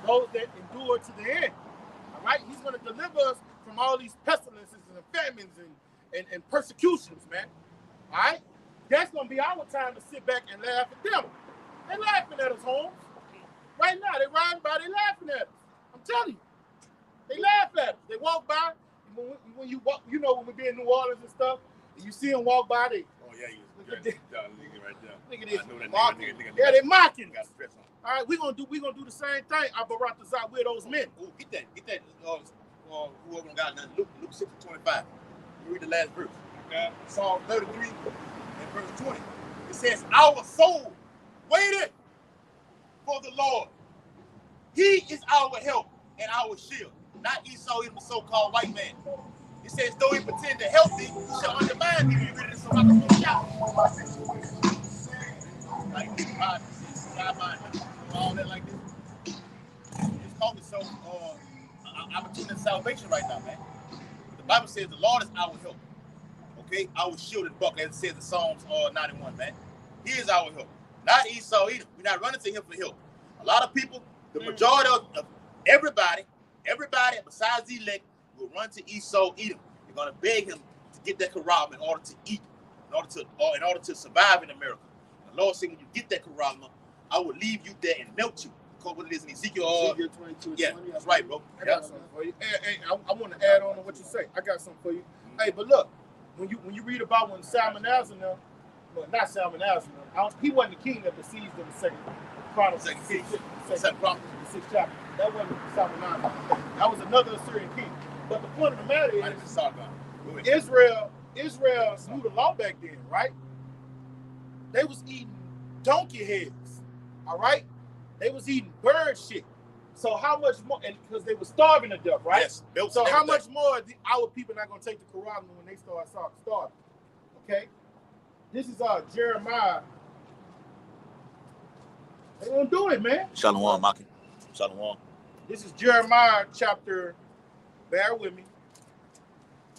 those that endure to the end. All right, He's going to deliver us from all these pestilences and famines and persecutions, man. All right, that's going to be our time to sit back and laugh at them. They're laughing at us, Holmes. Right now, they're riding by, they're laughing at us. I'm telling you, they laugh at us. They walk by. When you walk, you know, when we be in New Orleans and stuff, and you see them walk by, they. Oh yeah, look at this. Right there. Look at this. I know that Mocking. nigga Yeah, they're mocking. Got stress on. All right, we're gonna do the same thing. Abaratazah, we're those men. Ooh, get that. Whoever got nothing. Luke 6:25. Read the last verse. Okay. Psalm 33 and verse 20. It says, "Our soul waited for the Lord. He is our help and our shield." Not Esau, even the so-called white man. It says, "Though he pretend to help thee, he shall undermine thee." You read this so I can go shout. Like God all that like this. It's called it so opportunity and salvation right now, man. The Bible says the Lord is our help. Okay, our shield and buckler, as it says in Psalms 91, man. He is our help. Not Esau either. We're not running to him for help. A lot of people, the majority of everybody besides the elect will run to Esau Edom. They're gonna beg him to get that karama in order to eat, in order to survive in America. The Lord said, when you get that karama, I will leave you there and melt you. Because what it is in Ezekiel 22 yeah, 20. That's right, bro. I got something for you. Hey, I want to add on to what you say. I got something for you. Hey, but look, when you read about when Salmanazar, well, not Salmanazar, he wasn't the king that besieged in the second Chronicles, the sixth chapter. That wasn't Salmanazar. That was another Assyrian king. But the point of the matter is, Israel knew the law back then, right? They was eating donkey heads, all right? They was eating bird shit. So how much more, and because they were starving to death, right? Yes. So how much more our people not going to take the Quran when they start starving? Okay? This is Jeremiah. They gonna do it, man. Shalom, Maki. Shalom. This is Jeremiah chapter, bear with me,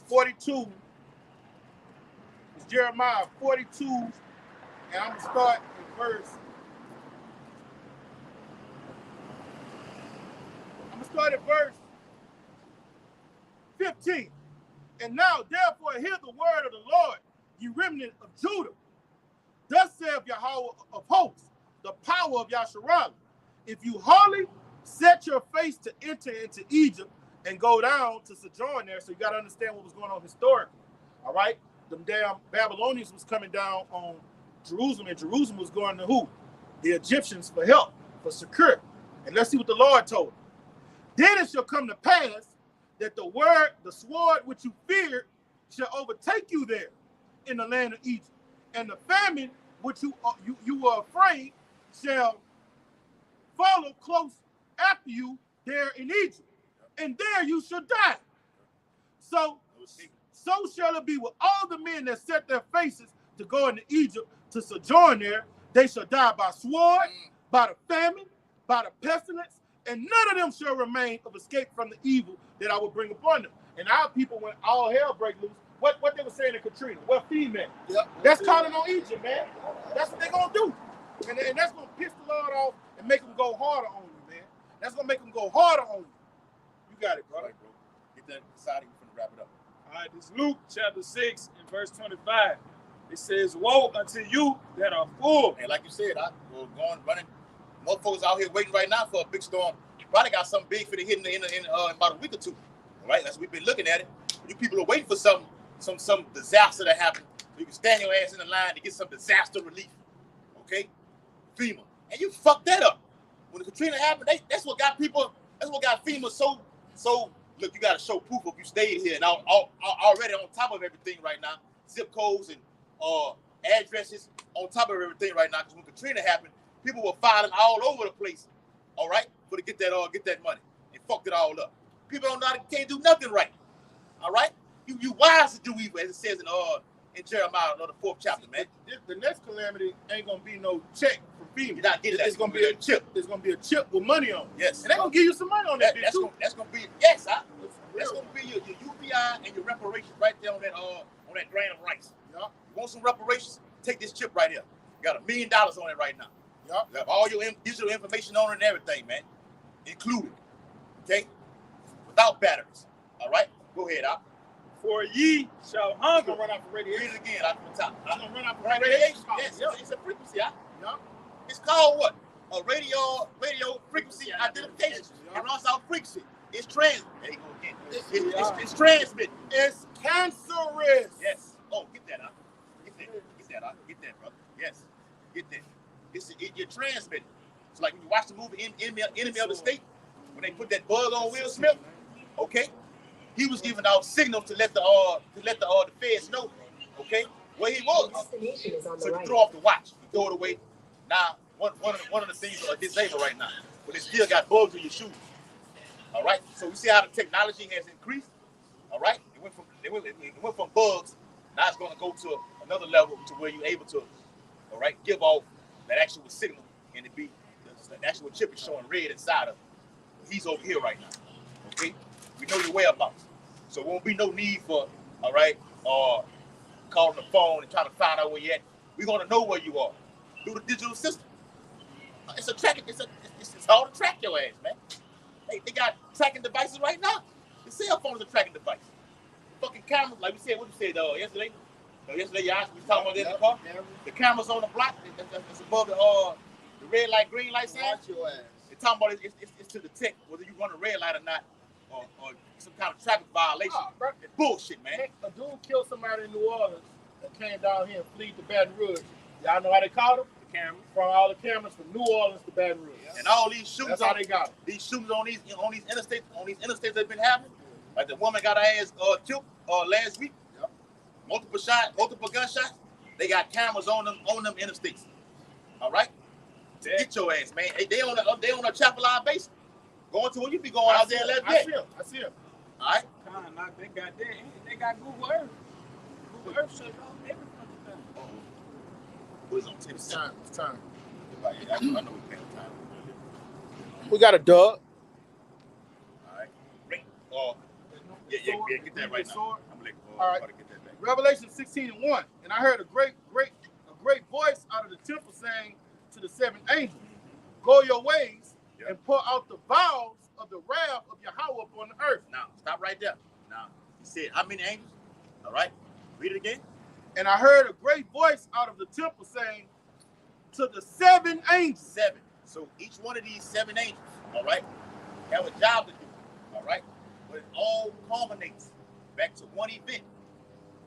42. It's Jeremiah 42, and I'm gonna start in verse. I'm gonna start at verse 15. And now, therefore, hear the word of the Lord, ye remnant of Judah. Thus saith Yahweh of hosts, the power of Yasharal. If you wholly set your face to enter into Egypt and go down to sojourn there, so you got to understand what was going on historically. All right? Them damn Babylonians was coming down on Jerusalem, and Jerusalem was going to who? The Egyptians for help, for security. And let's see what the Lord told them. Then it shall come to pass that the sword which you feared shall overtake you there in the land of Egypt, and the famine which you were afraid shall follow close after you there in Egypt, and there you shall die. So shall it be with all the men that set their faces to go into Egypt to sojourn there. They shall die by sword, by the famine, by the pestilence, and none of them shall remain of escape from the evil that I will bring upon them. And our people, when all hell break loose, what they were saying in Katrina, what female? Yep. That's calling on Egypt, man. That's what they're going to do. And that's going to piss the Lord off and make them go harder on you, man. That's going to make them go harder on you. You got it, brother. Right, bro. Get that deciding. We're going to wrap it up. All right, this is Luke chapter 6 and verse 25. It says, woe unto you that are full. And like you said, we're going running. Motherfuckers out here waiting right now for a big storm. Probably got something big for the hit in about a week or two. All right, that's what we've been looking at it. You people are waiting for some disaster to happen. So you can stand your ass in the line to get some disaster relief. Okay? FEMA. And you fucked that up. When the Katrina happened, that's what got FEMA so look, you gotta show proof if you stayed here. Now already on top of everything right now, zip codes and addresses on top of everything right now. Because when Katrina happened, people were filing all over the place, all right, for to get that money and fucked it all up. People don't know can't do nothing right. All right? You wise to do evil, as it says in Jeremiah, the 4th chapter, man. The next calamity ain't gonna be no check from FEMA. You're not getting that. It's gonna be a chip. It's gonna be a chip with money on it. Yes. And they're gonna give you some money on that. That's gonna be that's gonna be your UBI and your reparations right there on that grain of rice. Yeah. You want some reparations? Take this chip right here. You got $1 million on it right now. Yeah. You have all your digital information on it and everything, man, included. Okay, without batteries. All right, go ahead, Al. For ye shall I'm hunger. gonna run out for radiation. Read it again out from the top. I'm gonna run out for Radiation. radiation. Yes, it's a frequency. Yeah. It's called what? A radio frequency identification. It runs out frequency. It's transmitted. There you go again. It's transmitted. It's cancerous. Yes. Oh, get that out. Get that out. Get that, brother. Yes. Get that. You're transmitting. It's like when you watch the movie Enemy of the State, when they put that bug on Will Smith, okay? He was giving out signals to let the feds know, okay, where he was. So you throw off the watch, you throw it away. Now, one of the things are disabled right now, but they still got bugs in your shoes. All right. So we see how the technology has increased. All right. It went from bugs. Now it's going to go to another level to where you're able to, all right, give off that actual signal, and it be the actual chip is showing red inside of it. He's over here right now. Okay. We know your whereabouts. So there won't be no need for, all right, calling the phone and trying to find out where you're at. We're going to know where you are through the digital system. It's all to track your ass, man. They got tracking devices right now. The cell phone is a tracking device. Fucking cameras, like we said, what you said yesterday? Yesterday, you asked me, we talking about that in the car. The cameras on the block, that's above the red light, green light sign. Watch your ass. They're talking about it's to detect whether you run a red light or not, or some kind of traffic violation. It's bullshit, man. A dude killed somebody in New Orleans that came down here and fled to Baton Rouge. Y'all know how they caught him? The cameras. From all the cameras from New Orleans to Baton Rouge. And all these shootings, that's how they got him. These shootings on these interstates that have been happening. Like the woman got her ass killed last week. Yep. Multiple gunshots. They got cameras on them interstates. All right. Yeah. Get your ass, man. They on a chapel line base. Going to when you be going out there last day. I see him. All right. They got Google Earth. Google Earth shut down every fucking thing. Who's on 10? It's time. I know we paying time. We got a dub. All right. Yeah, get that right now. I'm All right. Revelation 16:1. And I heard a great voice out of the temple saying to the seven angels, go your ways and pour out the vials of the wrath of Yahweh upon the earth. Now, stop right there. Now, he said, how many angels? All right. Read it again. And I heard a great voice out of the temple saying to the seven angels. 7. So each one of these 7 angels, all right, have a job to do, all right? But it all culminates back to one event.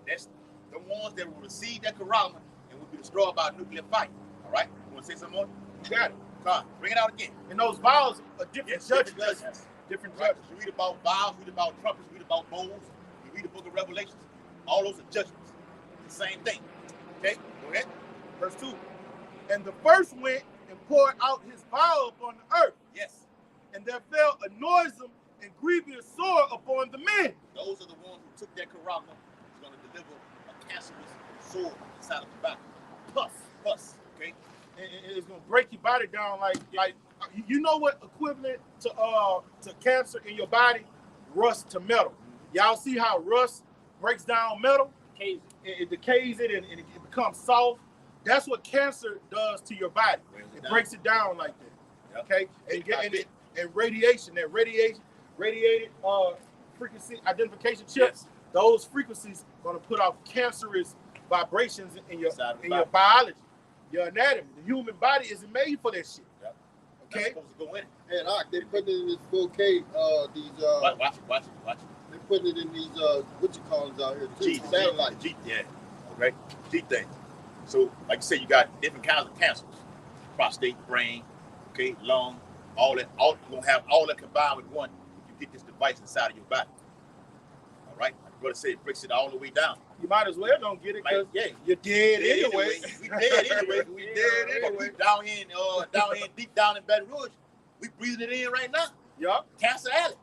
That's the ones that will receive that karama and will be destroyed by a nuclear fight, all right? You want to say something more? You got it. Come on, bring it out again. And those vials are different judges. Different Right. judges. You read about vials, read about trumpets, read about bowls, you read the book of Revelations. All those are judgments. The same thing. Okay, go ahead. Verse 2. And the first went and poured out his vial upon the earth. Yes. And there fell a noisome and grievous sore upon the men. Those are the ones who took that karama, is going to deliver a cancerous sore inside of the body. Pus, okay? And it's gonna break your body down like you know what equivalent to cancer in your body? Rust to metal. Y'all see how rust breaks down metal? It decays it and it becomes soft. That's what cancer does to your body. It breaks it down like that. Okay? And radiation, that radiated frequency identification chips, those frequencies gonna put out cancerous vibrations in your biology, your anatomy. The human body isn't made for that shit. Okay? That's supposed to go in. And they put it in this 4K, these Watch it. they put it in these what you call them out here too, G, satellite. G, yeah. Okay. G thing. So, like you said, you got different kinds of cancers. Prostate, brain, okay, lung, all that. All you're gonna have all that combined with one if you get this device inside of your body. All right? Like the brother said, it breaks it all the way down. You might as well don't get it because you're dead anyway. We dead anyway. We dead anyway. We deep down in Baton Rouge, we breathing it in right now. Yup. Cancer Alley.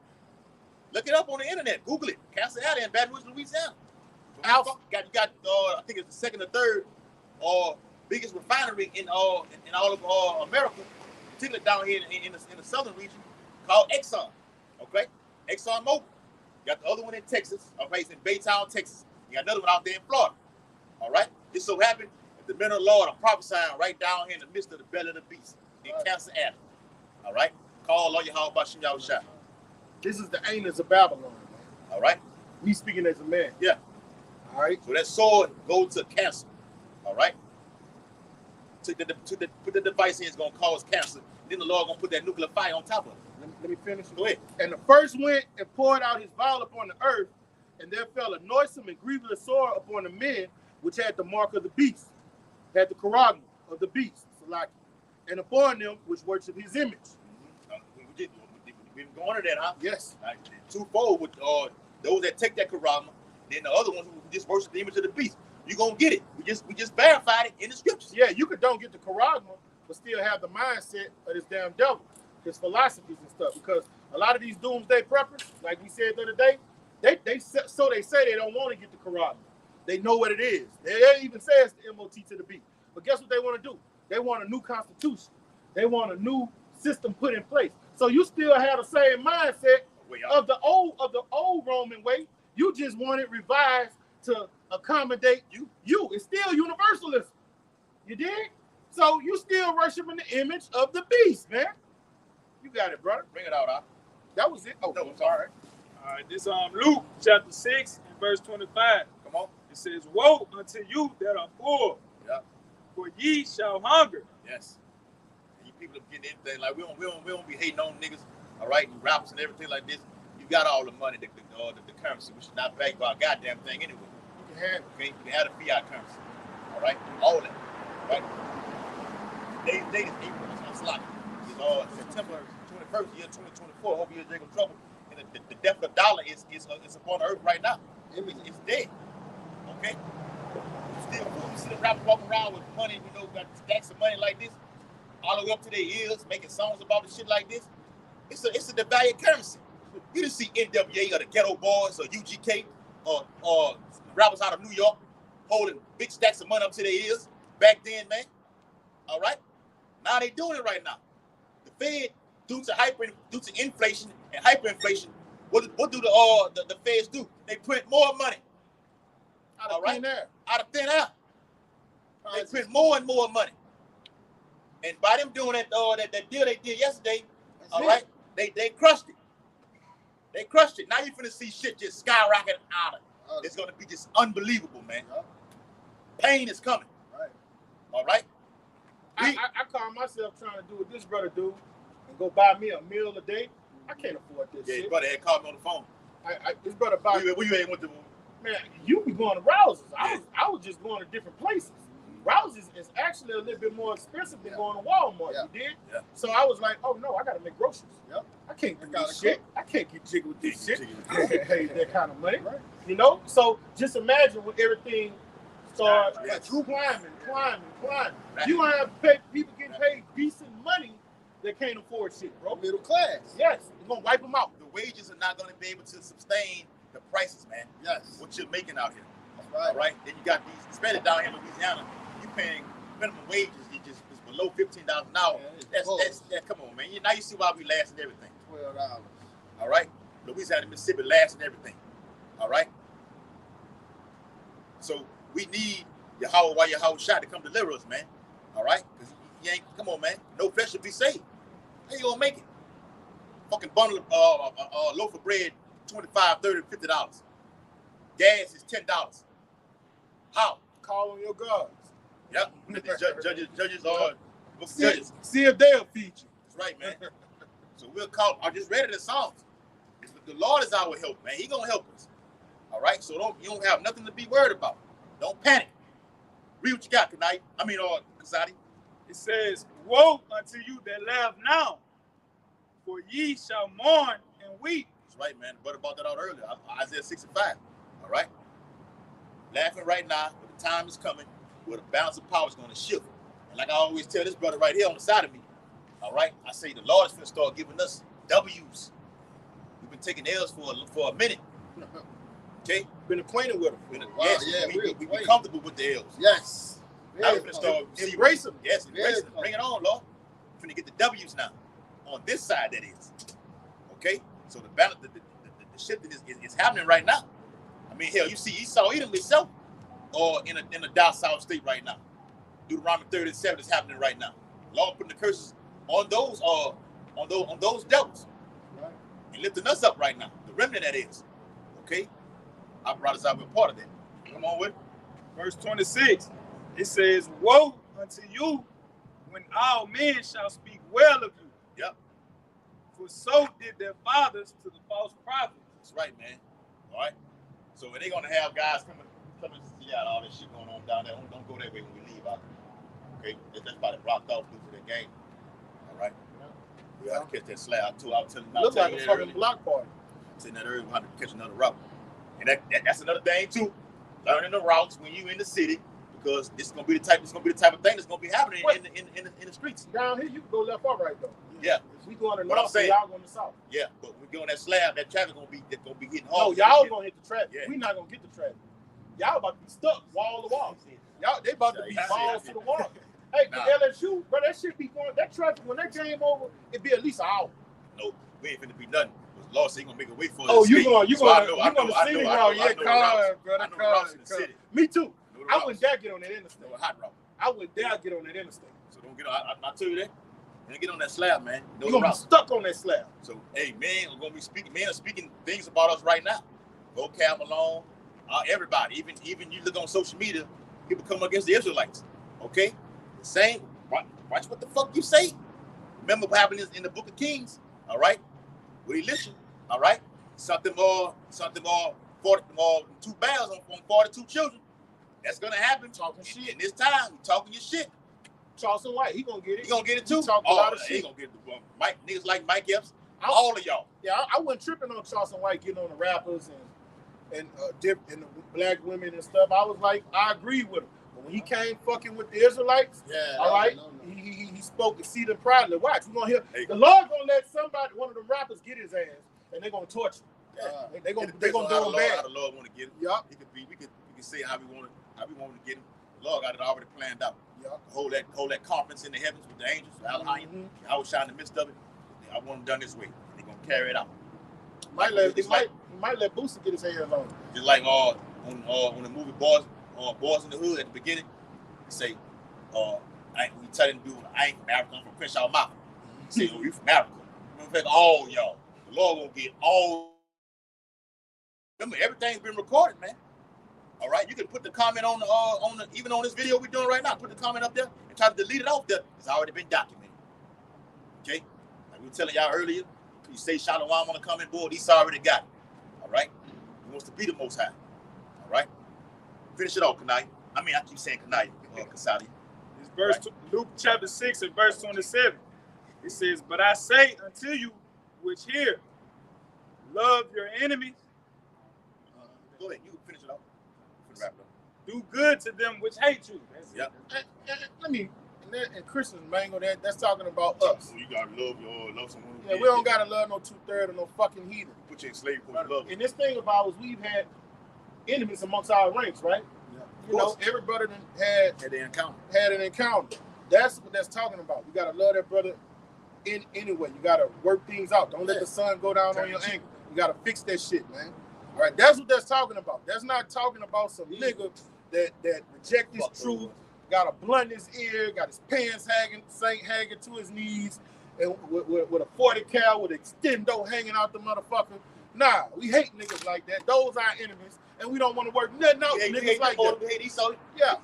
Look it up on the internet. Google it. Cancer Alley in Baton Rouge, Louisiana. So you got I think it's the second or third biggest refinery in all of America, particularly down here in the southern region, called Exxon. Okay, Exxon Mobil. You got the other one in Texas. Okay, it's in Baytown, Texas. You got another one out there in Florida. All right. This so happened that the men of the Lord are prophesying right down here in the midst of the belly of the beast in Cancer Alley. All right. Call all your how about Shem Yahushua. This is the anus of Babylon. All right. Me speaking as a man. Yeah. All right. So that sword goes to cancer. All right. Put the device in, it's gonna cause cancer. Then the Lord gonna put that nuclear fire on top of it. Let me finish. Go ahead. And the first went and poured out his vial upon the earth, and there fell a noisome and grievous sore upon the men which had the mark of the beast, had the charagma of the beast, Salaki, and upon them which worship his image. We've been going to that, huh? Yes. Right. Twofold with those that take that karama, then the other ones who just worship the image of the beast. You're gonna get it. We just verified it in the scriptures. Yeah, you could don't get the charagma, but still have the mindset of this damn devil, his philosophies and stuff. Because a lot of these doomsday preppers, like we said the other day, they say they don't want to get the charagma. They know what it is. They even say it's the MOT to the B. But guess what they want to do? They want a new constitution. They want a new system put in place. So you still have the same mindset of the old Roman way. You just want it revised to accommodate you. It's still universalism. You dig? So you still worshiping the image of the beast, man. You got it, brother. Bring it out, huh? That was it. Oh, no, I'm sorry. All right, this Luke chapter 6 and verse 25. Come on. It says, "Woe unto you that are poor, for ye shall hunger." Yes. And you people are getting anything like we don't be hating on niggas, all right, and rappers and everything like this. You got all the money, the currency. We should not back by a goddamn thing anyway. You can have it. Okay, you can have the fiat currency, all right, all that, right? Today's date is April. It's not September 21st, year 2024. Hope you're in Jacob trouble. And the death of the dollar is upon the earth right now. It's dead. Okay? Still, you see the rappers walking around with money, got stacks of money like this, all the way up to their ears, making songs about the shit like this. It's a devalued currency. You didn't see NWA or the Ghetto Boys or UGK or rappers out of New York holding big stacks of money up to their ears back then, man. All right? Now they doing it right now. The Fed, due to inflation and hyperinflation, what do the feds do? They print more money Out All of right. thin air. Out of thin air. They Prices print more and more money. And by them doing that deal they did yesterday, That's all it. right, they crushed it. They crushed it. Now you're finna see shit just skyrocket out of it. It's gonna be just unbelievable, man. Yeah. Pain is coming. Right. All right. I call myself trying to do what this brother do and go buy me a meal a day. I can't afford this Yeah, shit. his brother had called me on the phone. This brother buy Where you at with the man, you be going to Rouse's. I was just going to different places. Rouse's is actually a little bit more expensive than going to Walmart. Yeah. You did? Yeah. So I was like, oh no, I gotta make groceries. Yep. I can't do gotta this shit. cook. I can't get jiggy with this shit. Jiggy. Hey, that kind of money. Right. You know? So just imagine when everything starts Yes. climbing. Right. You gonna have to pay people getting paid decent money that can't afford shit, bro. Middle class. Yes, it's gonna wipe them out. The wages are not gonna be able to sustain the prices, man. Yes. What you're making out here. That's All right. right. Then you got these, especially down here in Louisiana, you paying minimum wages. It's below $15 an hour. Yeah, it's That's come on, man. Now you see why we last in everything. $12. All right. Louisiana, Mississippi last in everything. All right. So we need Yahweh Shah to come deliver us, man. All right. Because he ain't. Come on, man. No flesh should be saved. How you gonna make it? Fucking bundle of loaf of bread, $25, $30, $50. Gas is $10. How? Call on your gods. Yep. Judges, book of Judges. See if they'll feed you. That's right, man. So we'll call. I just read it in Psalms. The Lord is our help, man. He gonna help us. All right. So you don't have nothing to be worried about. Don't panic. Read what you got tonight. Kasadi. It says, woe unto you that laugh now, for ye shall mourn and weep. That's right, man. But about that out earlier. Isaiah 65. All right. Laughing right now, but the time is coming where the balance of power is going to shift. And like I always tell this brother right here on the side of me, all right, I say the Lord is going to start giving us W's. We've been taking L's for a minute. Okay? Been acquainted with them. Wow, Yes, yeah, we we're be comfortable with the L's. Yes. Now we're Very going to start Embrace them. Yes, Very embrace them. Bring it on, Lord. We're going to get the W's now. On this side, that is. Okay? So the balance, the shifting is happening right now. I mean, hell, you see Esau Edom itself, or in a down south state right now. Deuteronomy 37 is happening right now. Lord putting the curses on those devils, Right. and lifting us up right now. The remnant that is. Okay, our brothers out with part of that. Come on with it. Verse 26, it says, woe unto you when all men shall speak well of you. Yep, For so did their fathers to the false prophets. that's right, man. All right. So they're gonna have guys coming to see out all this shit going on down there. Don't go that way when we leave out. Okay, that's probably blocked off due to the game. All right. We have to catch that slab too. I was telling Look like you a that fucking earlier. block party. Saying that earlier, we have to catch another route. And that's another thing too. Learning the routes when you in the city, because this is gonna be the type of thing that's gonna be happening in the streets. Down here, you can go left or right though. Yeah. We going to What I'm north, saying- y'all going to south. Yeah, but when we go on that slab, that traffic gonna be hitting No, hard. y'all gonna hit the traffic. Yeah. We not gonna get the traffic. Y'all about to be stuck wall to wall. Y'all, they about to be Yeah, balls yeah. to the wall. Hey, Nah. LSU, bro, that shit be going. That traffic when that game over, it be at least an hour. No, we ain't finna be nothing. Because Lord said he gonna make a way for us. Oh, to you escape. going So I know the city I route? know Yeah, the car, routes. brother, I know the routes in the city. Me too. Know the I routes. wouldn't dare get on that interstate. No, a hot route. I wouldn't dare get on that interstate. So don't get on. I tell you that. Don't get on that slab, man. Know You the gonna be routes. stuck on that slab. So, hey, man, we're gonna be speaking. Men are speaking things about us right now. Vocab Malone, everybody. Even you look on social media, people come against the Israelites. Okay, the same. Watch what the fuck you say. Remember what happened in the Book of Kings. All right, with Elisha. All right, something more. 2 bears on 42 children. That's gonna happen. Talking shit. In this time, you talking your shit. Charleston White, he gonna get it. You gonna get it too? He talk a lot of He shit. gonna get it. Mike, niggas like Mike Epps, all of y'all. Yeah, I wasn't tripping on Charleston White getting on the rappers and the black women and stuff. I was like, I agree with him. But when he came fucking with the Israelites, Yeah. all right, no. he spoke exceeding proudly. Watch, we're gonna hear Hey. the Lord gonna let one of the rappers get his ass, and they're gonna torture him. They gonna It do depends on him how bad. the Lord want to get him. Yup, We could say how we want to get him. The Lord got it already planned out. yup. Hold that conference in the heavens with the angels. Mhm. I was shot in the midst of it. I want them done this way. They're gonna carry it out. Might let Boosie get his hands on him. Just like on the movie Boys in the Hood at the beginning, they say, we tell them dude, I ain't from Africa, I'm from Crenshaw Mafia. Say, oh, you from Africa. In fact, all y'all. The Lord gonna get all. Remember, everything's been recorded, man. All right, you can put the comment on the even on this video we're doing right now. Put the comment up there and try to delete it off there. It's already been documented. Okay, like we were telling y'all earlier, you say Shalom on the comment board. He's already got it. All right, he wants to be the Most High. All right, finish it off, Kanai. I mean, I keep saying Kanai, Kasadi. It's verse Luke chapter 6 and verse 27. It says, "But I say unto you, which hear, love your enemies." Go ahead, you can finish it off. Wrap it up. Do good to them which hate you. Yep. Let me, and Christians mangle that's talking about us. So you gotta love someone. Yeah, we don't gotta love no 2/3 or no fucking heathen. Put you in slave for love. And this thing about us, we've had enemies amongst our ranks, right? Yeah. You know, every brother had an encounter. That's what that's talking about. You gotta love that brother in any way. You gotta work things out. Don't let the sun go down on your ankle. You gotta fix that shit, man. All right, that's what that's talking about. That's not talking about some nigga that reject his truth, got a blunt in his ear, got his pants hanging to his knees, and with a 40 cal with an extendo hanging out the motherfucker. Nah, we hate niggas like that. Those are our enemies, and we don't want to work nothing out with niggas like that. Yeah.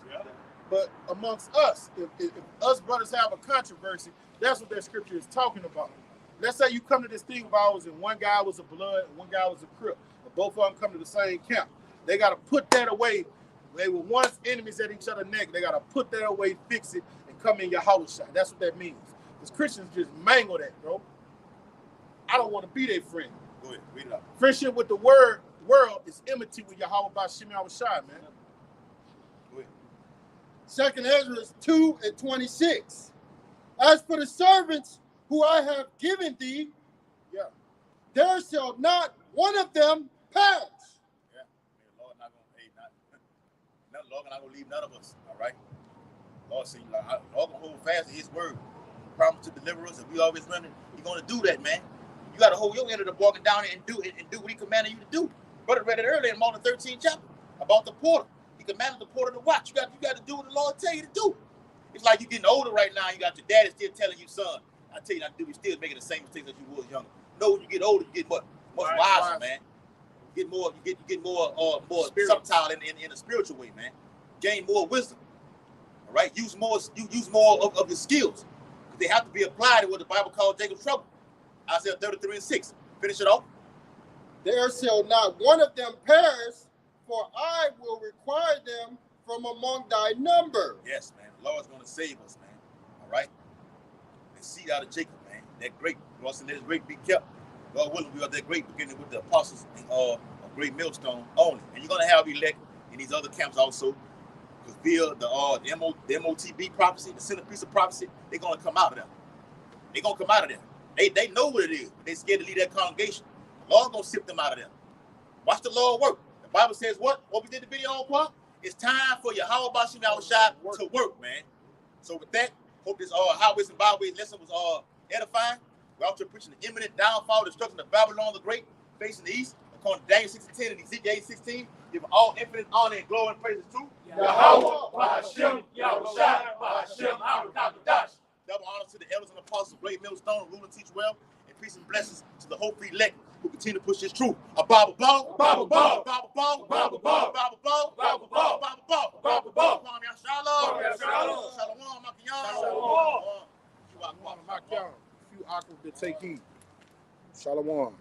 But amongst us, if us brothers have a controversy, that's what that scripture is talking about. Let's say you come to this thing of ours and one guy was a blood and one guy was a crip. But both of them come to the same camp. They got to put that away. They were once enemies at each other's neck. They got to put that away, fix it, and come in your house shot. That's what that means. Because Christians just mangle that, bro. I don't want to be their friend. Go ahead, read it out. Friendship with the world is enmity with Yahweh by Shimei Awashai, man. Go ahead. 2nd Ezra 2 and 26. As for the servants who I have given thee, there shall not one of them perish. Yeah, Lord not gonna leave none of us. All right. Lord said, Lord gonna hold fast to His word. He promised to deliver us, and we always running. He's gonna do that, man. You gotta hold your end of the bargain down and do what He commanded you to do. Brother read it earlier in Mark 13 chapter about the porter. He commanded the porter to watch. You got to do what the Lord tell you to do. It's like you're getting older right now. You got your daddy still telling you, son, I tell you not to do. You're still making the same mistakes that you was younger. No, when you get older, you get much wiser, man. You get more subtle in a spiritual way, man. Gain more wisdom. All right, use more of your skills. They have to be applied to what the Bible calls Jacob's trouble. Isaiah 33 and 6. Finish it off. There shall not one of them perish, for I will require them from among thy number. Yes, man. The Lord's going to save us, man. All right? The seed out of Jacob, man. That grape. God said, let his grape be kept. God willing, we are that grape, beginning with the apostles and a great millstone only. And you're going to have elect in these other camps also. Because via the MOTB prophecy, the centerpiece of prophecy, they're going to come out of there. They're going to come out of there. They know what it is, but they're scared to leave that congregation. The Lord's going to sift them out of there. Watch the Lord work. The Bible says what? What we did the video on, Qua? It's time for Yahweh Bashim Yahushua to work, man. So with that, hope this highways and byways lesson was edifying. We're out here preaching the imminent downfall, destruction of Babylon the Great, facing the east, according to Daniel 6 and 10 and Ezekiel 8:16. Give all infinite honor and glory and praises to Yahweh Bashim Yahushua Bashim Arukadash. Double honor to the elders and apostles, great millstone, rule and teach well, and peace and blessings to the hope free elect who continue to push this truth. A Bible ball, Bible ball, Bible ball, Bible ball, Bible ball, Bible ball, Bible ball, Bible ball. Shalom, shalom, shalom, Shalom, Makiyan. Few aqua to take heed. Shalom.